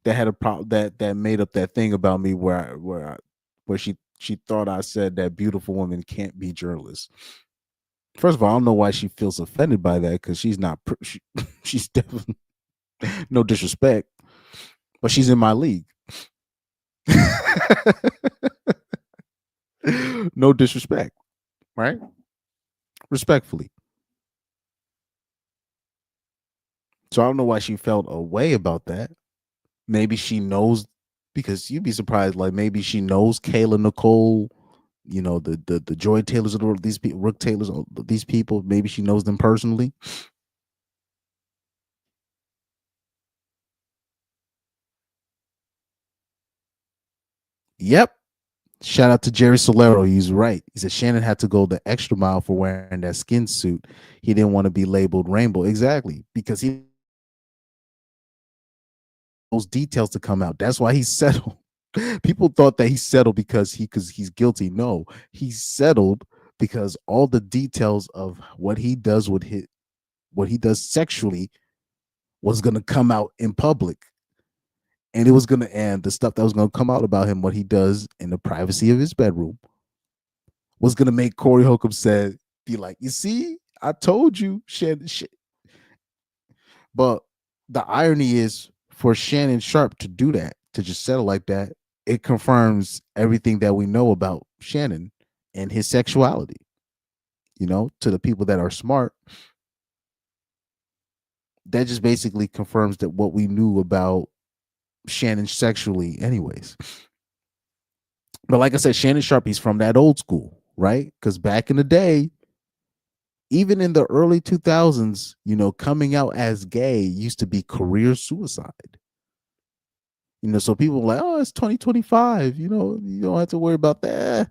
had a problem that made up that thing about me where she thought I said that beautiful women can't be journalists. First of all, I don't know why she feels offended by that, because she's not. She's definitely, no disrespect, but she's in my league. No disrespect, right? Respectfully. So I don't know why she felt a way about that. Maybe she knows, because you'd be surprised. Like maybe she knows Kayla Nicole, the Joy Taylors of the world, these people, Rook Taylors, these people. Maybe she knows them personally. Yep. Shout out to Jerry Solero. He's right. He said Shannon had to go the extra mile for wearing that skin suit. He didn't want to be labeled rainbow. Exactly. Because he those details to come out. That's why he settled. People thought that he settled because he's guilty. No, he settled because all the details of what he does what he does sexually was gonna come out in public. And it was gonna and the stuff that was gonna come out about him, what he does in the privacy of his bedroom, was gonna make Corey Holcomb said be like, you see, I told you, Shannon. But the irony is, for Shannon Sharp to do that, to just settle like that, it confirms everything that we know about Shannon and his sexuality. To the people that are smart, that just basically confirms that what we knew about Shannon sexually, anyways. But like I said, Shannon Sharp, he's from that old school, right? Because back in the day, even in the early 2000s, coming out as gay used to be career suicide. So people were like, oh, it's 2025. You don't have to worry about that.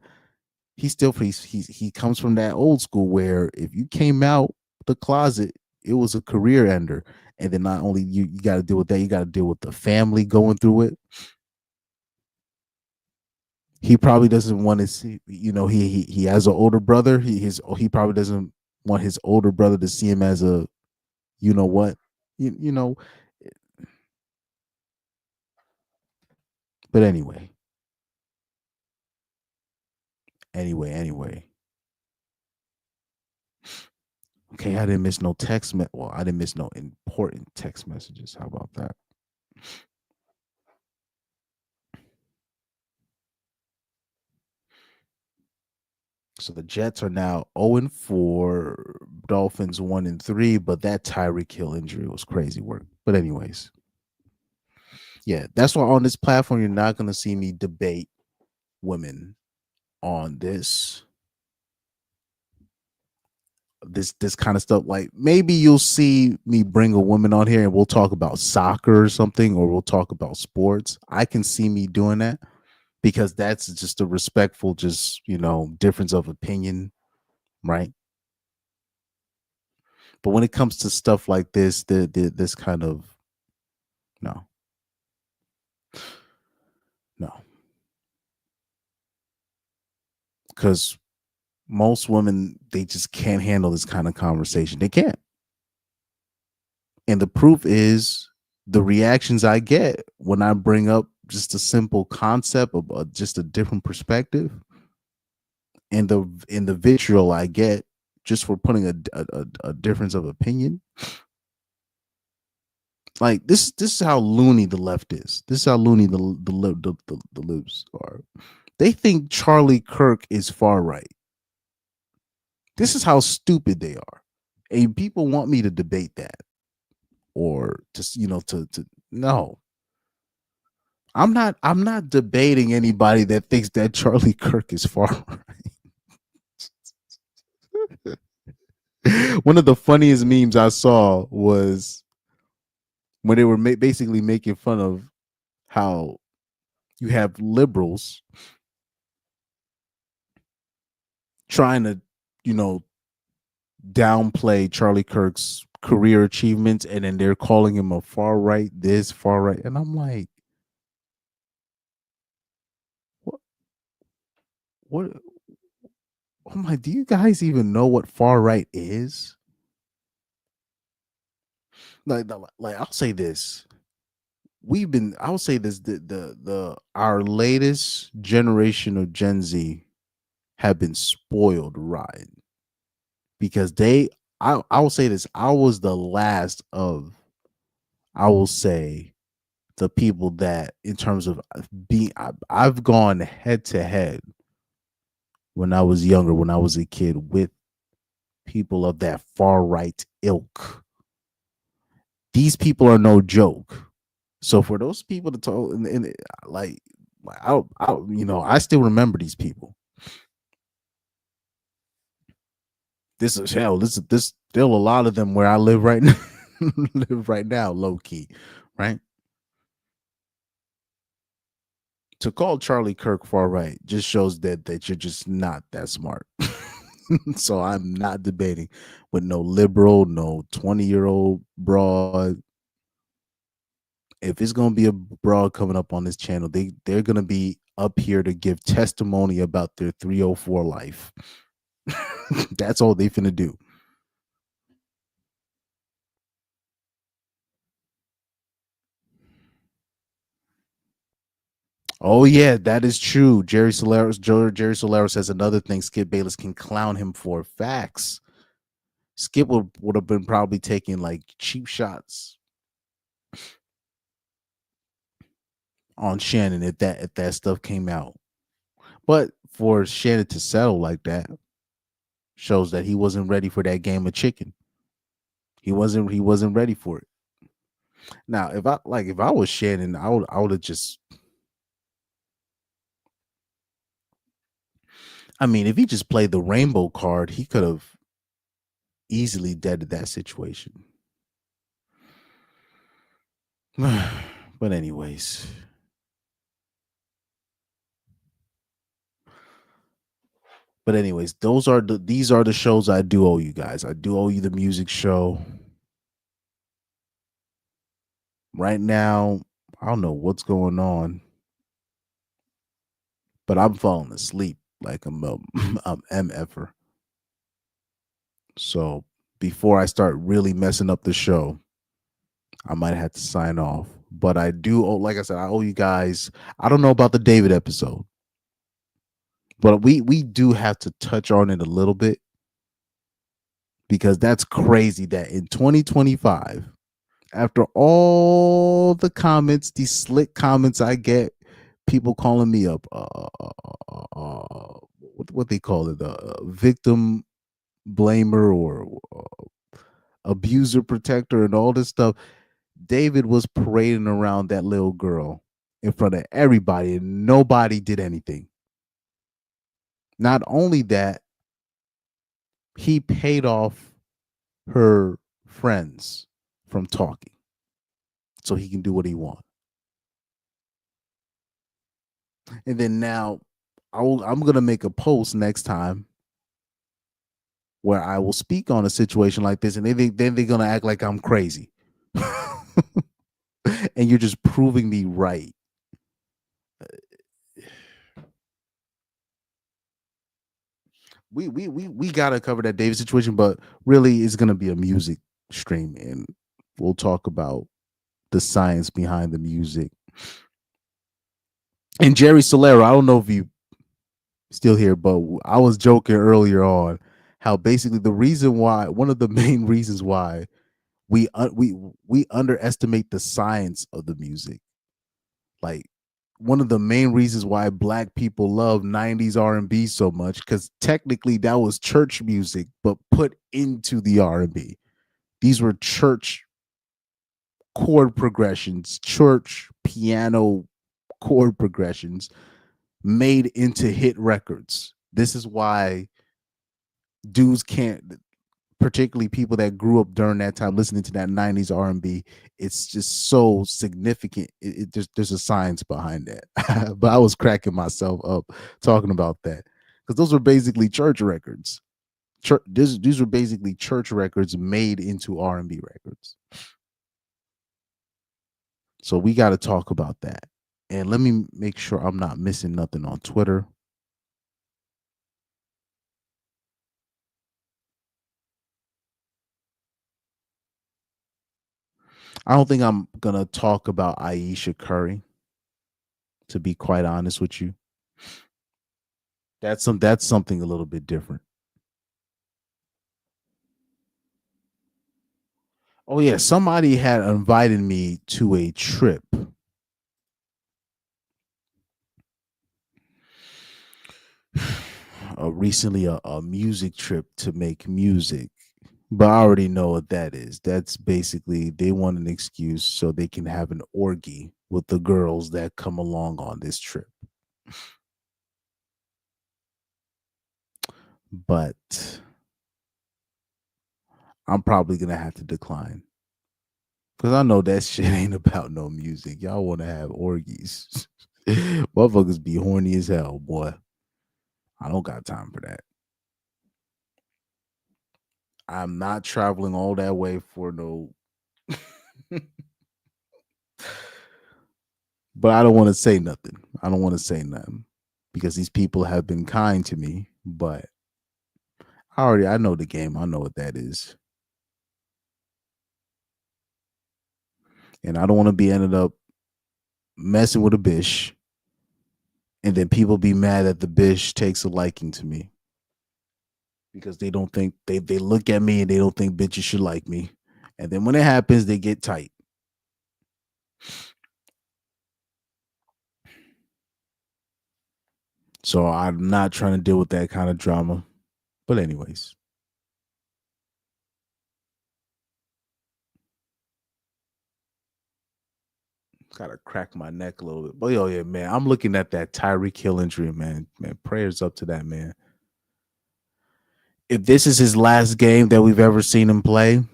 He comes from that old school where if you came out the closet, it was a career ender. And then not only you got to deal with that, you got to deal with the family going through it. He probably doesn't want to see, he has an older brother. He probably doesn't want his older brother to see him as a, you know what, you know. But anyway. Okay, I didn't miss no well, I didn't miss no important text messages. How about that? So the Jets are now 0-4, Dolphins 1-3, but that Tyreek Hill injury was crazy work. But anyways, yeah, that's why on this platform you're not going to see me debate women on this kind of stuff. Like maybe you'll see me bring a woman on here and we'll talk about soccer or something, or we'll talk about sports. I can see me doing that because that's just a respectful, just difference of opinion, right? But when it comes to stuff like this, this kind of no, no, because most women they just can't handle this kind of conversation. They can't, and the proof is the reactions I get when I bring up just a simple concept of just a different perspective, and the vitriol I get just for putting a difference of opinion. Like this is how loony the left is. This is how loony the libs are. They think Charlie Kirk is far right. This is how stupid they are. And people want me to debate that or to no. I'm not debating anybody that thinks that Charlie Kirk is far right. One of the funniest memes I saw was when they were basically making fun of how you have liberals trying to, you know, downplay Charlie Kirk's career achievements, and then they're calling him a far right this, far right, and I'm like, what? What? I'm like, do you guys even know what far right is? Like I'll say this. I'll say this, the our latest generation of Gen Z have been spoiled rotten because I will say this, I was the last of, I will say, the people that in terms of I've gone head to head when I was younger, when I was a kid, with people of that far right ilk. These people are no joke. So for those people to talk, and like I still remember these people. This is hell. This still a lot of them where I live right now, live right now, low key, right? To call Charlie Kirk far right just shows that you're just not that smart. So I'm not debating with no liberal, no 20-year-old broad. If it's gonna be a broad coming up on this channel, they're gonna be up here to give testimony about their 304 life. That's all they finna do. Oh yeah, that is true. Jerry Solaris says another thing Skip Bayless can clown him for. Facts. Skip would have been probably taking like cheap shots on Shannon if that stuff came out. But for Shannon to settle like that shows that he wasn't ready for that game of chicken. He wasn't ready for it. Now, if I was Shannon, I would have just, I mean, if he just played the rainbow card, he could have easily deaded that situation. But anyways, these are the shows I do owe you guys. I do owe you the music show. Right now, I don't know what's going on, but I'm falling asleep like I'm MFer. So before I start really messing up the show, I might have to sign off. But I do owe, like I said, I owe you guys. I don't know about the David episode, but we do have to touch on it a little bit because that's crazy that in 2025, after all the comments, these slick comments I get, people calling me up, what they call it, victim blamer or abuser protector and all this stuff. David was parading around that little girl in front of everybody and nobody did anything. Not only that, he paid off her friends from talking so he can do what he wants. And then now I'm going to make a post next time where I will speak on a situation like this, and then they're gonna act like I'm crazy, and you're just proving me right. We gotta cover that David situation, but really, it's gonna be a music stream, and we'll talk about the science behind the music. And Jerry Solero, I don't know if you still here, but I was joking earlier on how basically the reason why, one of the main reasons why we underestimate the science of the music. Like one of the main reasons why black people love 90s R&B so much, because technically that was church music but put into the R&B. These were church chord progressions, church piano chord progressions made into hit records. This is why dudes can't, particularly people that grew up during that time listening to that 90s R&B, it's just so significant. There's a science behind that. But I was cracking myself up talking about that because those were basically church records. These were basically church records made into R&B records. So we got to talk about that. And let me make sure I'm not missing nothing on Twitter. I don't think I'm gonna talk about Aisha Curry, to be quite honest with you. That's something a little bit different. Oh yeah, somebody had invited me to a trip. Recently a music trip to make music. But I already know what that is. That's basically they want an excuse so they can have an orgy with the girls that come along on this trip. But I'm probably gonna have to decline. Cause I know that shit ain't about no music. Y'all want to have orgies. Motherfuckers be horny as hell, boy. I don't got time for that. I'm not traveling all that way for no. But I don't want to say nothing. I don't want to say nothing because these people have been kind to me. But I know the game. I know what that is, and I don't want to be ended up messing with a bitch, and then people be mad that the bitch takes a liking to me because they don't think they look at me and they don't think bitches should like me, and then when it happens, they get tight. So I'm not trying to deal with that kind of drama. But anyways, gotta crack my neck a little bit. But yo, yeah, man, I'm looking at that Tyreek Hill injury, man. Man, prayers up to that man. If this is his last game that we've ever seen him play,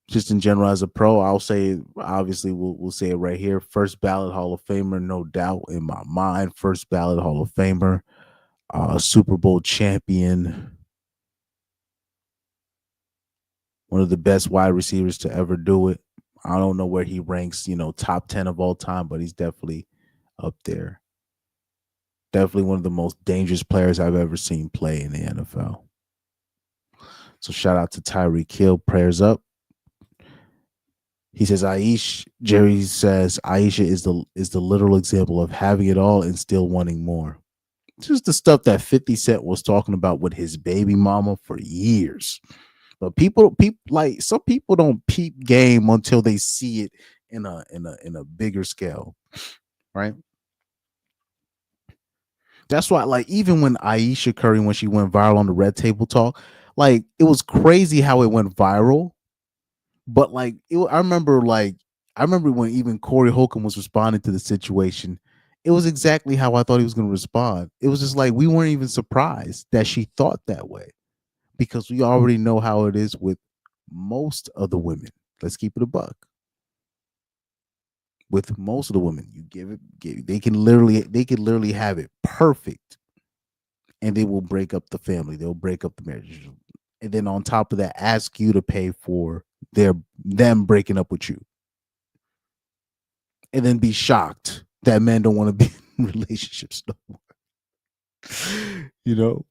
just in general as a pro, I'll say obviously we'll say it right here. First ballot Hall of Famer, no doubt in my mind. First ballot Hall of Famer, Super Bowl champion, one of the best wide receivers to ever do it. I don't know where he ranks, top 10 of all time, but he's definitely up there. Definitely one of the most dangerous players I've ever seen play in the NFL. So shout out to Tyreek Hill. Prayers up. He says Jerry says Aisha is the literal example of having it all and still wanting more. Just the stuff that 50 Cent was talking about with his baby mama for years. But people like some people don't peep game until they see it in a bigger scale, right? That's why, like, even when Aisha Curry, when she went viral on the Red Table Talk, like, it was crazy how it went viral. But I remember when even Corey Holcomb was responding to the situation. It was exactly how I thought he was going to respond. It was just like we weren't even surprised that she thought that way because we already know how it is with most of the women. Let's keep it a buck. With most of the women, you they can literally have it perfect, and they will break up the family. They'll break up the marriage. and then on top of that, ask you to pay for them breaking up with you, and then be shocked that men don't want to be in relationships no more. You know,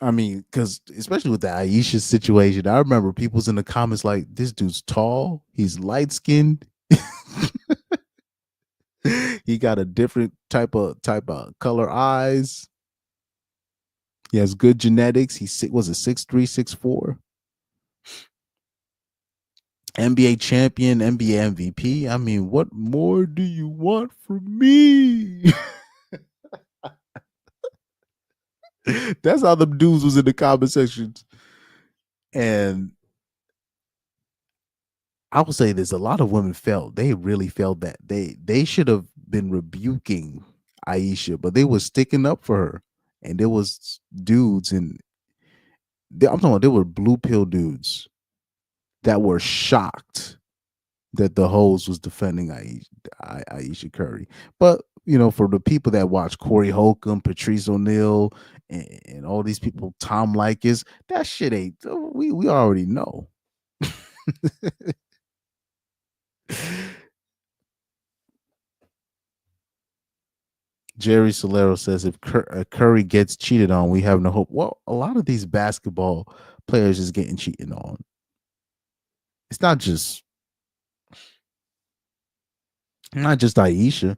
I mean, because especially with the Aisha situation, I remember people's in the comments like, "This dude's tall, he's light skinned, he got a different type of color eyes, he has good genetics. Was it 6'3", 6'4"? NBA champion, NBA MVP. I mean, what more do you want from me?" That's how the dudes was in the comment sections. And I will say this: a lot of women really felt that they should have been rebuking Aisha, but they was sticking up for her. And there was dudes, and I'm talking about, there were blue pill dudes that were shocked that the hoes was defending Aisha Curry. But for the people that watch Corey Holcomb, Patrice O'Neal, and all these people, Tom Likas, that shit ain't. We already know. Jerry Solero says, if Curry gets cheated on, we have no hope. Well, a lot of these basketball players is getting cheated on. It's not just Aisha.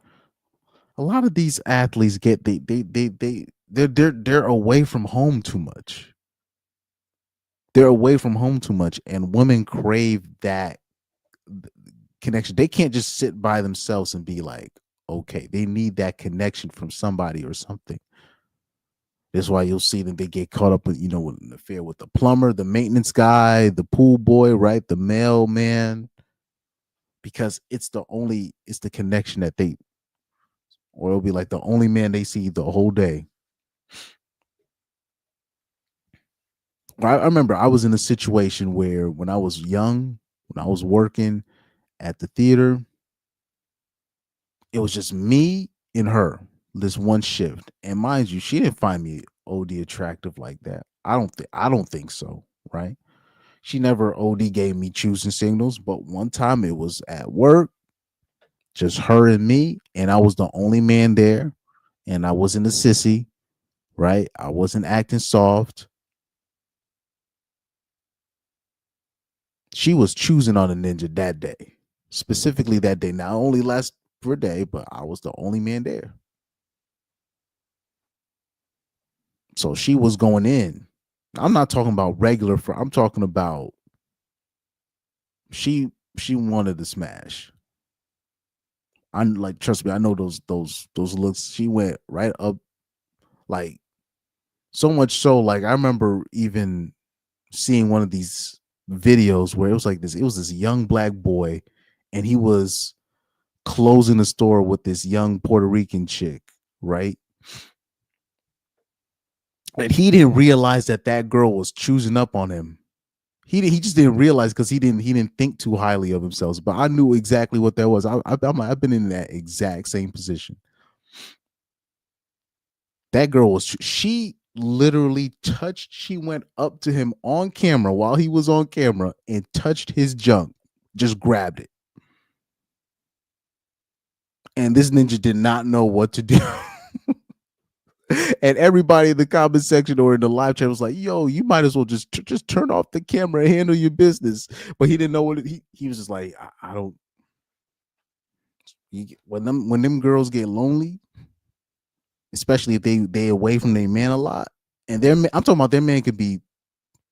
A lot of these athletes get they're away from home too much. They're away from home too much, and women crave that connection. They can't just sit by themselves and be like, okay. They need that connection from somebody or something. That's why you'll see them. They get caught up with, with an affair with the plumber, the maintenance guy, the pool boy, right? The mailman, because it's the connection that or it'll be like the only man they see the whole day. I remember I was in a situation where when I was young, when I was working at the theater, it was just me and her this one shift. And mind you, she didn't find me OD attractive like that. I don't think so, right? She never OD gave me choosing signals, but one time it was at work, just her and me, and I was the only man there, and I wasn't a sissy, right? I wasn't acting soft. She was choosing on a ninja that day, specifically that day. Not only last for a day, but I was the only man there. So she was going in. I'm not talking about regular I'm talking about she wanted to smash. I'm like, trust me, I know those looks. She went right up, like, so much so, like, I remember even seeing one of these videos where it was this young black boy, and he was closing the store with this young Puerto Rican chick, right? And he didn't realize that girl was choosing up on him. He just didn't realize, because he didn't think too highly of himself. But I knew exactly what that was. I've been in that exact same position. That girl she literally touched. She went up to him on camera while he was on camera and touched his junk, just grabbed it. And this ninja did not know what to do. And everybody in the comment section or in the live chat was like, "Yo, you might as well just turn off the camera and handle your business." But he didn't know what he was just like, I don't. When them girls get lonely, especially if they away from their man a lot, and I'm talking about their man could be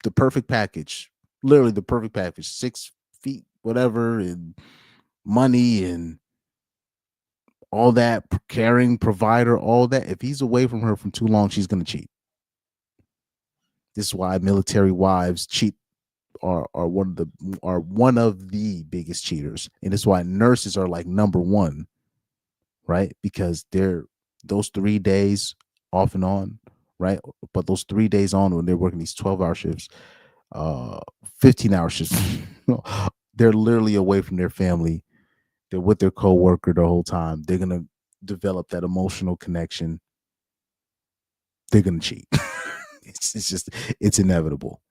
the perfect package, literally the perfect package, 6 feet, whatever, and money and all that, caring, provider, all that. If he's away from her for too long, she's gonna cheat. This is why military wives cheat, are one of the biggest cheaters, and it's why nurses are like number one, right? Because they're those 3 days off and on, right? But those 3 days on, when they're working these 12-hour shifts, 15-hour shifts, they're literally away from their family. They're with their coworker the whole time. They're gonna develop that emotional connection. they're gonna cheat. It's just it's inevitable.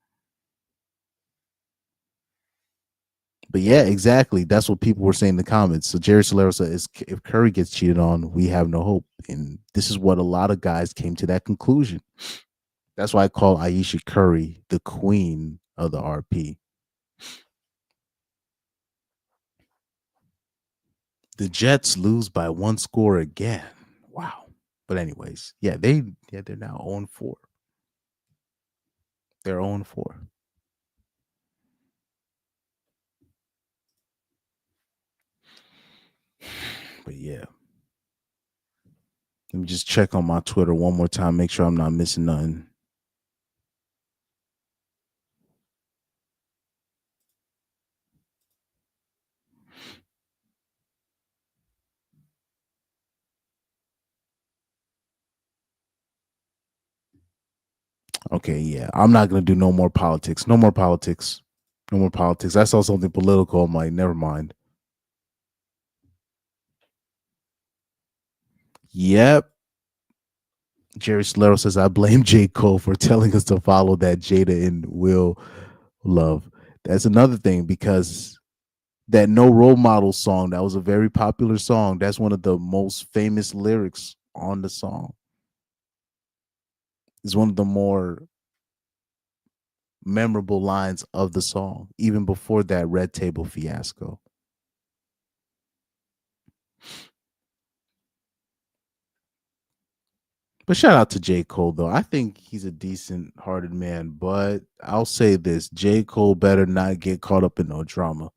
But yeah, exactly. That's what people were saying in the comments. So Jerry Solero said, if Curry gets cheated on, we have no hope. And this is what a lot of guys came to that conclusion. That's why I call Ayesha Curry the queen of the RP. The Jets lose by one score again. Wow. But anyways, they're now 0-4. They're 0-4. But yeah. Let me just check on my Twitter one more time, make sure I'm not missing nothing. Okay, yeah. I'm not gonna do no more politics. No more politics. No more politics. I saw something political. I'm like, never mind. Yep. Jerry Solero says, I blame J. Cole for telling us to follow that Jada and Will love. That's another thing because that No Role Model song, that was a very popular song. That's one of the most famous lyrics on the song. It's one of the more memorable lines of the song, even before that Red Table fiasco. But shout out to J. Cole, though. I think he's a decent hearted man, but I'll say this J. Cole better not get caught up in no drama.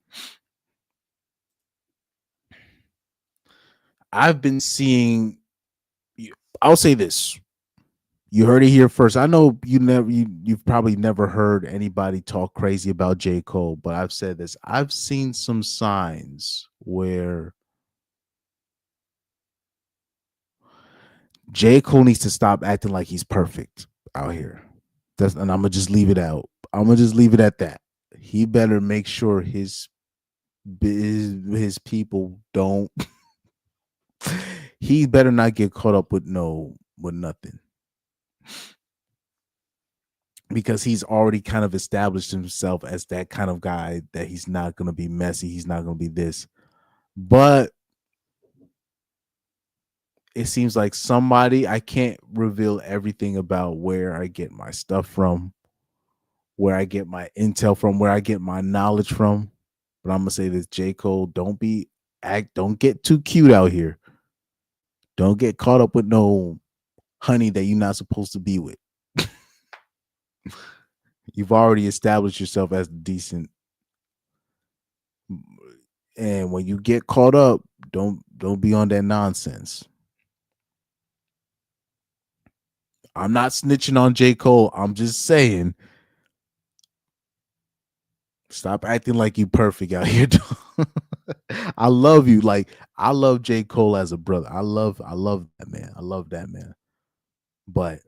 I've been seeing, I'll say this. You heard it here first. I know you've probably never heard anybody talk crazy about J. Cole, but I've said this. I've seen some signs where J. Cole needs to stop acting like he's perfect out here. And I'm gonna just leave it out. I'm gonna just leave it at that. He better make sure his people don't. He better not get caught up with nothing, because he's already kind of established himself as that kind of guy that he's not gonna be messy. He's not gonna be this, but it seems like somebody, I can't reveal everything about where I get my stuff from, where I get my intel from, where I get my knowledge from. But I'm gonna say this, J. Cole, don't get too cute out here. Don't get caught up with no honey that you're not supposed to be with. You've already established yourself as decent. And when you get caught up, don't be on that nonsense. I'm not snitching on J. Cole. I'm just saying, stop acting like you perfect out here. I love you. Like, I love J. Cole as a brother. I love that man. I love that man. But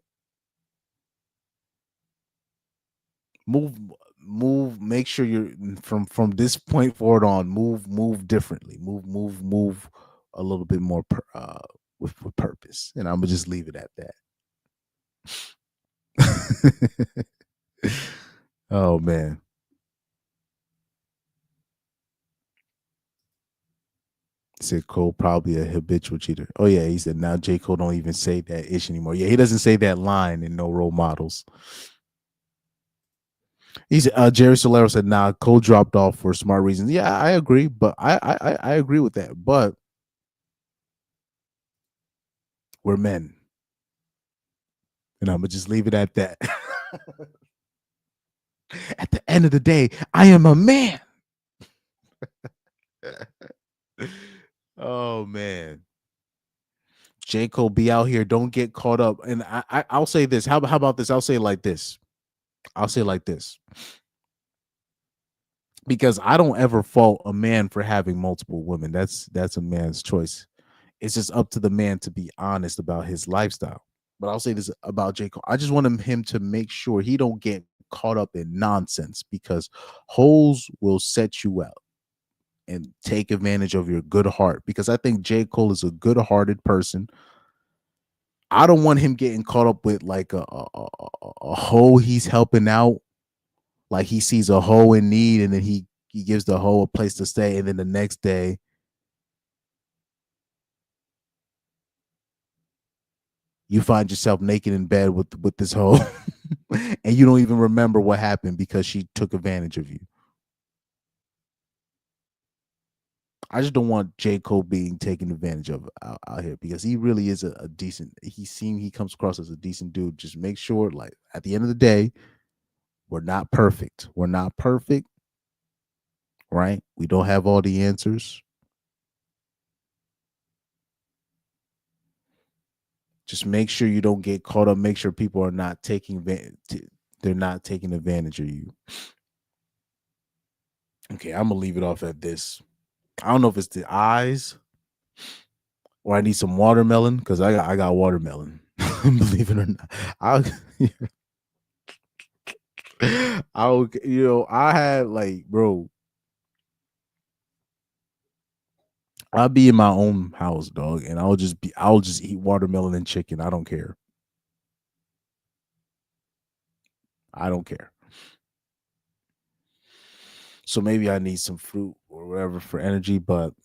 move, make sure you're from this point forward on, move differently. Move a little bit more with purpose. And I'm gonna just leave it at that. Oh man. Said Cole probably a habitual cheater. Oh yeah, he said now J. Cole don't even say that ish anymore. Yeah, he doesn't say that line in No Role Models. He's Jerry Solero said, "Nah, Cole dropped off for smart reasons." Yeah, I agree, but I agree with that. But we're men, and I'm gonna just leave it at that. At the end of the day, I am a man. Oh man, J. Cole, be out here. Don't get caught up. And I'll say this. How about this? I'll say it like this. Because I don't ever fault a man for having multiple women. That's a man's choice. It's just up to the man to be honest about his lifestyle. But I'll say this about J. Cole. I just want him to make sure he don't get caught up in nonsense, because hoes will set you out and take advantage of your good heart. Because I think J. Cole is a good-hearted person. I don't want him getting caught up with like a hoe he's helping out. Like he sees a hoe in need, and then he gives the hoe a place to stay, and then the next day you find yourself naked in bed with this hoe, and you don't even remember what happened because she took advantage of you. I just don't want J. Cole being taken advantage of out here because he really is a decent. He comes across as a decent dude. Just make sure, like at the end of the day, we're not perfect. We're not perfect, right? We don't have all the answers. Just make sure you don't get caught up. Make sure people are not they're not taking advantage of you. Okay, I'm gonna leave it off at this. I don't know if it's the eyes or I need some watermelon because I got watermelon. Believe it or not, I'll I had like, bro, I'll be in my own house, dog, and I'll just eat watermelon and chicken. I don't care. I don't care. So maybe I need some fruit or whatever for energy, but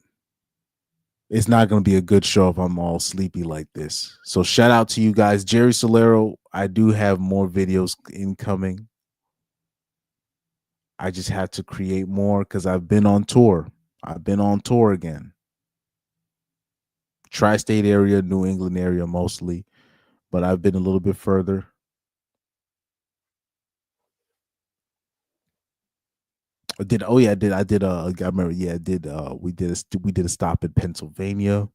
it's not going to be a good show if I'm all sleepy like this. So shout out to you guys. Jerry Solero, I do have more videos incoming. I just had to create more because I've been on tour. I've been on tour again. Tri-state area, New England area mostly, but I've been a little bit further. I remember, yeah, we did a stop in Pennsylvania,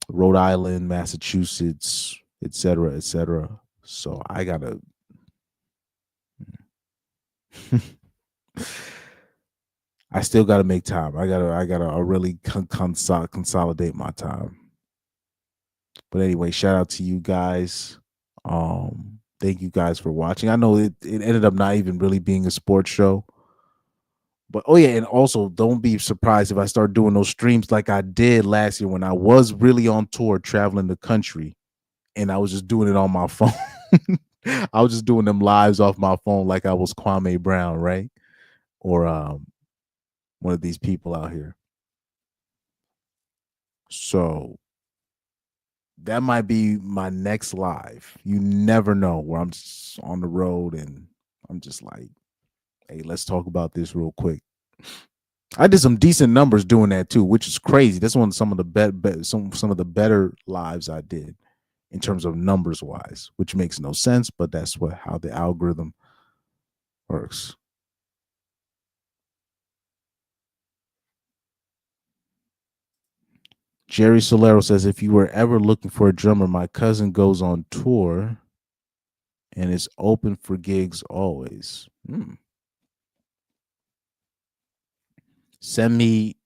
Rhode Island, Massachusetts, etc., etc. So I gotta I still gotta make time. I gotta really consolidate my time. But anyway, shout out to you guys. Thank you guys for watching. I know it ended up not even really being a sports show. But oh yeah, and also don't be surprised if I start doing those streams like I did last year when I was really on tour traveling the country and I was just doing it on my phone. I was just doing them lives off my phone like I was Kwame Brown, right? Or one of these people out here. So that might be my next live. You never know where I'm just on the road and I'm just like, hey, let's talk about this real quick. I did some decent numbers doing that too, which is crazy. That's one of some of the some of the better lives I did in terms of numbers wise, which makes no sense, but that's how the algorithm works. Jerry Solero says, if you were ever looking for a drummer, my cousin goes on tour and is open for gigs always. Send me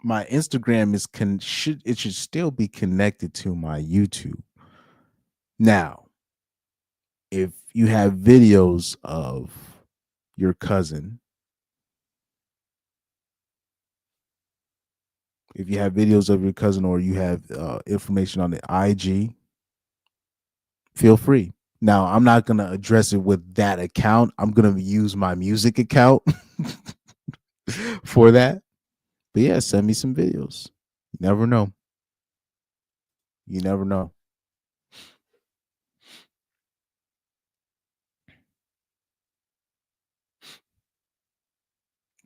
my Instagram should still be connected to my YouTube. Now, if you have videos of your cousin, or you have information on the IG, feel free. Now, I'm not going to address it with that account. I'm going to use my music account for that. But yeah, send me some videos. You never know. You never know.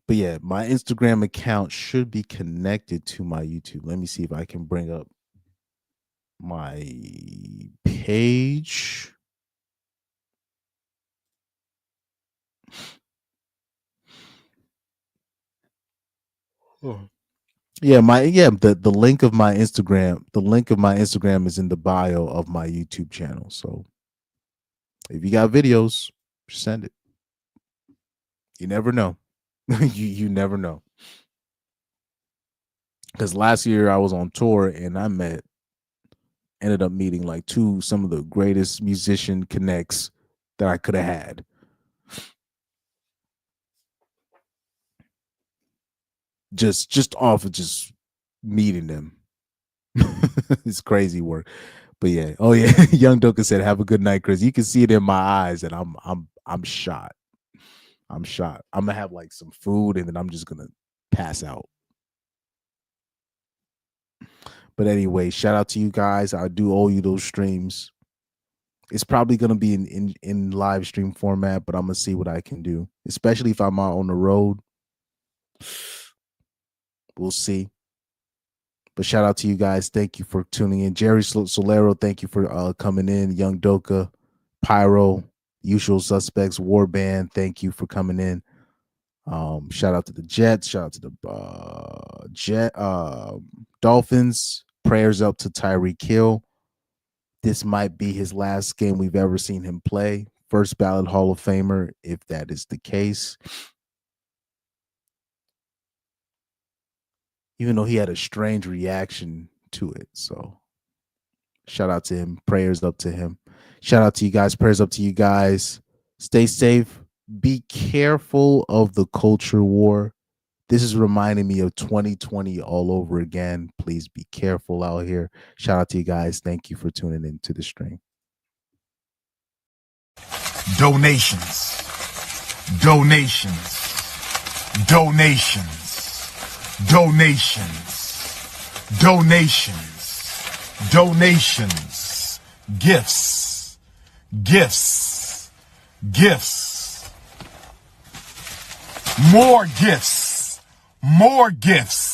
But yeah, my Instagram account should be connected to my YouTube. Let me see if I can bring up my page. Yeah, the link of my Instagram is in the bio of my YouTube channel. So if you got videos, send it. You never know. you never know. Because last year I was on tour and ended up meeting like some of the greatest musician connects that I could have had. Just off of just meeting them. It's crazy work. But yeah. Oh yeah. Young Doka said, "Have a good night, Chris." You can see it in my eyes, and I'm shot. I'm shot. I'm gonna have like some food, and then I'm just gonna pass out. But anyway, shout out to you guys. I do owe you those streams. It's probably gonna be in live stream format, but I'm gonna see what I can do, especially if I'm out on the road. We'll see. But shout out to you guys. Thank you for tuning in. Jerry Solero, thank you for coming in. Young Doka, Pyro, Usual Suspects, Warband, thank you for coming in. Shout out to the Jets. Shout out to the Dolphins. Prayers up to Tyreek Hill. This might be his last game we've ever seen him play. First ballot Hall of Famer, if that is the case. Even though he had a strange reaction to it. So shout out to him. Prayers up to him. Shout out to you guys. Prayers up to you guys. Stay safe. Be careful of the culture war. This is reminding me of 2020 all over again. Please be careful out here. Shout out to you guys. Thank you for tuning into the stream. Donations. Donations. Donations. Donations. Donations. Donations. Gifts. Gifts. Gifts. More gifts. More gifts.